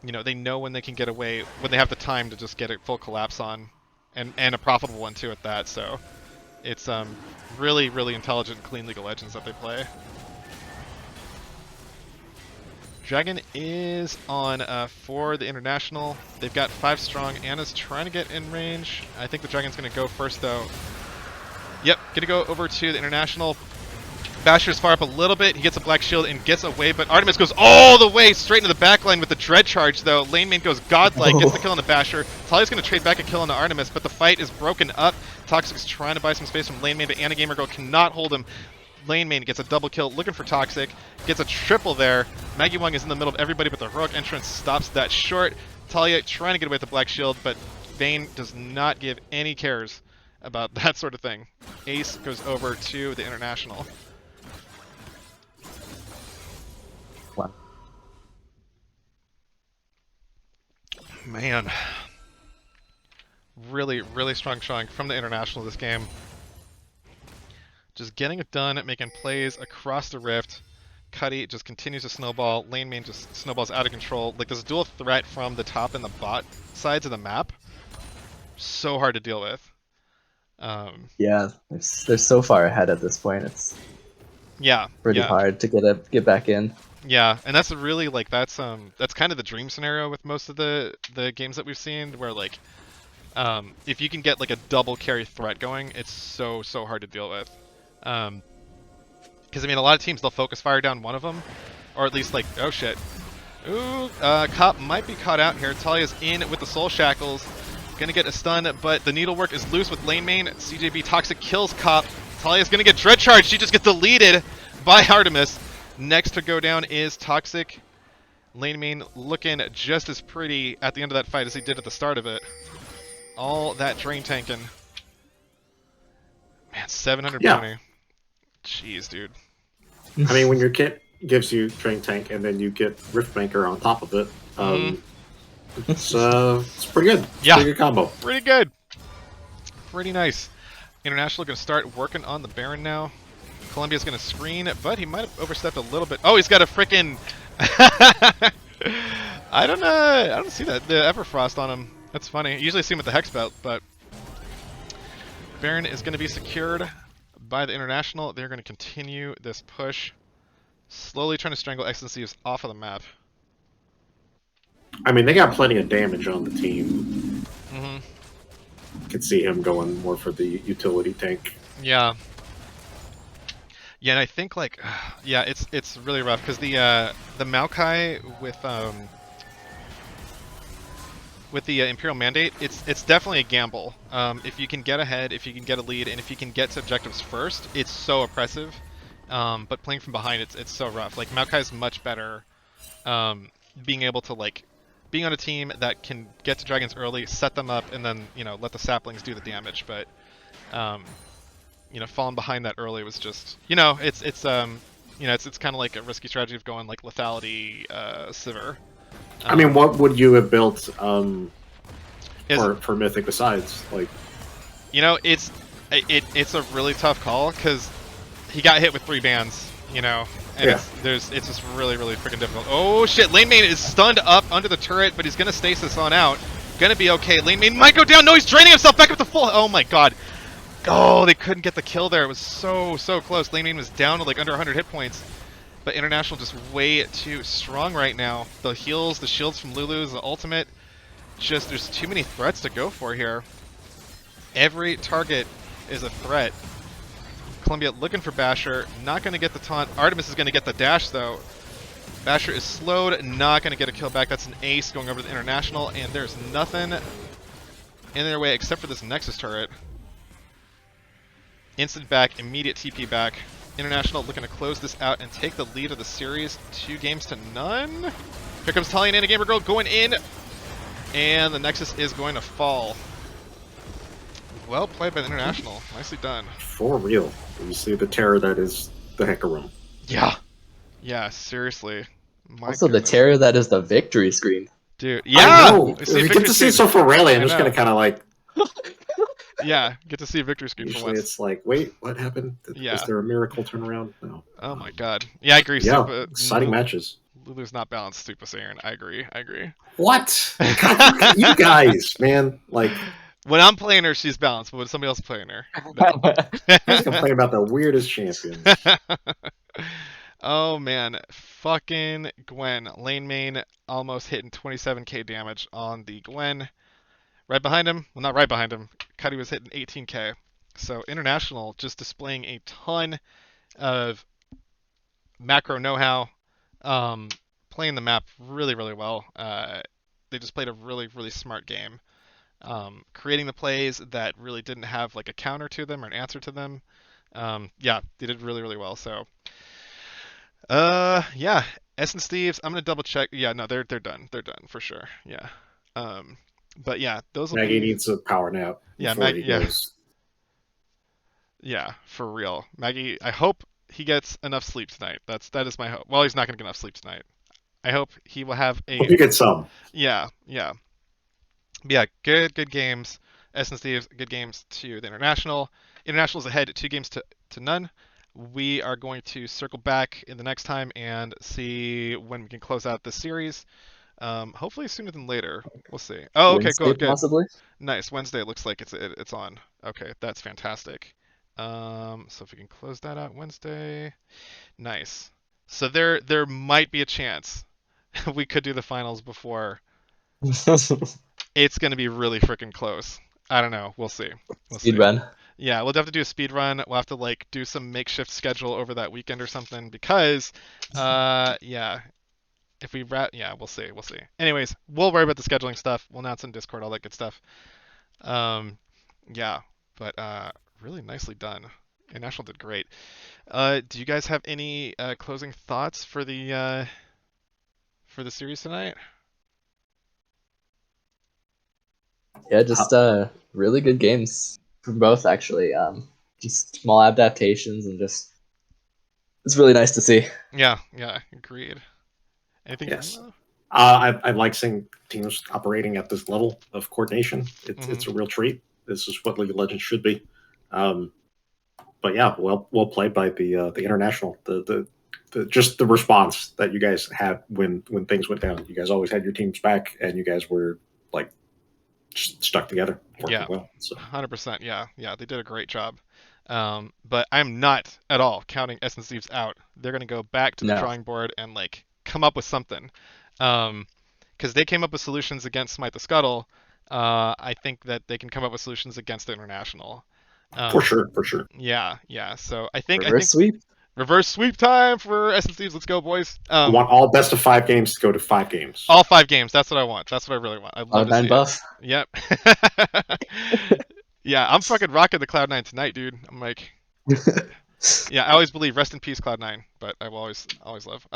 You know, they know when they can get away, when they have the time to just get a full collapse on, and a profitable one too at that, so it's really intelligent, clean League of Legends that they play. Dragon is on for the International. They've got 5 strong. Anna's trying to get in range. I think the Dragon's going to go first, though. Yep, going to go over to the International. Basher's far up a little bit. He gets a black shield and gets away, but Artemis goes all the way straight into the backline with the dread charge, though. Lane main goes godlike, gets the kill on the Basher. Talia's going to trade back a kill on the Artemis, but the fight is broken up. Toxic's trying to buy some space from Lane main, but Anna Gamer Girl cannot hold him. Lane main gets a double kill, looking for Toxic, gets a triple there. Maggie Wong is in the middle of everybody, but the heroic entrance stops that short. Talia trying to get away with the black shield, but Vayne does not give any cares about that sort of thing. Ace goes over to the International. Wow. Man, really, really strong showing from the International this game. Just getting it done, making plays across the rift. Cuddy just continues to snowball. Lane main just snowballs out of control. Like, this dual threat from the top and the bot sides of the map, so hard to deal with. Yeah, they're so far ahead at this point. It's Yeah, pretty yeah. hard to get back in. Yeah, and that's really like that's kind of the dream scenario with most of the games that we've seen, where like if you can get like a double carry threat going, it's so hard to deal with. Because I mean, a lot of teams, they'll focus fire down one of them, or at least like, oh shit, ooh, Cop might be caught out here. Talia's in with the soul shackles, gonna get a stun, but the needlework is loose with lane main. CJB Toxic kills Cop. Talia's gonna get dread charged. She just gets deleted by Artemis. Next to go down is Toxic. Lane main looking just as pretty at the end of that fight as he did at the start of it. All that drain tanking. Man, 700 Yeah. bounty. Jeez, dude. I mean, when your kit gives you Drain Tank and then you get Riftmaker on top of it, it's pretty good. It's Yeah. a pretty good combo. Pretty good. Pretty nice. International going to start working on the Baron now. Columbia's going to screen, but he might have overstepped a little bit. Oh, he's got a freaking... I don't see that. The Everfrost on him. That's funny. I usually see him with the Hex Belt, but... Baron is going to be secured by the International. They're going to continue this push. Slowly trying to strangle X and Thieves off of the map. I mean, they got plenty of damage on the team. Mm-hmm. Could see him going more for the utility tank. Yeah. Yeah, and I think like, yeah, it's really rough because the Maokai with the Imperial Mandate, it's definitely a gamble. If you can get ahead, if you can get a lead, and if you can get to objectives first, it's so oppressive. But playing from behind, it's so rough. Like, Maokai's much better being able to, like, being on a team that can get to dragons early, set them up, and then, you know, let the saplings do the damage. But, you know, falling behind that early was just, you know, it's kind of like a risky strategy of going, like, lethality Sivir. I mean, what would you have built for Mythic besides? Like, you know, it's a really tough call because he got hit with 3 bans, you know, and Yeah. it's just really freaking difficult. Oh shit, lane main is stunned up under the turret, but he's gonna stasis on out. Gonna be okay. Lane main might go down. No, he's draining himself back up to full. Oh my god. Oh, they couldn't get the kill there. It was so close. Lane main was down to like under 100 hit points. But International just way too strong right now. The heals, the shields from Lulu's, the ultimate. Just, there's too many threats to go for here. Every target is a threat. Columbia looking for Basher. Not going to get the taunt. Artemis is going to get the dash, though. Basher is slowed. Not going to get a kill back. That's an ace going over to the International. And there's nothing in their way except for this Nexus turret. Instant back. Immediate TP back. International looking to close this out and take the lead of the series 2-0. Here comes Talia and Anna Gamer Girl going in. And the Nexus is going to fall. Well played by the International. Nicely done. for real. You see the terror that is the Hecarim. Yeah. Yeah, seriously. My Also, the goodness. terror that is the victory screen. Dude, yeah! I know. We We see get victory to see it screen. so for rarely. I'm I just know. gonna kind of like. Yeah, get to see a victory screen for Usually once. it's like, wait, what happened? Yeah. Is there a miracle turnaround? No. Oh my god. Yeah, I agree. Yeah, Super, exciting matches. Lulu's not balanced, Super Saiyan. I agree. What? God, you guys, man, like, When I'm playing her, she's balanced, but when somebody else is playing her, you guys complain about the weirdest champions. Oh man, fucking Gwen. Lane main almost hitting 27k damage on the Gwen. Right behind him, well not right behind him, Cuddy was hitting 18k. So International just displaying a ton of macro know-how, um, playing the map really, really well. They just played a really, really smart game, creating the plays that really didn't have like a counter to them or an answer to them. Yeah, they did really, really well. So, yeah, Essence Thieves. I'm gonna double check. Yeah, no, they're done. They're done for sure. Yeah. Um, but yeah, those will Maggie be. needs a power nap Yeah, before he Yeah, goes. yeah, for real. Maggie, I hope he gets enough sleep tonight. That is my hope. Well, he's not gonna get enough sleep tonight. I hope he will have Hope a. you get some. Yeah, yeah. But yeah, good games. Essence Thieves, good games to the International. International's ahead 2 games to none. We are going to circle back in the next time and see when we can close out this series. Hopefully sooner than later. We'll see. Oh, okay, Wednesday good. possibly. Nice. Wednesday looks like it's on. Okay, that's fantastic. So if we can close that out Wednesday, nice. So there might be a chance we could do the finals before. It's going to be really freaking close. I don't know. We'll see. We'll Speed see. run. Yeah, we'll have to do a speed run. We'll have to like do some makeshift schedule over that weekend or something because, yeah, if we yeah, we'll see. We'll see. Anyways, we'll worry about the scheduling stuff. We'll announce in Discord all that good stuff. Um, yeah, but really nicely done. International did great. Do you guys have any closing thoughts for the series tonight? Yeah, just really good games from both actually. Just small adaptations and just it's really nice to see. Yeah, yeah, agreed. Anything from you, Yes. Milo? I like seeing teams operating at this level of coordination. Mm-hmm. It's a real treat. This is what League of Legends should be. Um, but yeah, well played by the international. The just the response that you guys had when things went down. You guys always had your teams back, and you guys were like just stuck together, working Yeah, well. So 100%. Yeah, yeah, they did a great job. But I'm not at all counting Essence Thieves out. They're gonna go back to the No, drawing board and like come up with something. Because they came up with solutions against Smite the Scuttle. I think that they can come up with solutions against the International. for Um, sure, for sure. yeah, yeah. So I reverse think sweep. reverse sweep time for Essence Thieves. Let's go, boys. I want all best of 5 games to go to 5 games. All 5 games. That's what I want. That's what I really want. I'd love to Cloud9 see it. buff. Yep. Yeah, I'm fucking rocking the Cloud9 tonight, dude. I'm like, yeah, I always believe rest in peace Cloud9, but I will always love.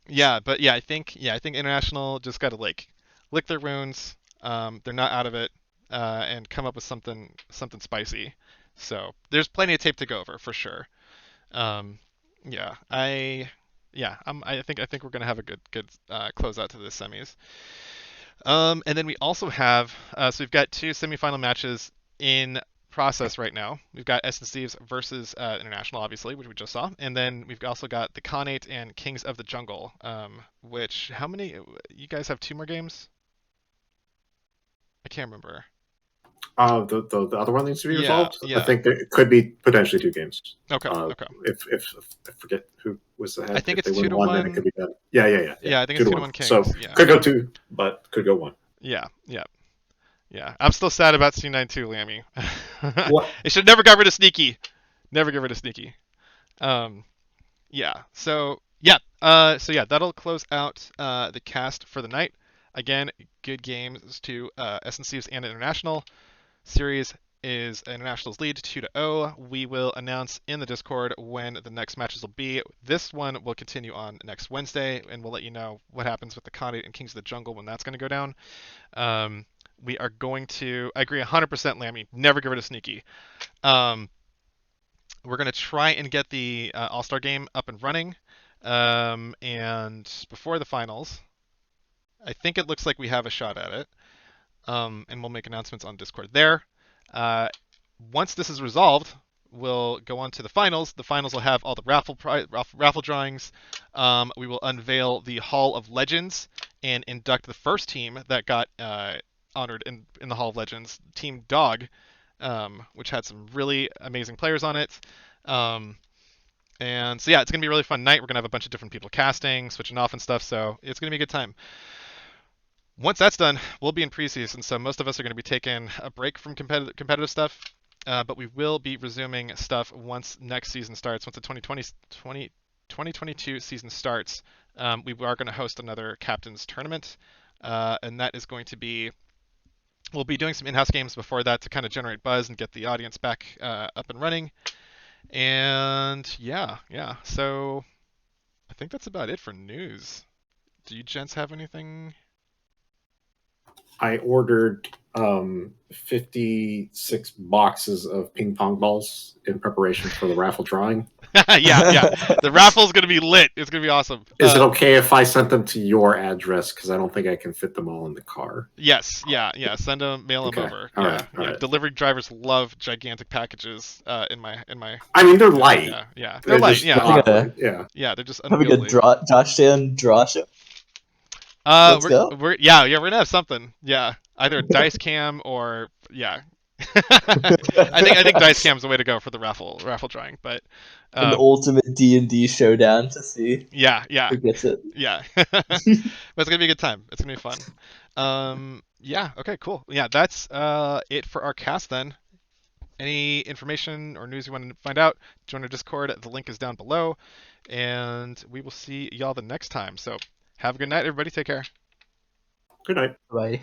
Yeah, but yeah, I think International just got to like lick their wounds. They're not out of it, and come up with something spicy. So there's plenty of tape to go over for sure. Um, yeah, I think we're gonna have a good closeout to the semis. And then we also have, so we've got 2 semifinal matches in process right now. We've got Essence Thieves versus International, obviously, which we just saw, and then we've also got the Khanate and Kings of the Jungle. Which how many? You guys have 2 more games? I can't remember. The other one needs to be Yeah, resolved. I yeah. think there could be potentially 2 games. Okay, okay. If I forget who was I ahead, think if it's they two win to one, then it could one. be done. Yeah. Yeah, I think Two it's to two to one. one So Kings. Yeah, could go 2, but could go 1. yeah, yeah, yeah. I'm still sad about C9 too, Lammy. What? It should never got rid of Sneaky. Never get rid of Sneaky. Um, Yeah. So yeah, that'll close out the cast for the night. Again, good games to SNCs and International. Series is International's lead 2-0. We will announce in the Discord when the next matches will be. This one will continue on next Wednesday, and we'll let you know what happens with the Khanate and Kings of the Jungle when that's going to go down. Um, we are going to. I agree 100%, Lammy. Never get rid of Sneaky. Um, we're going to try and get the All Star game up and running. And before the finals, I think it looks like we have a shot at it. And we'll make announcements on Discord there. Uh, Once this is resolved, we'll go on to the finals. The finals will have all the raffle drawings. We will unveil the Hall of Legends and induct the first team that got honored in the Hall of Legends, Team Dog, which had some really amazing players on it. Um, and so yeah, it's gonna be a really fun night. We're gonna have a bunch of different people casting, switching off and stuff. So it's gonna be a good time. Once that's done, we'll be in preseason. So most of us are gonna be taking a break from competitive stuff. But we will be resuming stuff once next season starts. Once the 2020 2022 season starts, we are going to host another captain's tournament, and that is going to be. We'll be doing some in-house games before that to kind of generate buzz and get the audience back up and running. And yeah. So I think that's about it for news. Do you gents have anything? I ordered 56 boxes of ping pong balls in preparation for the raffle drawing. Yeah. The raffle's gonna be lit. It's gonna be awesome. Is it okay if I sent them to your address? Because I don't think I can fit them all in the car. Yes, yeah. Send them, mail them Okay. over. All Yeah, right. All right. Delivery drivers love gigantic packages. In my. I mean, they're light. Yeah. They're They're light. just Yeah, awkward. Yeah. yeah. They're just Having a unwieldy. Josh Dan draw show. Let's go. We're gonna have something. Yeah, either a dice cam or yeah. I think dice cam's the way to go for the raffle drawing, but An ultimate D&D showdown to see yeah. who gets it. Yeah. But it's gonna be a good time. It's gonna be fun. Yeah. Okay. Cool. Yeah. That's it for our cast then. Any information or news you want to find out, join our Discord. The link is down below, and we will see y'all the next time. So have a good night, everybody. Take care. Good night. Bye.